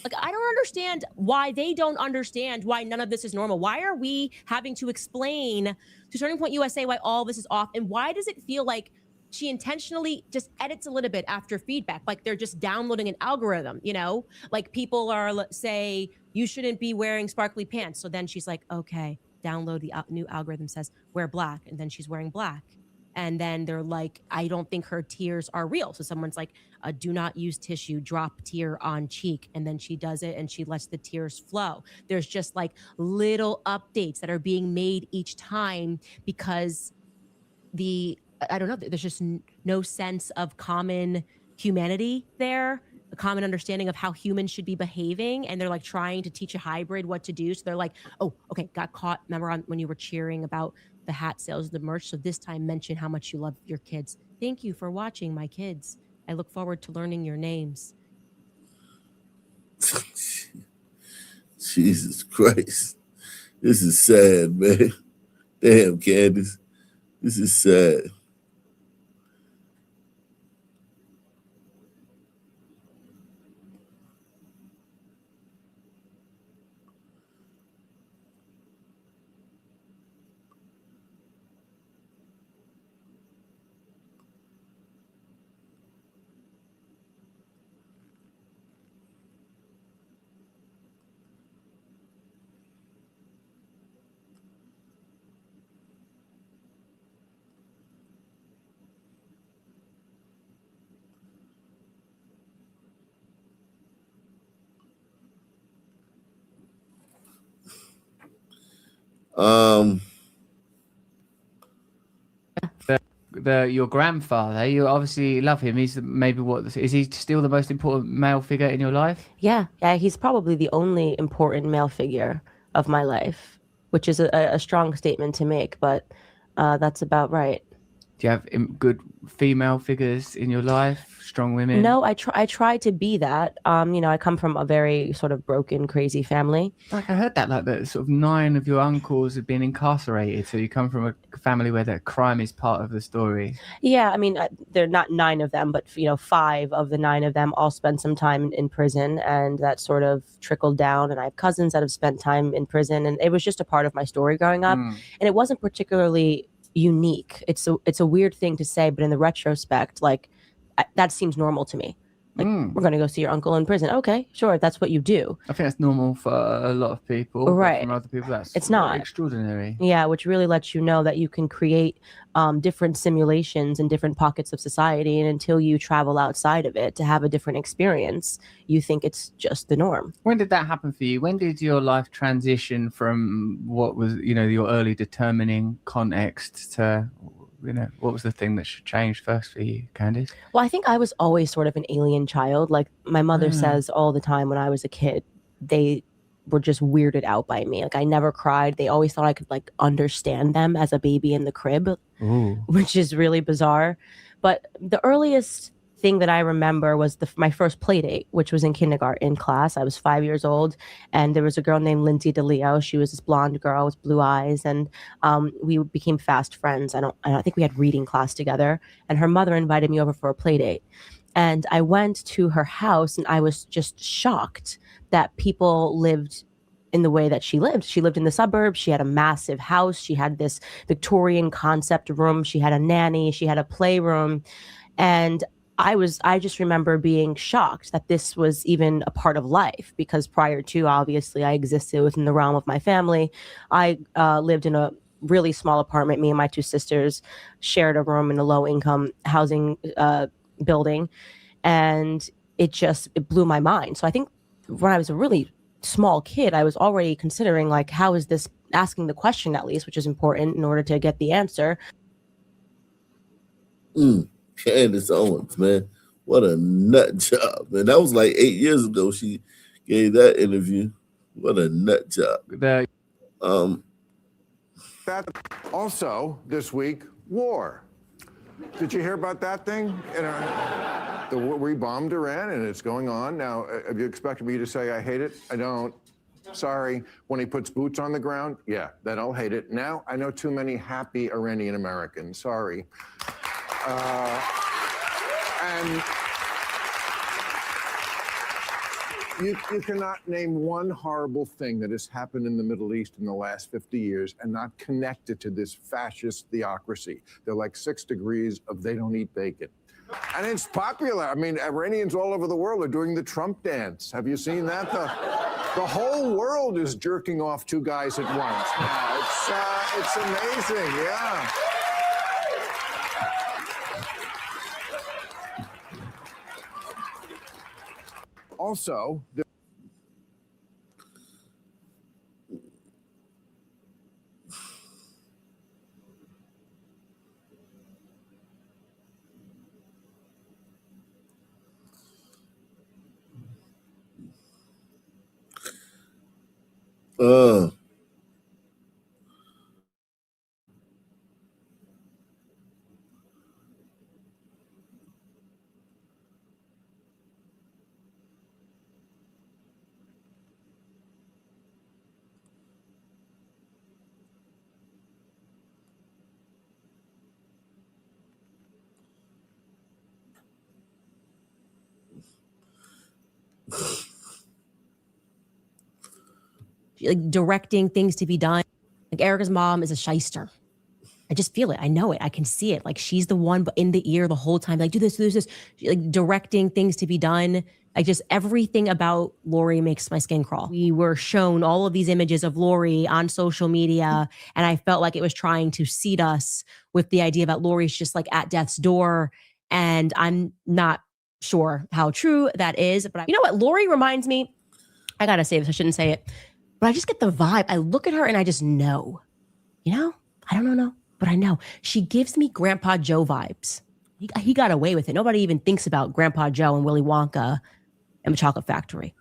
Like, I don't understand why they don't understand why none of this is normal. Why are we having to explain to Turning Point USA why all this is off? And why does it feel like she intentionally just edits a little bit after feedback? Like they're just downloading an algorithm, Like people are, say, you shouldn't be wearing sparkly pants. So then she's like, okay, download the new algorithm says wear black. And then she's wearing black. And then they're like, I don't think her tears are real. So someone's like, do not use tissue, drop tear on cheek. And then she does it and she lets the tears flow. There's just like little updates that are being made each time because I don't know, there's just no sense of common humanity there, a common understanding of how humans should be behaving. And they're like trying to teach a hybrid what to do. So they're like, oh, okay, got caught. Remember when you were cheering about the hat sales, the merch. So this time mention how much you love your kids. Thank you for watching, my kids. I look forward to learning your names. Jesus Christ. This is sad, man. Damn, Candace. This is sad. Um, Your grandfather, you obviously love him. He's maybe is he still the most important male figure in your life? Yeah, he's probably the only important male figure of my life, which is a strong statement to make, but that's about right. Do you have good female figures in your life? Strong women? No, I try to be that. I come from a very sort of broken, crazy family. Like I heard that, like that sort of 9 of your uncles have been incarcerated. So you come from a family where that crime is part of the story. Yeah, I mean, they're not 9 of them, but 5 of the 9 of them all spent some time in prison, and that sort of trickled down. And I have cousins that have spent time in prison, and it was just a part of my story growing up. And it wasn't particularly unique. It's a weird thing to say, but in the retrospect, like that seems normal to me. Like, we're going to go see your uncle in prison. Okay, sure, that's what you do. I think that's normal for a lot of people. Right. But from other people, it's not extraordinary. Yeah, which really lets you know that you can create different simulations in different pockets of society, and until you travel outside of it to have a different experience, you think it's just the norm. When did that happen for you? When did your life transition from what was, your early determining context to, what was the thing that should change first for you, Candice? Well, I think I was always sort of an alien child. Like my mother says all the time, when I was a kid, they were just weirded out by me. Like I never cried. They always thought I could like understand them as a baby in the crib, which is really bizarre. But the earliest thing that I remember was my first play date, which was in kindergarten class. I was 5 years old, and there was a girl named Lindsay DeLeo. She was this blonde girl with blue eyes, and we became fast friends. I think we had reading class together, and her mother invited me over for a play date. And I went to her house, and I was just shocked that people lived in the way that she lived. She lived in the suburbs. She had a massive house. She had this Victorian concept room. She had a nanny. She had a playroom. And I just remember being shocked that this was even a part of life, because prior to, obviously, I existed within the realm of my family. I lived in a really small apartment. Me and my 2 sisters shared a room in a low-income housing building, and it blew my mind. So I think when I was a really small kid, I was already considering, like, how is this, asking the question at least, which is important in order to get the answer. Candace Owens, man, what a nut job, man. That was like 8 years ago she gave that interview. What a nut job. That also this week, war. Did you hear about that thing? We bombed Iran, and it's going on. Now, have you expected me to say I hate it? I don't. Sorry. When he puts boots on the ground, yeah, then I'll hate it. Now, I know too many happy Iranian Americans. Sorry. And you cannot name one horrible thing that has happened in the Middle East in the last 50 years and not connect it to this fascist theocracy. They're like 6 degrees of they don't eat bacon. And it's popular. I mean, Iranians all over the world are doing the Trump dance. Have you seen that? The whole world is jerking off 2 guys at once now. It's amazing, yeah. Also, like directing things to be done. Like Erica's mom is a shyster. I just feel it. I know it. I can see it. Like she's the one in the ear the whole time. Like do this, do this, do this. Like directing things to be done. Like just everything about Lori makes my skin crawl. We were shown all of these images of Lori on social media, and I felt like it was trying to seed us with the idea that Lori's just like at death's door. And I'm not sure how true that is. But you know what? Lori reminds me, I gotta say this, I shouldn't say it, but I just get the vibe. I look at her and I just know. You know, I don't know, but I know she gives me Grandpa Joe vibes. He got away with it. Nobody even thinks about Grandpa Joe and Willy Wonka and the Chocolate Factory.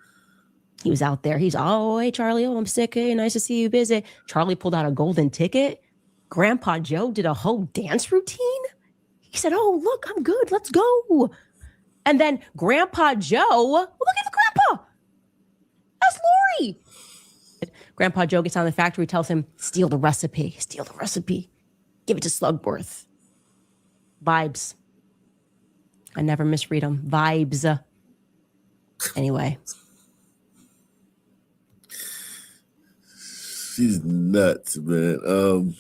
He was out there. He's, oh, hey, Charlie, oh, I'm sick. Hey, nice to see you busy. Charlie pulled out a golden ticket. Grandpa Joe did a whole dance routine. He said, oh, look, I'm good. Let's go. And then Grandpa Joe, look at the grandpa. That's Lori. Grandpa Joe gets on the factory, tells him, steal the recipe. Steal the recipe. Give it to Slugworth. Vibes. I never misread them. Vibes. Anyway. She's nuts, man.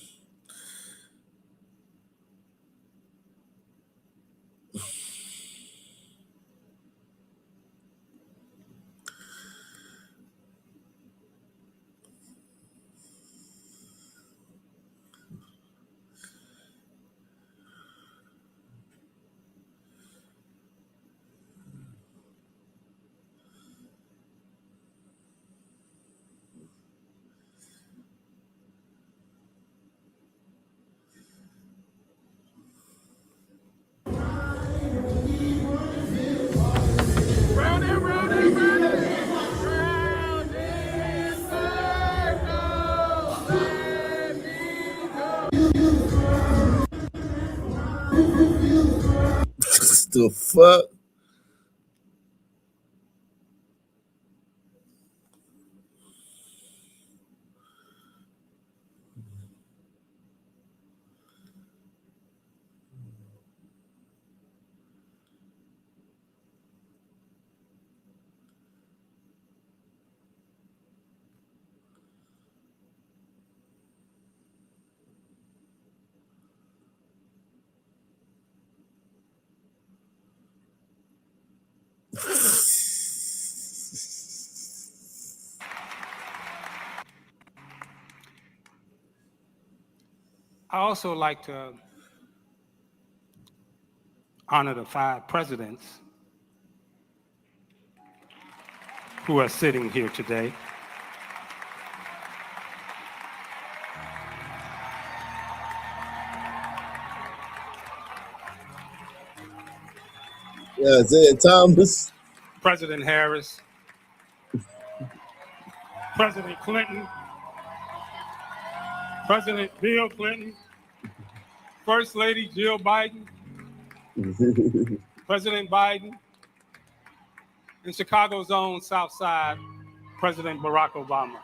The fuck? I also like to honor the 5 presidents who are sitting here today. Yeah, Isaiah Thomas. President Harris, President Clinton, President Bill Clinton, First Lady Jill Biden, President Biden, and Chicago's own South Side, President Barack Obama.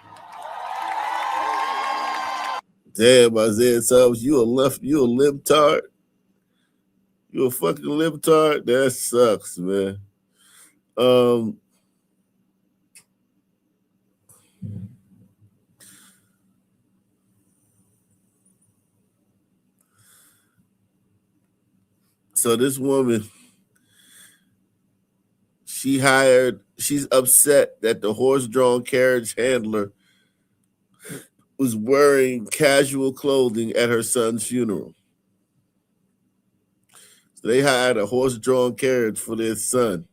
Damn, Isaiah Thomas, you a libtard? You a fucking libtard? That sucks, man. So this woman, she's upset that the horse-drawn carriage handler was wearing casual clothing at her son's funeral. So they hired a horse-drawn carriage for their son.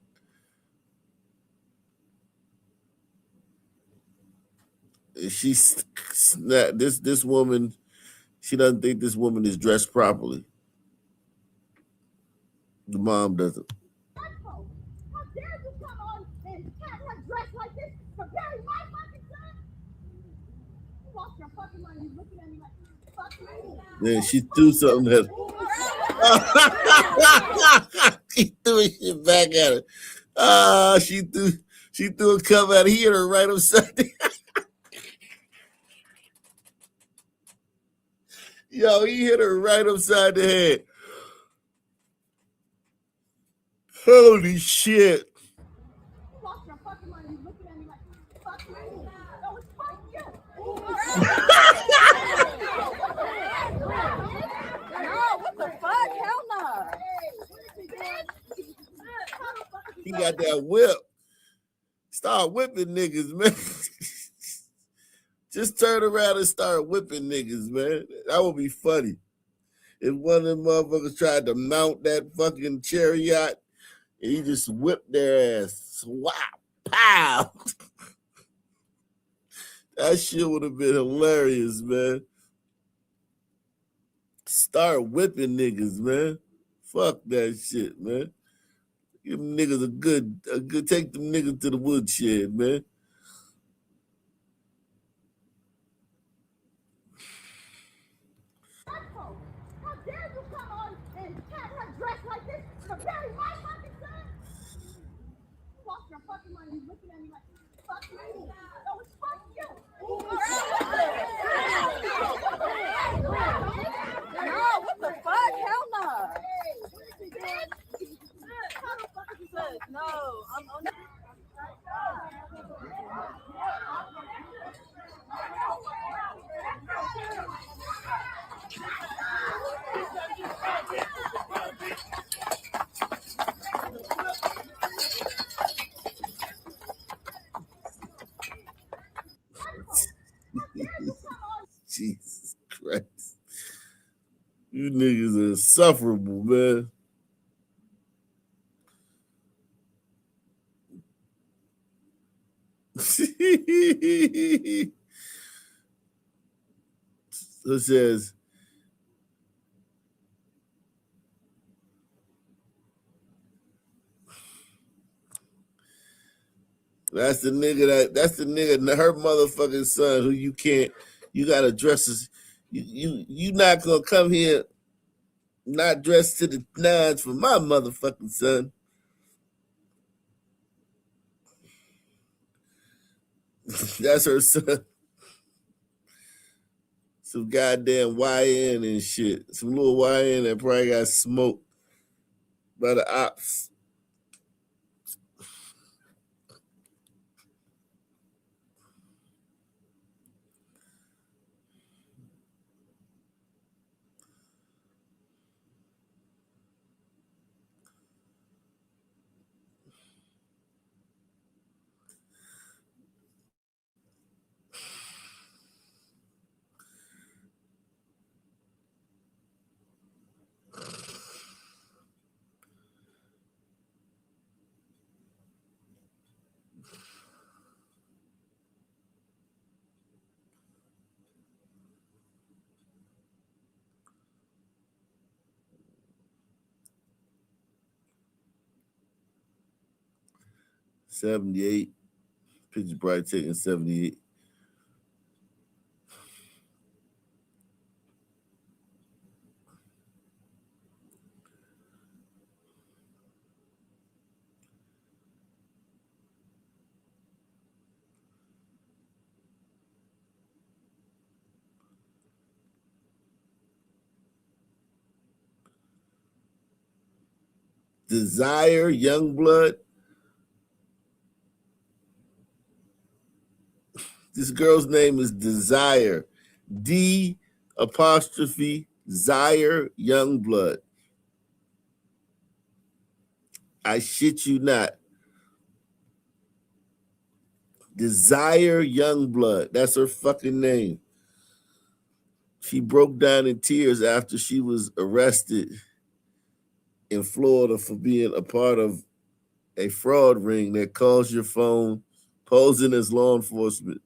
This woman, she doesn't think this woman is dressed properly. The mom doesn't. How dare you come on and have her dressed like this for burying my fucking son? You lost your fucking mind. You're looking at me like, fuck me. Then she threw something that she threw shit back at her. She threw a cup at her. He hit her right upside down. Yo, he hit her right upside the head. Holy shit. You lost your fucking mind. You're looking at me like, fuck me. No, it's fuck you. No, what the fuck? Hell no. He got that whip. Start whipping niggas, man. Just turn around and start whipping niggas, man. That would be funny. If one of them motherfuckers tried to mount that fucking chariot and he just whipped their ass. Swap. Pow. That shit would have been hilarious, man. Start whipping niggas, man. Fuck that shit, man. Give them niggas a good, take them niggas to the woodshed, man. How dare you come on and have her dressed like this to bury my fucking son? You lost your fucking mind. You looking at me like, fuck me. No, it's fuck you. No, what the fuck? Hell no. No, I'm on. Jesus Christ. You niggas are insufferable, man. So it says, that's the nigga, her motherfucking son who you gotta dress as, you not gonna come here not dressed to the nines for my motherfucking son. That's her son. Some goddamn YN and shit. Some little YN that probably got smoked by the ops. $78. Picture Bright taking $78. Desire Youngblood. This girl's name is Desire. D apostrophe Zaire Youngblood. I shit you not. Desire Youngblood. That's her fucking name. She broke down in tears after she was arrested in Florida for being a part of a fraud ring that calls your phone, posing as law enforcement.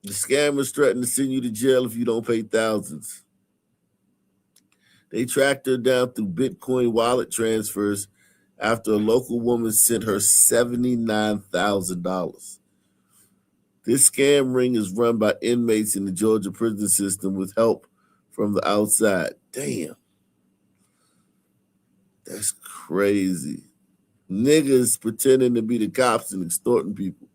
The scammers threaten to send you to jail if you don't pay thousands. They tracked her down through Bitcoin wallet transfers after a local woman sent her $79,000. This scam ring is run by inmates in the Georgia prison system with help from the outside. Damn. That's crazy. Niggas pretending to be the cops and extorting people.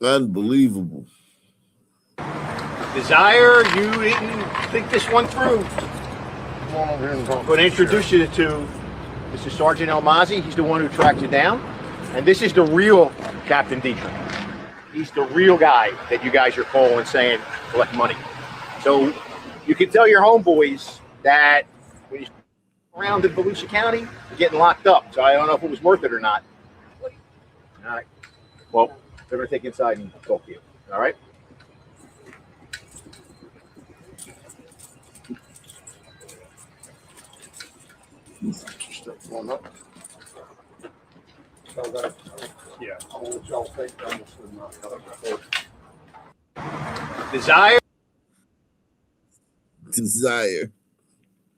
Unbelievable. Desire, you didn't think this one through. I'm going to introduce you to, this is Sergeant Almazi. He's the one who tracked you down. And this is the real Captain Dietrich. He's the real guy that you guys are calling saying collect money. So you can tell your homeboys that when you around in Volusia County, you're getting locked up. So I don't know if it was worth it or not. All right. Well, they're going to take you inside and talk to you. All right. One up. So that, yeah, I want y'all to take Desire. Desire.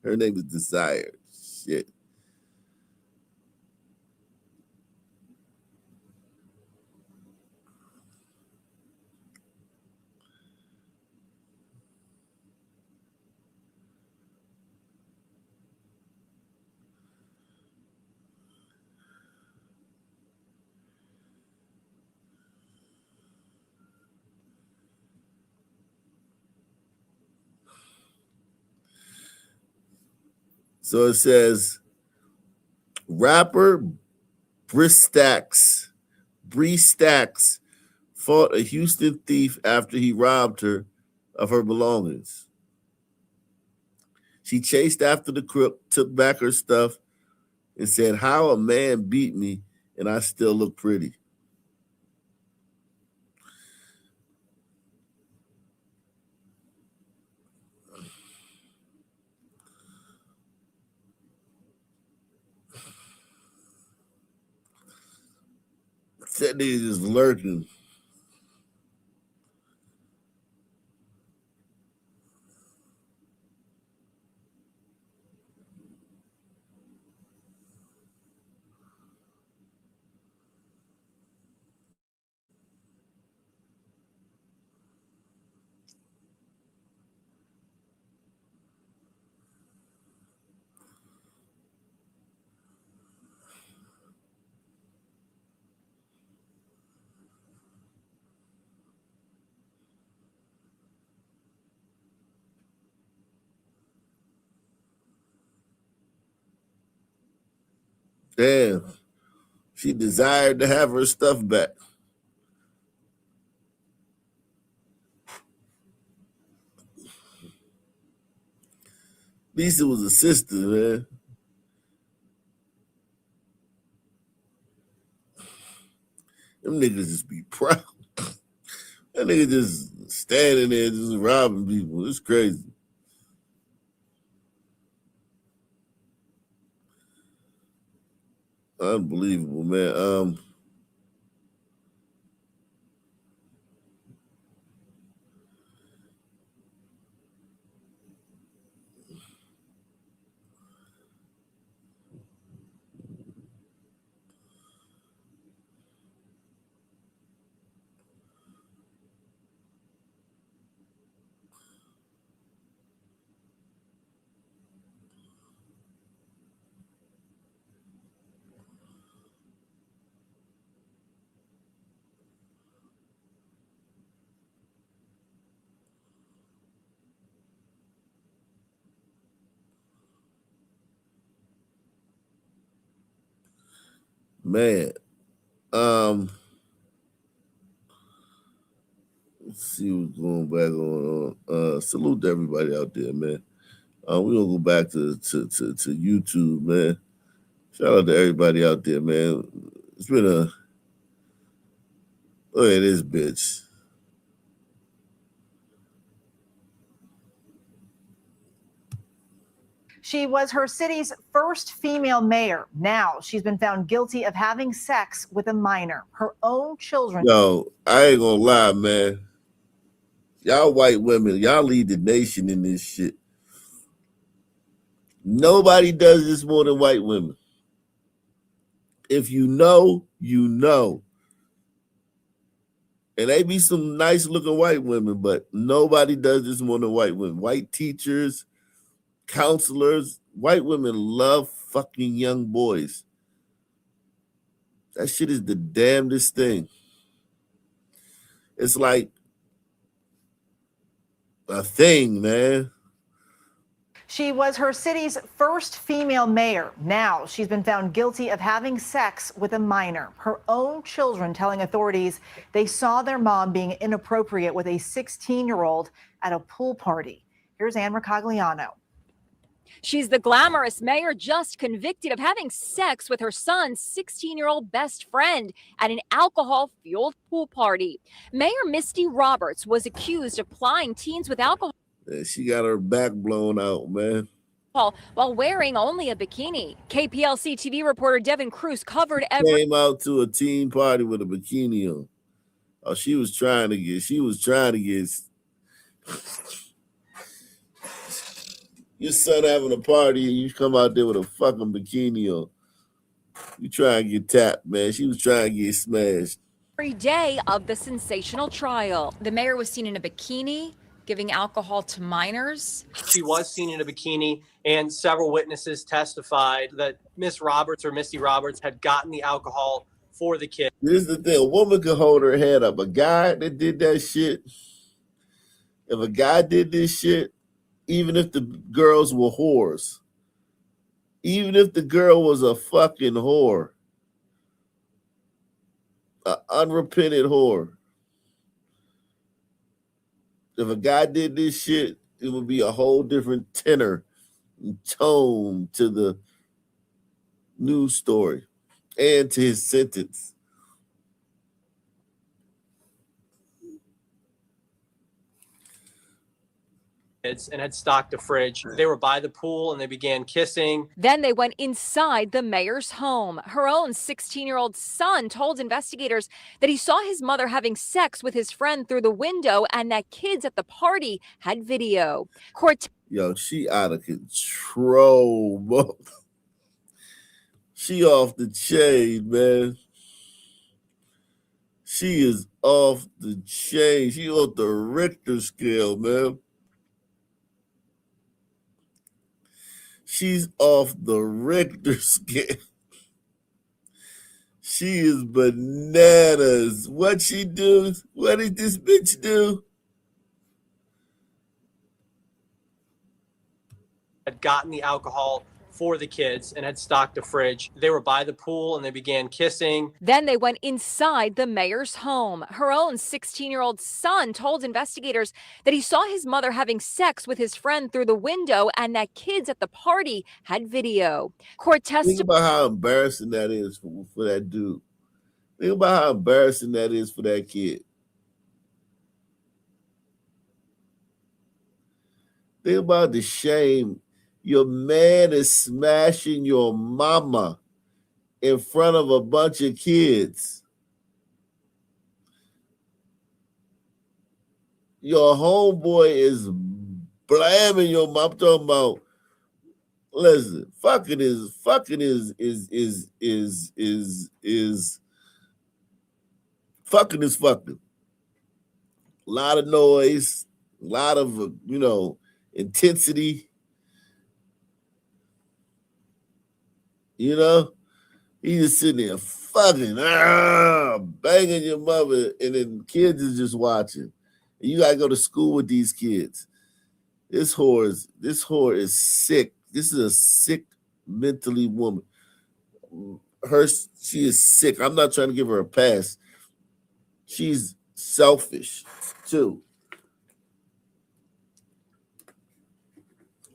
Her name is Desire. Shit. So it says, rapper Bree Stacks fought a Houston thief after he robbed her of her belongings. She chased after the crook, took back her stuff, and said, "How a man beat me and I still look pretty." That nigga just lurking. Damn. She desired to have her stuff back. At least it was a sister, man. Them niggas just be proud. That nigga just standing there just robbing people. It's crazy. Unbelievable, man. Man. Let's see what's going back on. Salute to everybody out there, man. We're gonna go back to YouTube, man. Shout out to everybody out there, man. It's been a look at this bitch. She was her city's first female mayor. Now she's been found guilty of having sex with a minor, her own children. Yo, I ain't gonna lie, man. Y'all white women, y'all lead the nation in this shit. Nobody does this more than white women. If you know, you know. And they be some nice looking white women, but nobody does this more than white women. White teachers, counselors, white women love fucking young boys. That shit is the damnedest thing. It's like a thing, man. She was her city's first female mayor. Now she's been found guilty of having sex with a minor, her own children telling authorities they saw their mom being inappropriate with a 16-year-old at a pool party. Here's Ann Mercogliano. She's the glamorous mayor just convicted of having sex with her son's 16-year-old best friend at an alcohol-fueled pool party. Mayor Misty Roberts was accused of plying teens with alcohol. She got her back blown out, man. While wearing only a bikini. KPLC TV reporter Devin Cruz covered Came out to a teen party with a bikini on. Oh, she was trying to get Your son having a party and you come out there with a fucking bikini on. You try and get tapped, man. She was trying to get smashed. Every day of the sensational trial. The mayor was seen in a bikini, giving alcohol to minors. She was seen in a bikini, and several witnesses testified that Miss Roberts or Misty Roberts had gotten the alcohol for the kid. This is the thing. A woman can hold her head up. A guy that did that shit, if a guy did this shit, even if the girls were whores, even if the girl was a fucking whore, an unrepentant whore, if a guy did this shit, it would be a whole different tenor and tone to the news story and to his sentence. And had stocked a fridge. They were by the pool and they began kissing. Then they went inside the mayor's home. Her own 16-year-old son told investigators that he saw his mother having sex with his friend through the window and that kids at the party had video. Yo, she out of control, bro. She off the chain, man. She is off the chain. She off the Richter scale, man. She's off the Richter scale. She is bananas. What she do? What did this bitch do? Had gotten the alcohol for the kids and had stocked a fridge. They were by the pool and they began kissing. Then they went inside the mayor's home. Her own 16-year-old son told investigators that he saw his mother having sex with his friend through the window and that kids at the party had video. Think about how embarrassing that is for that dude. Think about how embarrassing that is for that kid. Think about the shame. Your man is smashing your mama in front of a bunch of kids. Your homeboy is blaming your mom. I'm talking about, listen, fucking is fucking is fucking. A lot of noise, a lot of intensity. You know, he's just sitting there fucking banging your mother, and then kids is just watching. And you gotta go to school with these kids. This whore is sick. This is a sick mentally woman. She is sick. I'm not trying to give her a pass. She's selfish too.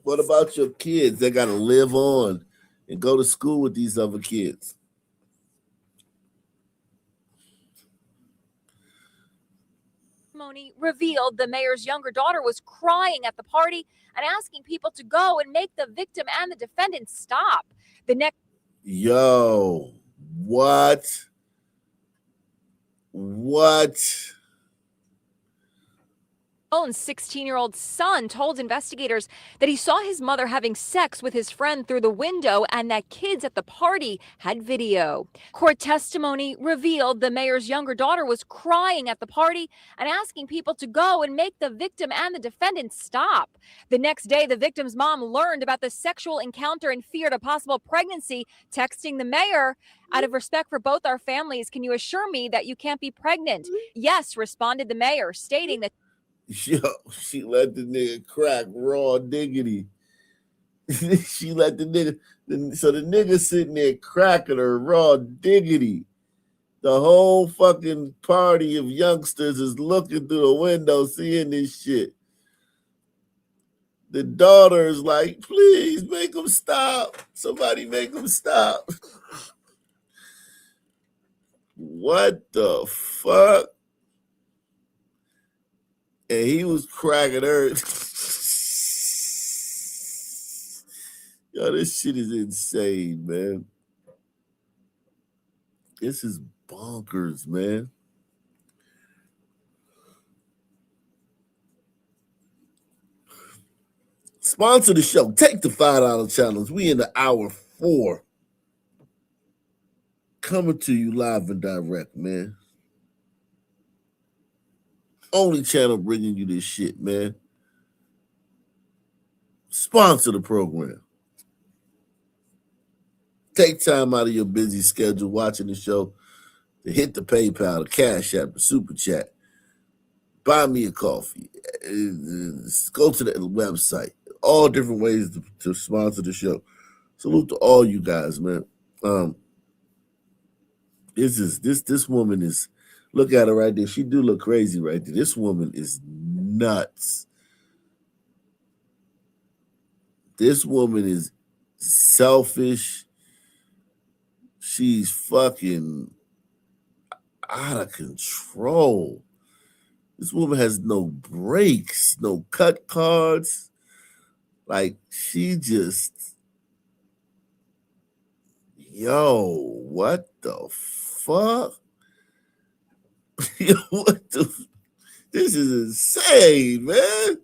What about your kids? They gotta live on and go to school with these other kids. Testimony revealed the mayor's younger daughter was crying at the party and asking people to go and make the victim and the defendant stop. The next Yo, what? own 16-year-old son told investigators that he saw his mother having sex with his friend through the window and that kids at the party had video. Court testimony revealed the mayor's younger daughter was crying at the party and asking people to go and make the victim and the defendant stop. The next day, the victim's mom learned about the sexual encounter and feared a possible pregnancy, texting the mayor, "Out of respect for both our families, can you assure me that you can't be pregnant?" "Yes," responded the mayor, stating that Yo, she let the nigga crack raw diggity. She let the nigga, so the nigga sitting there cracking her raw diggity. The whole fucking party of youngsters is looking through the window, seeing this shit. The daughter is like, please make him stop. Somebody make him stop. What the fuck? And he was cracking her. Yo, this shit is insane, man. This is bonkers, man. Sponsor the show. Take the $5 challenge. We in the hour 4. Coming to you live and direct, man. Only channel bringing you this shit, man. Sponsor the program. Take time out of your busy schedule watching the show to hit the PayPal, the Cash App, the Super Chat. Buy me a coffee. Go to the website. All different ways to sponsor the show. Salute to all you guys, man. This woman is, look at her right there. She do look crazy right there. This woman is nuts. This woman is selfish. She's fucking out of control. This woman has no breaks, no cut cards. Like, she just, yo, what the fuck? What the, this is insane, man.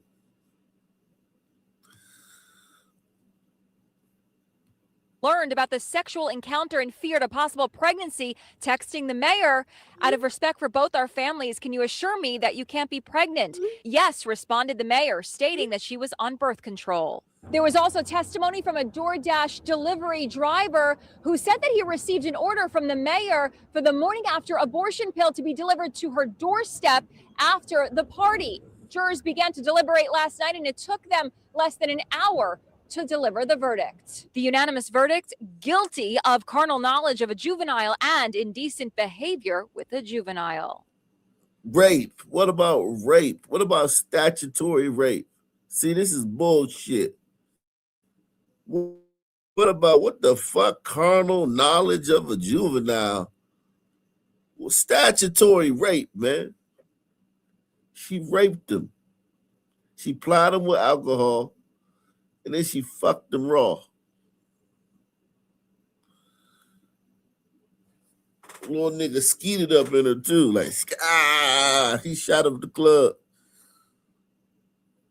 Learned about the sexual encounter and feared a possible pregnancy, texting the mayor. Out of respect for both our families, can you assure me that you can't be pregnant? Yes, responded the mayor, stating that she was on birth control. There was also testimony from a DoorDash delivery driver who said that he received an order from the mayor for the morning after abortion pill to be delivered to her doorstep after the party. Jurors began to deliberate last night, and it took them less than an hour to deliver the verdict. The unanimous verdict, guilty of carnal knowledge of a juvenile and indecent behavior with a juvenile. Rape. What about rape? What about statutory rape? See, this is bullshit. What about, what the fuck, carnal knowledge of a juvenile? Well, statutory rape, man. She raped him. She plied him with alcohol, and then she fucked him raw. Little nigga skeeted up in her too, like, he shot up the club.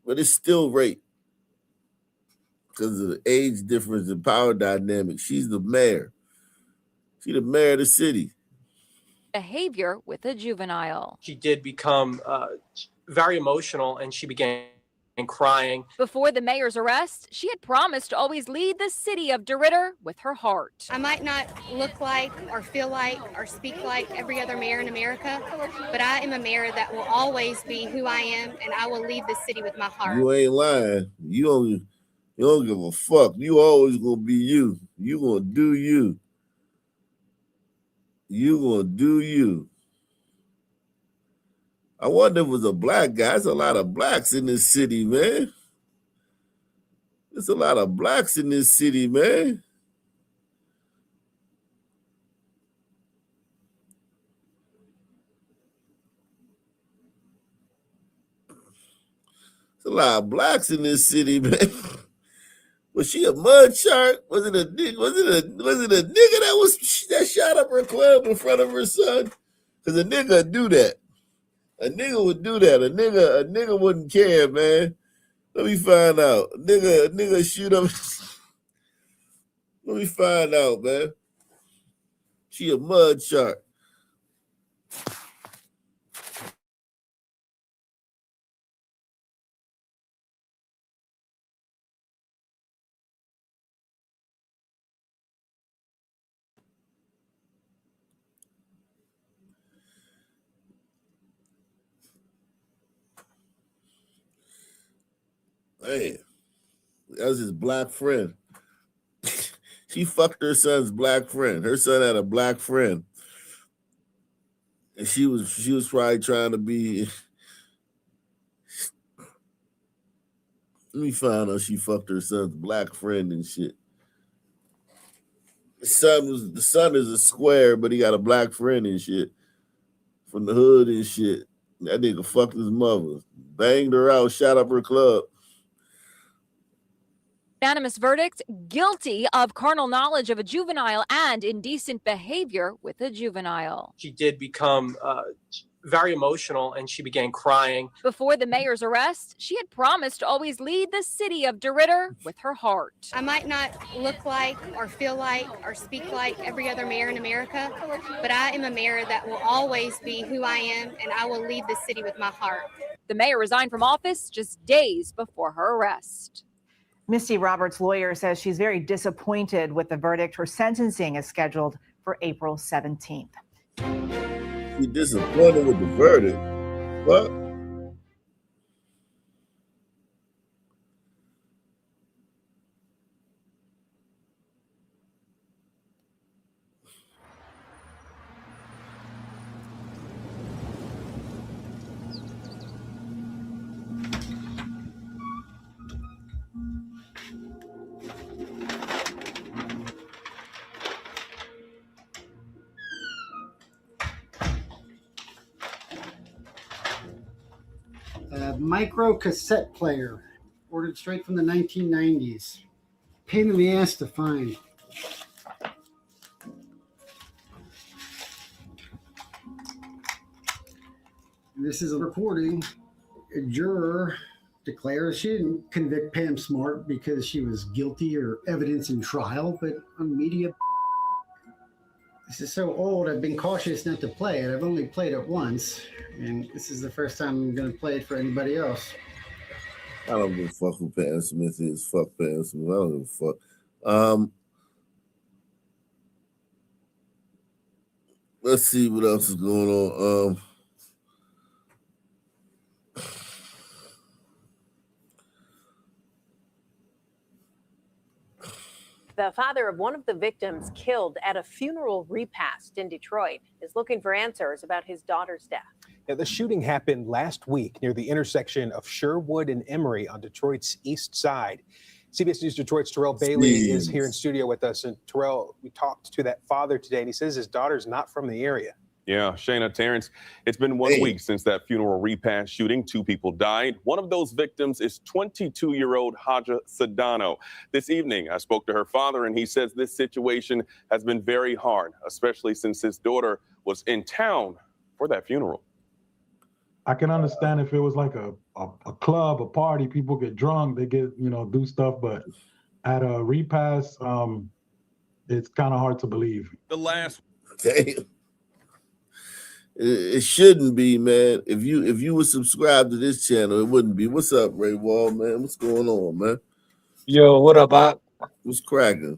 But it's still rape because of the age difference and power dynamics. She's the mayor. She's the mayor of the city. Behavior with a juvenile. She did become very emotional, and she began crying. Before the mayor's arrest, she had promised to always lead the city of DeRidder with her heart. I might not look like or feel like or speak like every other mayor in America, but I am a mayor that will always be who I am, and I will lead the city with my heart. You ain't lying. You don't give a fuck. You always gonna be you. You gonna do you. You gonna do you. I wonder if it was a black guy. There's a lot of blacks in this city, man. There's a lot of blacks in this city, man. There's a lot of blacks in this city, man. Was she a mud shark? Was it a nigga that shot up her club in front of her son? Because a nigga would do that. A nigga would do that. A nigga wouldn't care, man. Let me find out. A nigga shoot up. Let me find out, man. She a mud shark. Man, that was his black friend. She fucked her son's black friend. Her son had a black friend. And she was probably trying to be. Let me find out she fucked her son's black friend and shit. The son is a square, but he got a black friend and shit. From the hood and shit. That nigga fucked his mother. Banged her out, shot up her club. Unanimous verdict, guilty of carnal knowledge of a juvenile and indecent behavior with a juvenile. She did become very emotional, and she began crying. Before the mayor's arrest, she had promised to always lead the city of DeRidder with her heart. I might not look like or feel like or speak like every other mayor in America, but I am a mayor that will always be who I am, and I will lead the city with my heart. The mayor resigned from office just days before her arrest. Misty Roberts' lawyer says she's very disappointed with the verdict. Her sentencing is scheduled for April 17th. You disappointed with the verdict? What? Micro cassette player, ordered straight from the 1990s. Pain in the ass to find. This is a recording. A juror declares she didn't convict Pam Smart because she was guilty or evidence in trial, but on media. This is so old, I've been cautious not to play it. I've only played it once, and this is the first time I'm going to play it for anybody else. I don't give a fuck who Pam Smith is. Fuck Pam Smith. I don't give a fuck. Let's see what else is going on. The father of one of the victims killed at a funeral repast in Detroit is looking for answers about his daughter's death. Yeah, the shooting happened last week near the intersection of Sherwood and Emory on Detroit's east side. CBS News Detroit's Terrell Bailey is here in studio with us. And Terrell, we talked to that father today, and he says his daughter's not from the area. Yeah, Shayna, Terrence, it's been 1 week since that funeral repast shooting. 2 people died. One of those victims is 22-year-old Haja Sedano. This evening, I spoke to her father, and he says this situation has been very hard, especially since his daughter was in town for that funeral. I can understand if it was like a club, a party, people get drunk, they get, do stuff, but at a repast, it's kind of hard to believe. The last... Damn. It shouldn't be, man. If you would subscribe to this channel, it wouldn't be. What's up, Ray Wall, man? What's going on, man? Yo, what up, Bob? What's cracking?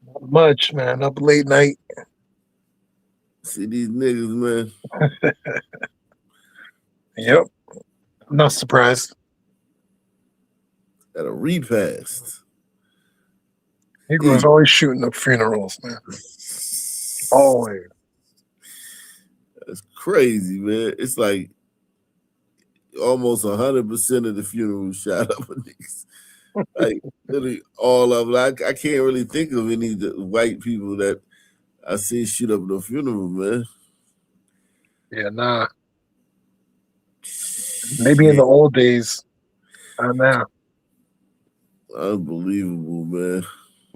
Not much, man. Up late night. See these niggas, man. Yep. I'm not surprised. At a repast. Negroes always shooting up funerals, man. Always. That's crazy, man. It's like almost 100% of the funerals shot up with niggas. Like literally all of them. I can't really think of any white people that I see shoot up the funeral, man. Yeah, nah. Maybe in the old days. I don't know. Unbelievable, man.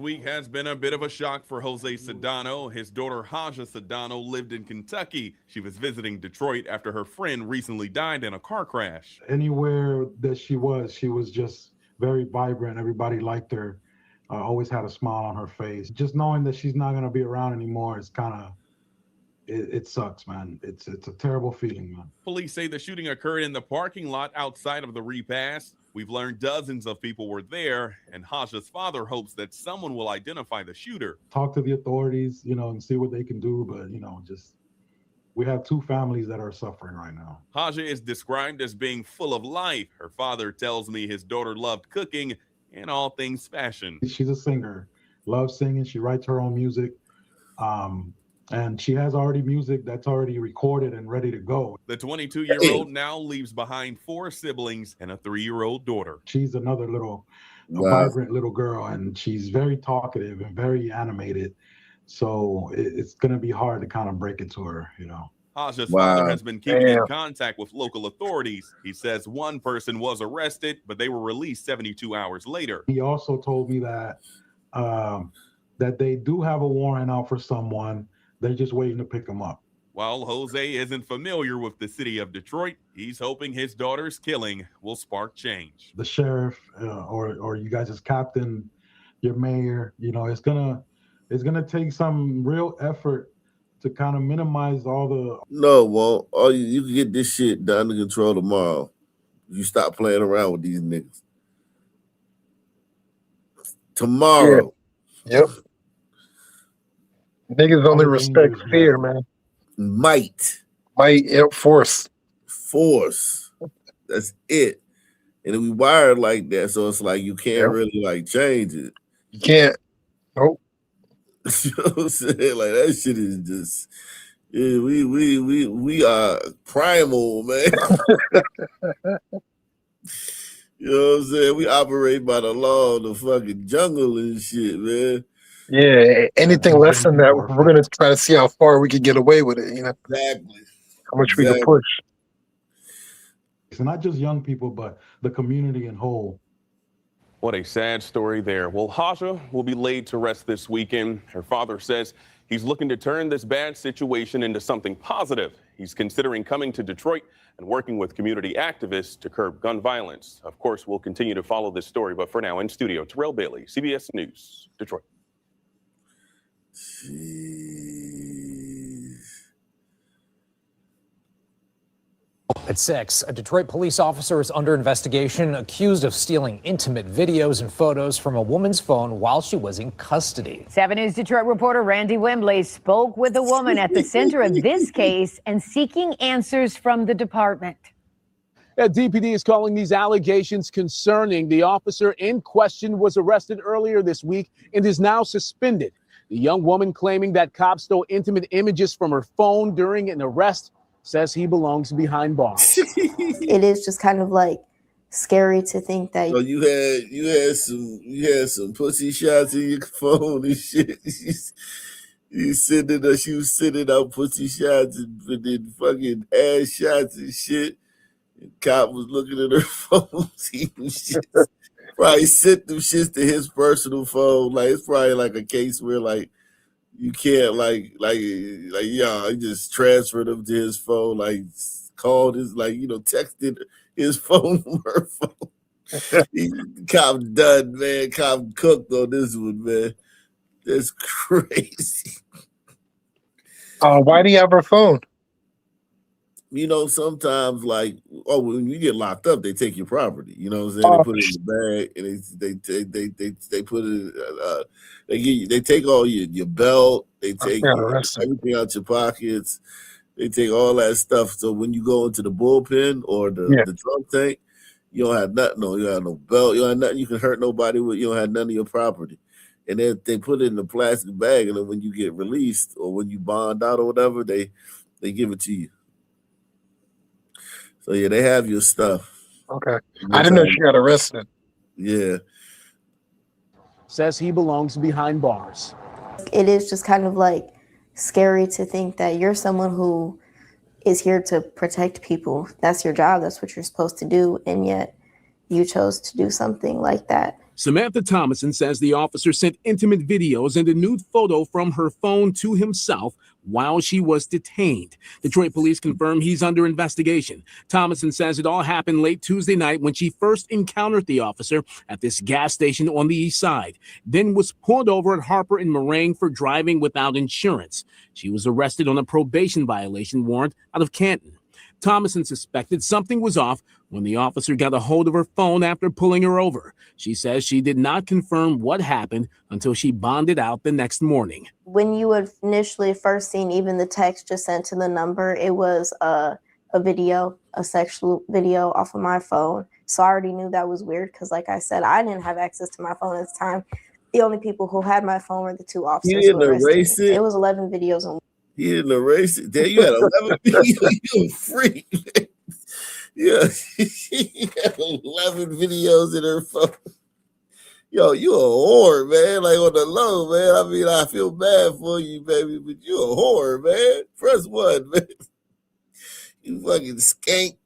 Week has been a bit of a shock for Jose Sedano. His daughter Haja Sedano lived in Kentucky. She was visiting Detroit after her friend recently died in a car crash. Anywhere that she was just very vibrant. Everybody liked her. Always had a smile on her face. Just knowing that she's not going to be around anymore is kind of, it sucks, man. It's a terrible feeling, man. Police say the shooting occurred in the parking lot outside of the repast. We've learned dozens of people were there, and Haja's father hopes that someone will identify the shooter. Talk to the authorities, and see what they can do. But, we have 2 families that are suffering right now. Haja is described as being full of life. Her father tells me his daughter loved cooking and all things fashion. She's a singer, loves singing. She writes her own music. And she has already music that's already recorded and ready to go. The 22-year-old now leaves behind 4 siblings and a 3-year-old daughter. She's another vibrant little girl, and she's very talkative and very animated. So it's going to be hard to kind of break it to her, Haja's father has been keeping in contact with local authorities. He says one person was arrested, but they were released 72 hours later. He also told me that that they do have a warrant out for someone. They're just waiting to pick them up. While Jose isn't familiar with the city of Detroit, he's hoping his daughter's killing will spark change. The sheriff or you guys as captain, your mayor, it's gonna take some real effort to kind of minimize all the. No, well, you can get this shit under control tomorrow. You stop playing around with these niggas. Tomorrow. Yeah. Yep. Niggas only respect fear, man. Might. Yep, force. That's it. And we wired like that, so it's like you can't really like change it. You can't. Nope. You know what I'm saying? Like that shit is just we are primal, man. You know what I'm saying? We operate by the law of the fucking jungle and shit, man. Yeah, anything less than that, we're gonna try to see how far we can get away with it. Exactly. How much we can push. It's not just young people, but the community in whole. What a sad story there. Well, Haja will be laid to rest this weekend. Her father says he's looking to turn this bad situation into something positive. He's considering coming to Detroit and working with community activists to curb gun violence. Of course, we'll continue to follow this story, but for now, in studio, Terrell Bailey, CBS News, Detroit. At 6, a Detroit police officer is under investigation, accused of stealing intimate videos and photos from a woman's phone while she was in custody. 7 News Detroit reporter Randy Wembley spoke with the woman at the center of this case and seeking answers from the department. DPD is calling these allegations concerning. The officer in question was arrested earlier this week and is now suspended. The young woman claiming that cops stole intimate images from her phone during an arrest says he belongs behind bars. It is just kind of like scary to think that. So you had some pussy shots in your phone and shit. She was sending out pussy shots and then fucking ass shots and shit. And cop was looking at her phone. Probably sent them shits to his personal phone. Like it's probably like a case where like you can't he just transferred them to his phone, like called his texted his phone from her phone. Cop done, man. Cop cooked on this one, man. That's crazy. Why do you have her phone? Sometimes when you get locked up, they take your property. You know what I'm saying? They put it in the bag and they put it. They take all your belt. They take everything out your pockets. They take all that stuff. So when you go into the bullpen or the drunk tank, you don't have nothing. You don't have no belt. You don't have nothing you can hurt nobody with. You don't have none of your property. And then they put it in a plastic bag. And then when you get released or when you bond out or whatever, they give it to you. So yeah, they have your stuff. Okay. I didn't know she got arrested. Yeah. Says he belongs behind bars. It is just kind of like scary to think that you're someone who is here to protect people. That's your job. That's what you're supposed to do. And yet you chose to do something like that. Samantha Thomason says the officer sent intimate videos and a nude photo from her phone to himself while she was detained. Detroit police confirm he's under investigation. Thomason says it all happened late Tuesday night when she first encountered the officer at this gas station on the east side, then was pulled over at Harper and Moraine for driving without insurance. She was arrested on a probation violation warrant out of Canton. Thomason suspected something was off when the officer got a hold of her phone after pulling her over. She says she did not confirm what happened until she bonded out the next morning. When you had initially first seen even the text just sent to the number, it was a video, a sexual video off of my phone. So I already knew that was weird because, like I said, I didn't have access to my phone at the time. The only people who had my phone were the two officers. You didn't erase it? It was 11 videos on. He didn't erase it. Damn, you had 11 videos. You a freak, man. Yeah, she had 11 videos in her phone. Yo, you a whore, man. Like on the low, man. I mean, I feel bad for you, baby, but you a whore, man. Press 1, man. You fucking skank.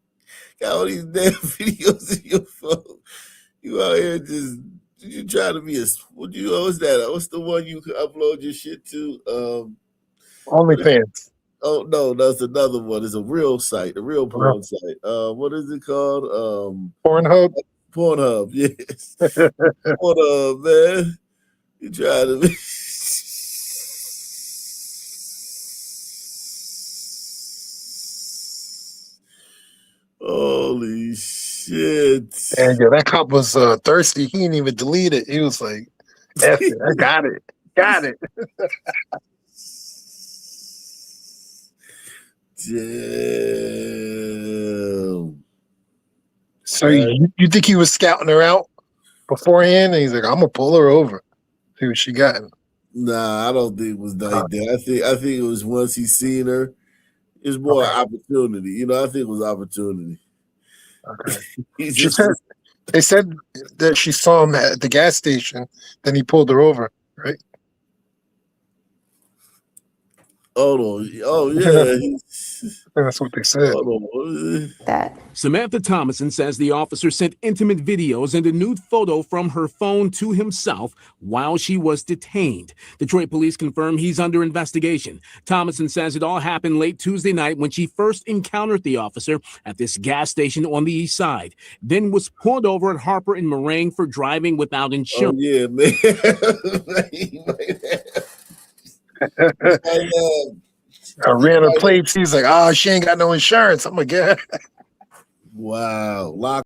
Got all these damn videos in your phone. You out here just, you trying to be a, what's that? What's the one you upload your shit to? OnlyFans. Oh no, that's another one. It's a real site, a real porn site. What is it called? Pornhub. Pornhub. Yes. Pornhub, man. You try to. Holy shit. And yeah, that cop was thirsty. He didn't even delete it. He was like, F it, I got it. Got it. Damn. So you think he was scouting her out beforehand? And he's like, I'm gonna pull her over, see what she got. Nah, I don't think it was like that. I think it was once he seen her, it's more opportunity. You know, I think it was opportunity. Okay. They said that she saw him at the gas station, then he pulled her over, right? Hold on. Oh yeah. That's what they said. That Samantha Thomason says the officer sent intimate videos and a nude photo from her phone to himself while she was detained. Detroit police confirm he's under investigation. Thomason says it all happened late Tuesday night when she first encountered the officer at this gas station on the east side, then was pulled over at Harper and Moraine for driving without insurance. Oh yeah, man. I ran her plates. He's like, oh, she ain't got no insurance. I'm gonna get her. Wow. Lock.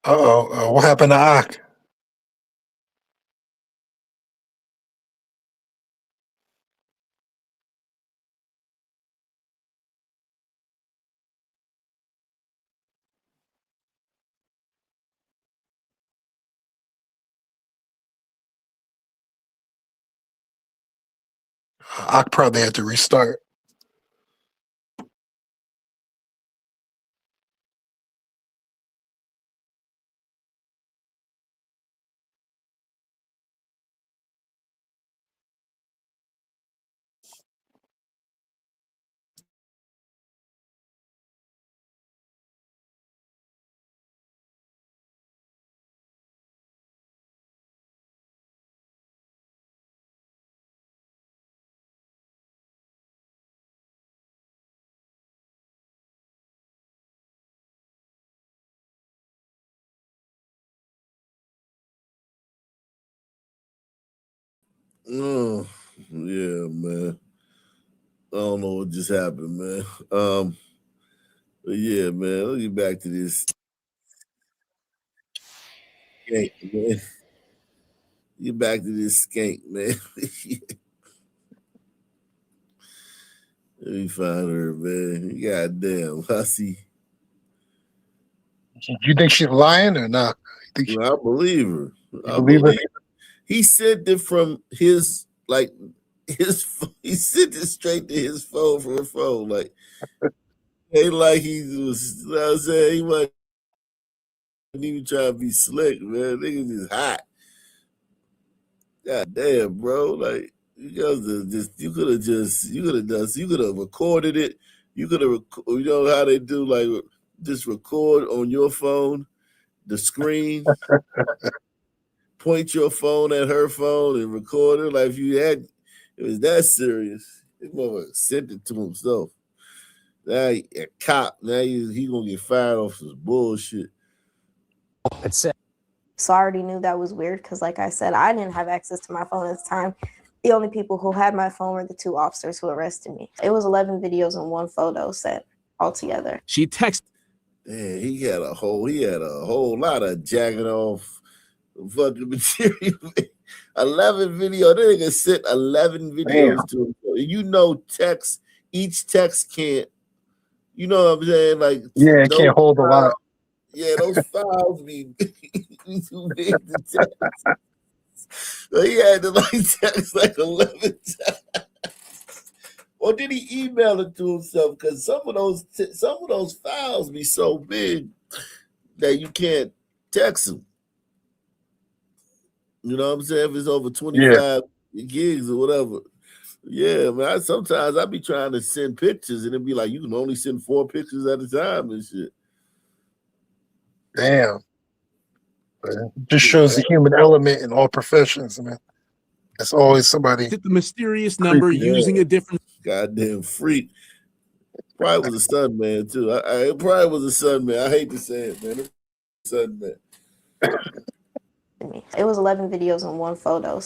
What happened to Ak? Ak probably had to restart. Oh, yeah, man. I don't know what just happened, man. But yeah, man. Let's get back to this. Skank, man. Get back to this skank, man. Let me find her, man. Goddamn. I see. You think she's lying or not? I believe her. I believe her? He sent it from his, like, he sent it straight to his phone from her phone. Like, ain't like he was, you know what I'm saying? He wasn't even trying to be slick, man. Niggas is hot. God damn, bro. Like, you could have recorded it. You could have, you know how they do, like, just record on your phone, the screen, point your phone at her phone and record her. Like, if you had, it was that serious, he motherfucker sent it to himself. Now he a cop. Now he gonna get fired off this bullshit. It's it. So I already knew that was weird because, like I said, I didn't have access to my phone at the time. The only people who had my phone were the two officers who arrested me. It was 11 videos and one photo set altogether. She texted. Man, he had a whole lot of jacking off fucking material. 11 video. They nigga sent 11 videos to him. You know, each text can't. You know what I'm saying? Like, Yeah, it can't hold a lot. Yeah, those files be too big to text. So he had to like text like 11 times. Or did he email it to himself? Because some of those files be so big that you can't text them. You know what I'm saying? If it's over 25 gigs or whatever. Yeah, man. Sometimes I be trying to send pictures and it'd be like you can only send 4 pictures at a time and shit. Damn. Just shows the human element in all professions, man. There's always somebody. The mysterious number using a different goddamn freak. Probably was a son man too. It probably was a son man. I hate to say it, man. Son man. It was 11 videos and 1 photo.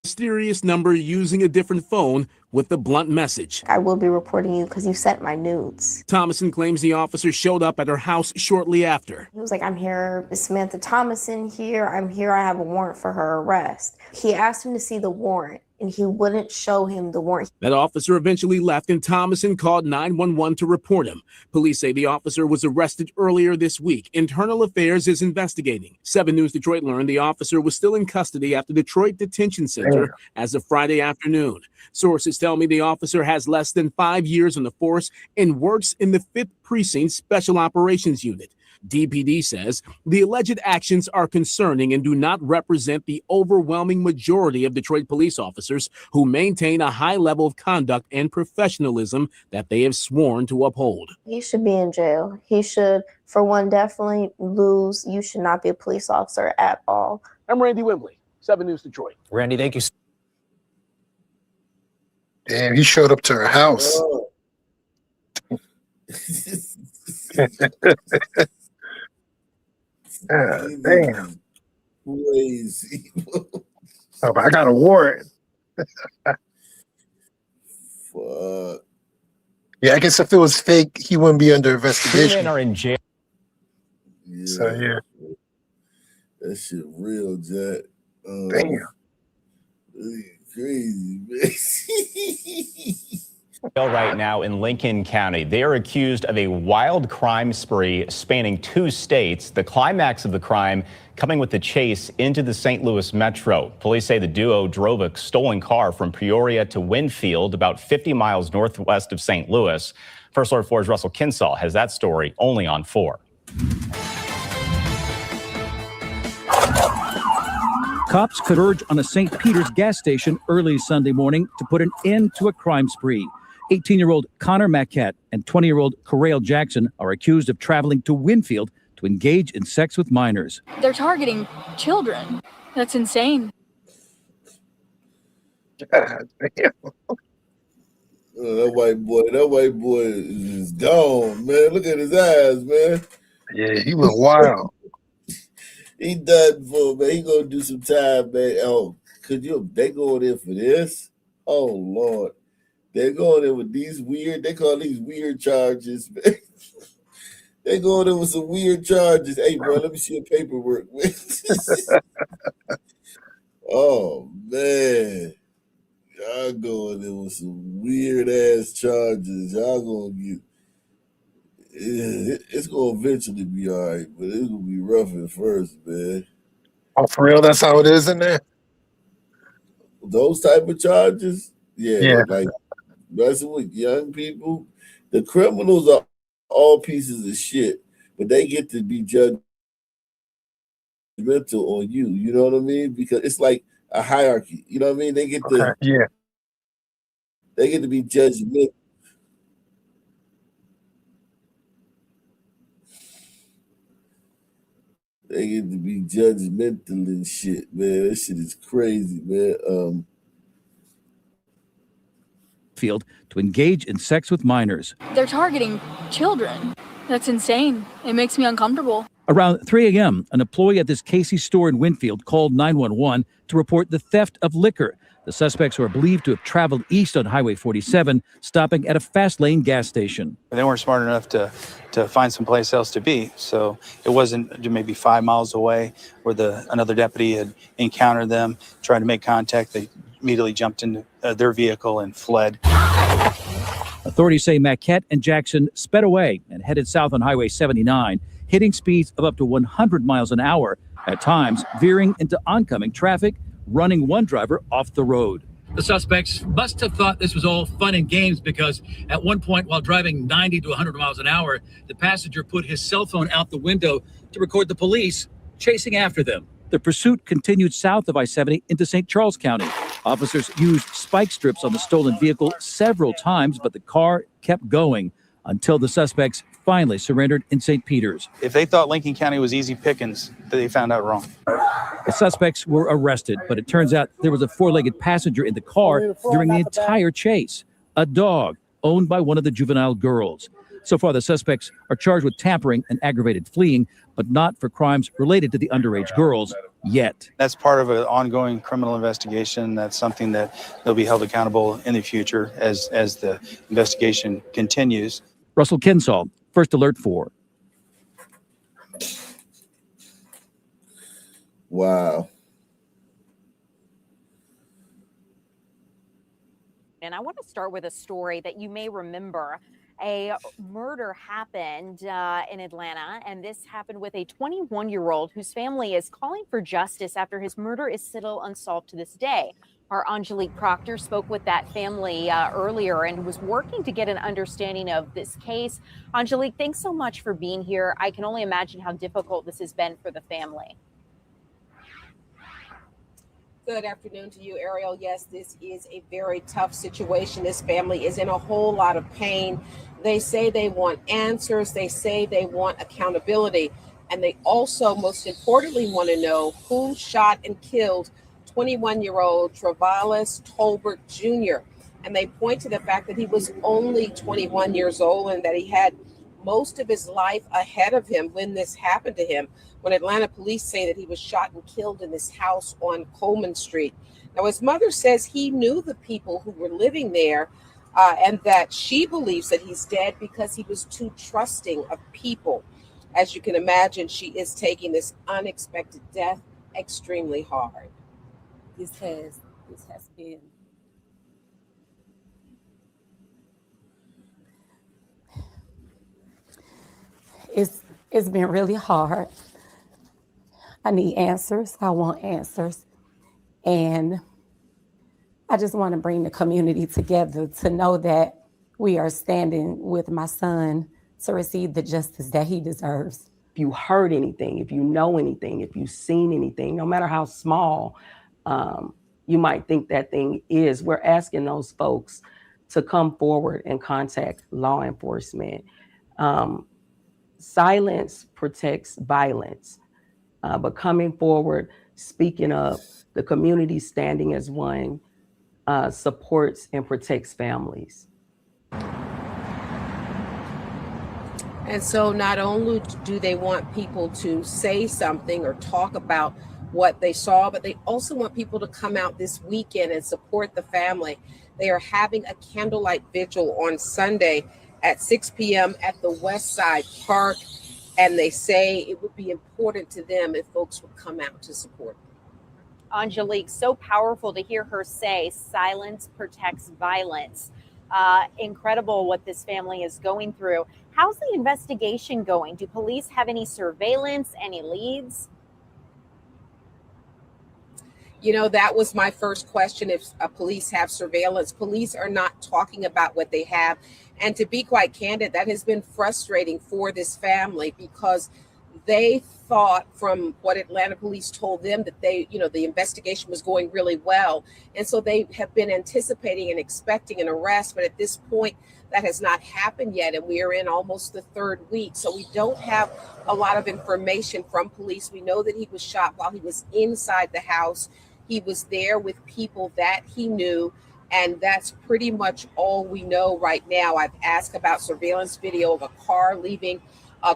mysterious number using a different phone with the blunt message. I will be reporting you because you sent my nudes. Thomason claims the officer showed up at her house shortly after. He was like, I'm here, is Samantha Thomason here? I'm here, I have a warrant for her arrest. He asked him to see the warrant, and he wouldn't show him the warrant. That officer eventually left, and Thomason called 911 to report him. Police say the officer was arrested earlier this week. Internal Affairs is investigating. 7 News Detroit learned the officer was still in custody at the Detroit Detention Center as of Friday afternoon. Sources tell me the officer has less than 5 years on the force and works in the 5th Precinct Special Operations Unit. DPD says the alleged actions are concerning and do not represent the overwhelming majority of Detroit police officers who maintain a high level of conduct and professionalism that they have sworn to uphold. He should be in jail. He should, for one, definitely lose. You should not be a police officer at all. I'm Randy Wembley, 7 News Detroit. Randy, thank you. Damn, he showed up to her house. Damn. Crazy. Oh, I got a warrant. Fuck. Yeah, I guess if it was fake, he wouldn't be under investigation. 2 men are in jail. Yeah. So, yeah. That shit real, Jack. Damn. Crazy, man. Right now in Lincoln County, they are accused of a wild crime spree spanning 2 states. The climax of the crime coming with the chase into the St. Louis metro. Police say the duo drove a stolen car from Peoria to Winfield, about 50 miles northwest of St. Louis. First Alert 4's Russell Kinsall has that story only on 4. Cops converge on a St. Peter's gas station early Sunday morning to put an end to a crime spree. 18-year-old Connor Maquette and 20-year-old Corrale Jackson are accused of traveling to Winfield to engage in sex with minors. They're targeting children. That's insane. God damn. That white boy is gone, man. Look at his eyes, man. Yeah, he was wild. He done for, man. He gonna do some time, man. Oh, they going in for this? Oh, Lord. They're going in with they call these weird charges, man. They going in with some weird charges. Hey, bro, let me see your paperwork, man. Oh, man. Y'all going in with some weird-ass charges. Y'all gonna get... It's gonna eventually be all right, but it's gonna be rough at first, man. Oh, for real? That's how it is in there? Those type of charges? Yeah. Like messing with young people. The criminals are all pieces of shit, but they get to be judgmental on you. You know what I mean? Because it's like a hierarchy. You know what I mean? They get to They get to be judgmental. They get to be judgmental and shit, man. That shit is crazy, man. Field to engage in sex with minors. They're targeting children. That's insane. It makes me uncomfortable. Around 3 a.m., an employee at this Casey's store in Winfield called 911 to report the theft of liquor. The suspects were believed to have traveled east on Highway 47, stopping at a fast-lane gas station. They weren't smart enough to find someplace else to be, so it wasn't maybe 5 miles away where another deputy had encountered them, tried to make contact. They immediately jumped into their vehicle and fled. Authorities say Maquette and Jackson sped away and headed south on Highway 79, hitting speeds of up to 100 miles an hour at times veering into oncoming traffic, running one driver off the road. The suspects must have thought this was all fun and games because at one point while driving 90 to 100 miles an hour, the passenger put his cell phone out the window to record the police chasing after them. The pursuit continued south of I-70 into St. Charles County. Officers used spike strips on the stolen vehicle several times, but the car kept going until the suspects finally surrendered in St. Peters. If they thought Lincoln County was easy pickings, they found out wrong. The suspects were arrested, but it turns out there was a four-legged passenger in the car during the entire chase, a dog owned by one of the juvenile girls. So far, the suspects are charged with tampering and aggravated fleeing, but not for crimes related to the underage girls yet. That's part of an ongoing criminal investigation. That's something that they'll be held accountable in the future as the investigation continues. Russell Kinsall, First Alert 4. Wow. And I want to start with a story that you may remember. A murder happened in Atlanta, and this happened with a 21-year-old whose family is calling for justice after his murder is still unsolved to this day. Our Angelique Proctor spoke with that family earlier and was working to get an understanding of this case. Angelique, thanks so much for being here. I can only imagine how difficult this has been for the family. Good afternoon to you, Ariel. Yes, this is a very tough situation. This family is in a whole lot of pain. They say they want answers. They say they want accountability. And they also, most importantly, want to know who shot and killed 21-year-old Travalis Tolbert Jr. And they point to the fact that he was only 21 years old and that he had most of his life ahead of him when this happened to him, when Atlanta police say that he was shot and killed in this house on Coleman Street. Now, his mother says he knew the people who were living there and that she believes that he's dead because he was too trusting of people. As you can imagine, she is taking this unexpected death extremely hard. This has been it's been really hard. I need answers. I want answers. And I just want to bring the community together to know that we are standing with my son to receive the justice that he deserves. If you heard anything, if you know anything, if you've seen anything, no matter how small you might think that thing is, we're asking those folks to come forward and contact law enforcement. Silence protects violence, but coming forward, speaking up, the community standing as one, supports and protects families. And so not only do they want people to say something or talk about what they saw, but they also want people to come out this weekend and support the family. They are having a candlelight vigil on Sunday at 6 p.m. at the West Side Park. And they say it would be important to them if folks would come out to support them. Angelique, so powerful to hear her say silence protects violence. Incredible what this family is going through. How's the investigation going? Do police have any surveillance, any leads? You know, that was my first question. If police have surveillance, police are not talking about what they have. And to be quite candid, that has been frustrating for this family because they thought from what Atlanta police told them that they, the investigation was going really well. And so they have been anticipating and expecting an arrest. But at this point, that has not happened yet. And we are in almost the third week. So we don't have a lot of information from police. We know that he was shot while he was inside the house. He was there with people that he knew. And that's pretty much all we know right now. I've asked about surveillance video of a car leaving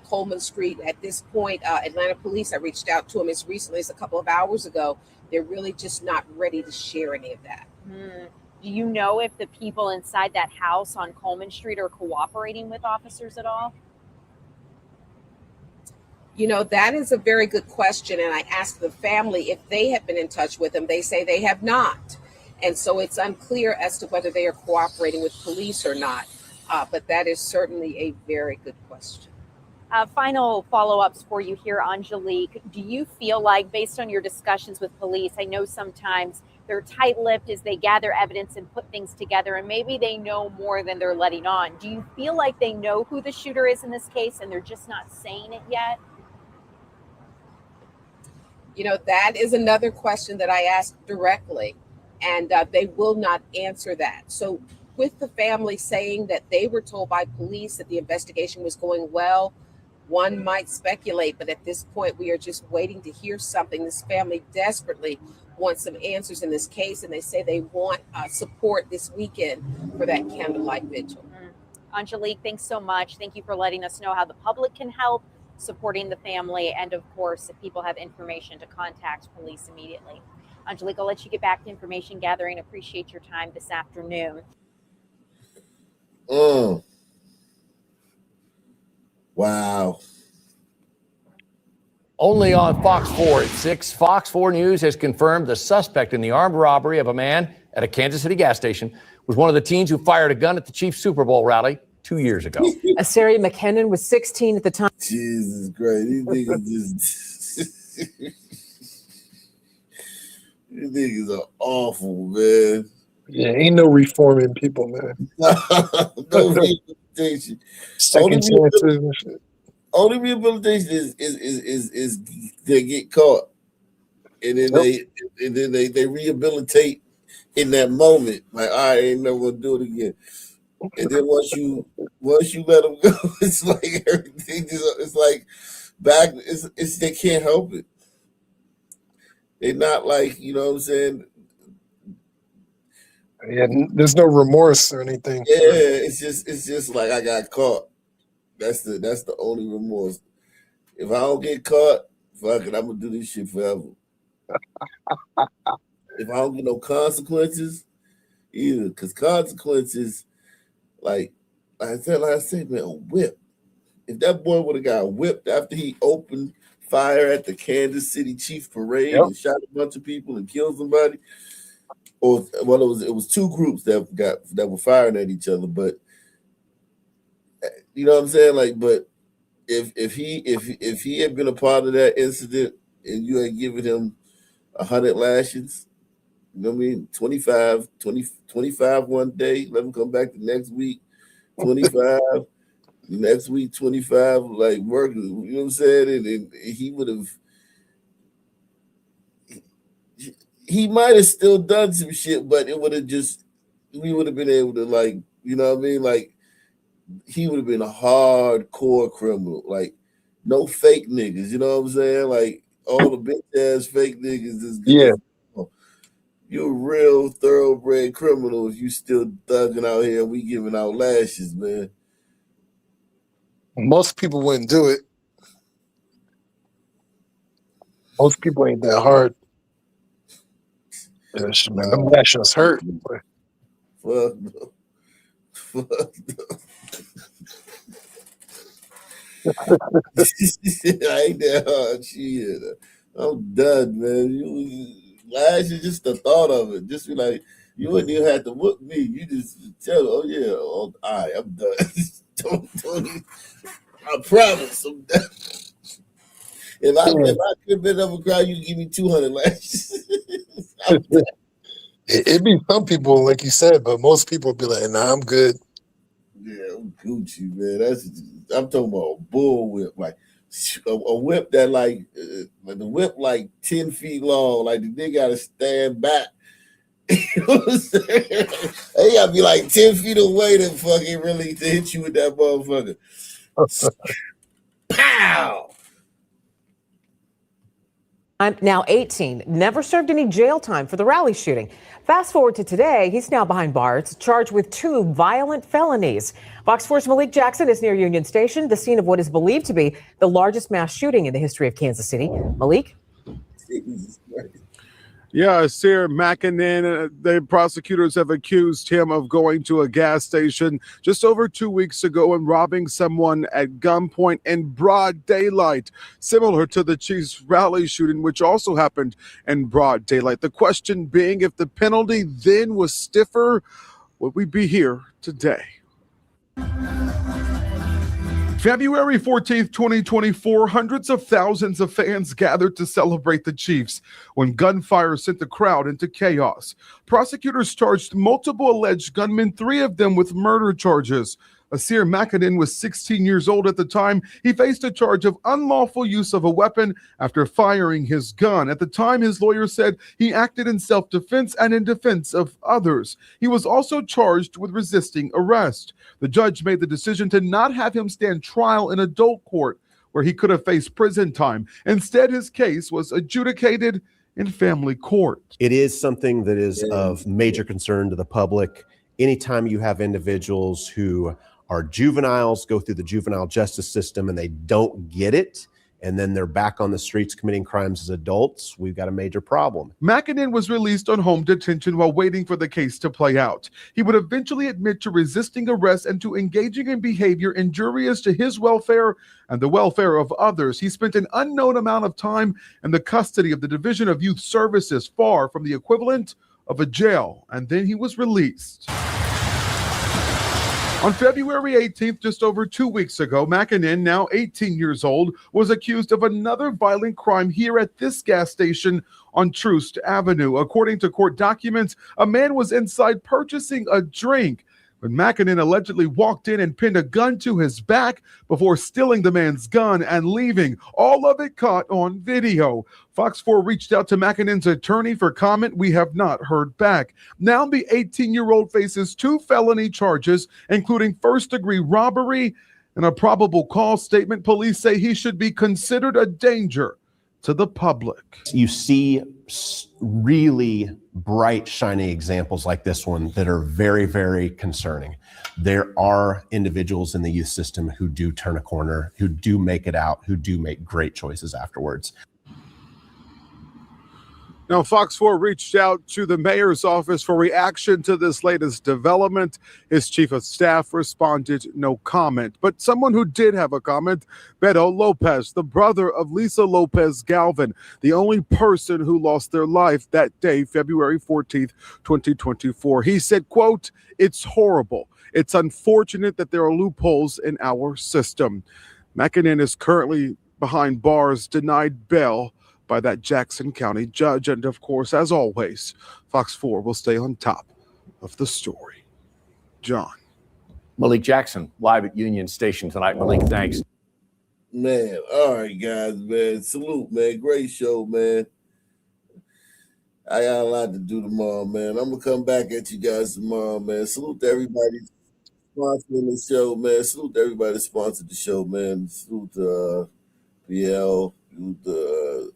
Coleman Street. At this point, Atlanta police, I reached out to them as recently as a couple of hours ago. They're really just not ready to share any of that. Do you know if the people inside that house on Coleman Street are cooperating with officers at all? That is a very good question. And I asked the family if they have been in touch with them. They say they have not. And so it's unclear as to whether they are cooperating with police or not. But that is certainly a very good question. Final follow-ups for you here, Angelique. Do you feel like, based on your discussions with police, I know sometimes they're tight-lipped as they gather evidence and put things together, and maybe they know more than they're letting on. Do you feel like they know who the shooter is in this case and they're just not saying it yet? You know, that is another question that I asked directly, and they will not answer that. So with the family saying that they were told by police that the investigation was going well, one might speculate, but at this point, we are just waiting to hear something. This family desperately wants some answers in this case, and they say they want support this weekend for that candlelight vigil. Angelique, thanks so much. Thank you for letting us know how the public can help, supporting the family, and of course, if people have information, to contact police immediately. Angelique, I'll let you get back to information gathering. Appreciate your time this afternoon. Wow. Only on Fox 4 at 6, Fox 4 News has confirmed the suspect in the armed robbery of a man at a Kansas City gas station was one of the teens who fired a gun at the Chiefs Super Bowl rally 2 years ago. Asari McKinnon was 16 at the time. Jesus Christ. These niggas just... These niggas are awful, man. Yeah, ain't no reforming people, man. No rehabilitation. Second chances and shit. Only rehabilitation is they get caught, and then they rehabilitate in that moment. Like, I ain't never gonna do it again. And then once you let them go, it's like everything. It's like back. It's they can't help it. They're not like, you know what I'm saying. Yeah, there's no remorse or anything. Yeah, it's just like I got caught. That's the only remorse. If I don't get caught, fuck it, I'm gonna do this shit forever. If I don't get no consequences, either, because consequences, like I said, man, a whip. If that boy would have got whipped after he opened fire at the Kansas City Chiefs parade and shot a bunch of people and killed somebody, or well, it was two groups that were firing at each other, but you know what I'm saying? Like, but if he had been a part of that incident and you had given him 100 lashings, you know what I mean? 25 one day, let him come back the next week, 25, next week, 25, like working, you know what I'm saying? And he would have, he might have still done some shit, but it would have just, we would have been able to, like, you know what I mean? Like, he would have been a hardcore criminal, like no fake niggas, you know what I'm saying? Like all the bitch ass fake niggas is good. Yeah. You're a real thoroughbred criminal if you still thugging out here and we giving out lashes, man. Most people wouldn't do it. Most people ain't that hard. Yeah, man, them lashes hurt. Fuck no. Fuck no. I ain't that hard shit. I'm done, man. Lashes, just the thought of it. Just be like, you wouldn't even have to whoop me. You just tell, oh yeah, all right, I'm done. don't, I promise, I'm done. If I could have been up a crowd, you give me 200 lashes. It'd be some people, like you said, but most people would be like, nah, I'm good. Yeah, I'm Gucci, man. I'm talking about a bull whip, like a whip that like the whip like 10 feet long, like the nigga gotta stand back. You know what I'm saying? They gotta be like 10 feet away to fucking really to hit you with that motherfucker. Pow! I'm now 18, never served any jail time for the rally shooting. Fast forward to today, he's now behind bars, charged with 2 violent felonies. Fox 4's Malik Jackson is near Union Station, the scene of what is believed to be the largest mass shooting in the history of Kansas City. Malik? Yeah, Sir McKinnon, the prosecutors have accused him of going to a gas station just over 2 weeks ago and robbing someone at gunpoint in broad daylight, similar to the Chiefs rally shooting, which also happened in broad daylight. The question being, if the penalty then was stiffer, would we be here today? February 14th, 2024, hundreds of thousands of fans gathered to celebrate the Chiefs when gunfire sent the crowd into chaos. Prosecutors charged multiple alleged gunmen, 3 of them with murder charges. Asir Makinen was 16 years old at the time. He faced a charge of unlawful use of a weapon after firing his gun. At the time, his lawyer said he acted in self-defense and in defense of others. He was also charged with resisting arrest. The judge made the decision to not have him stand trial in adult court, where he could have faced prison time. Instead, his case was adjudicated in family court. It is something that is of major concern to the public. Anytime you have individuals who are juveniles, go through the juvenile justice system, and they don't get it, and then they're back on the streets committing crimes as adults, we've got a major problem. Makinen was released on home detention while waiting for the case to play out. He would eventually admit to resisting arrest and to engaging in behavior injurious to his welfare and the welfare of others. He spent an unknown amount of time in the custody of the Division of Youth Services, far from the equivalent of a jail, and then he was released. On February 18th, just over 2 weeks ago, Makinen, now 18 years old, was accused of another violent crime here at this gas station on Troost Avenue. According to court documents, a man was inside purchasing a drink when Makinen allegedly walked in and pinned a gun to his back before stealing the man's gun and leaving. All of it caught on video. Fox 4 reached out to Makinen's attorney for comment. We have not heard back. Now the 18-year-old faces 2 felony charges, including first-degree robbery and a probable cause statement. Police say he should be considered a danger to the public. You see really bright, shining examples like this one that are very, very concerning. There are individuals in the youth system who do turn a corner, who do make it out, who do make great choices afterwards. Now, Fox 4 reached out to the mayor's office for reaction to this latest development. His chief of staff responded, no comment. But someone who did have a comment, Beto Lopez, the brother of Lisa Lopez Galvin, the only person who lost their life that day, February 14th, 2024. He said, quote, "It's horrible. It's unfortunate that there are loopholes in our system." Makinen is currently behind bars, denied bail by that Jackson County judge. And of course, as always, Fox 4 will stay on top of the story. John. Malik Jackson, live at Union Station tonight. Malik, thanks. Man, all right, guys, man. Salute, man. Great show, man. I got a lot to do tomorrow, man. I'm going to come back at you guys tomorrow, man. Salute to everybody sponsoring the show, man. Salute to everybody that sponsored the show, man. Salute to PL, salute to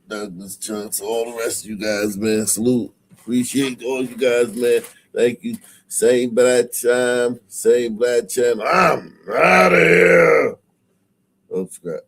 Douglas Chunks, all the rest of you guys, man. Salute. Appreciate all you guys, man. Thank you. Same bad time, same bad channel. I'm out of here. Oh, scrap.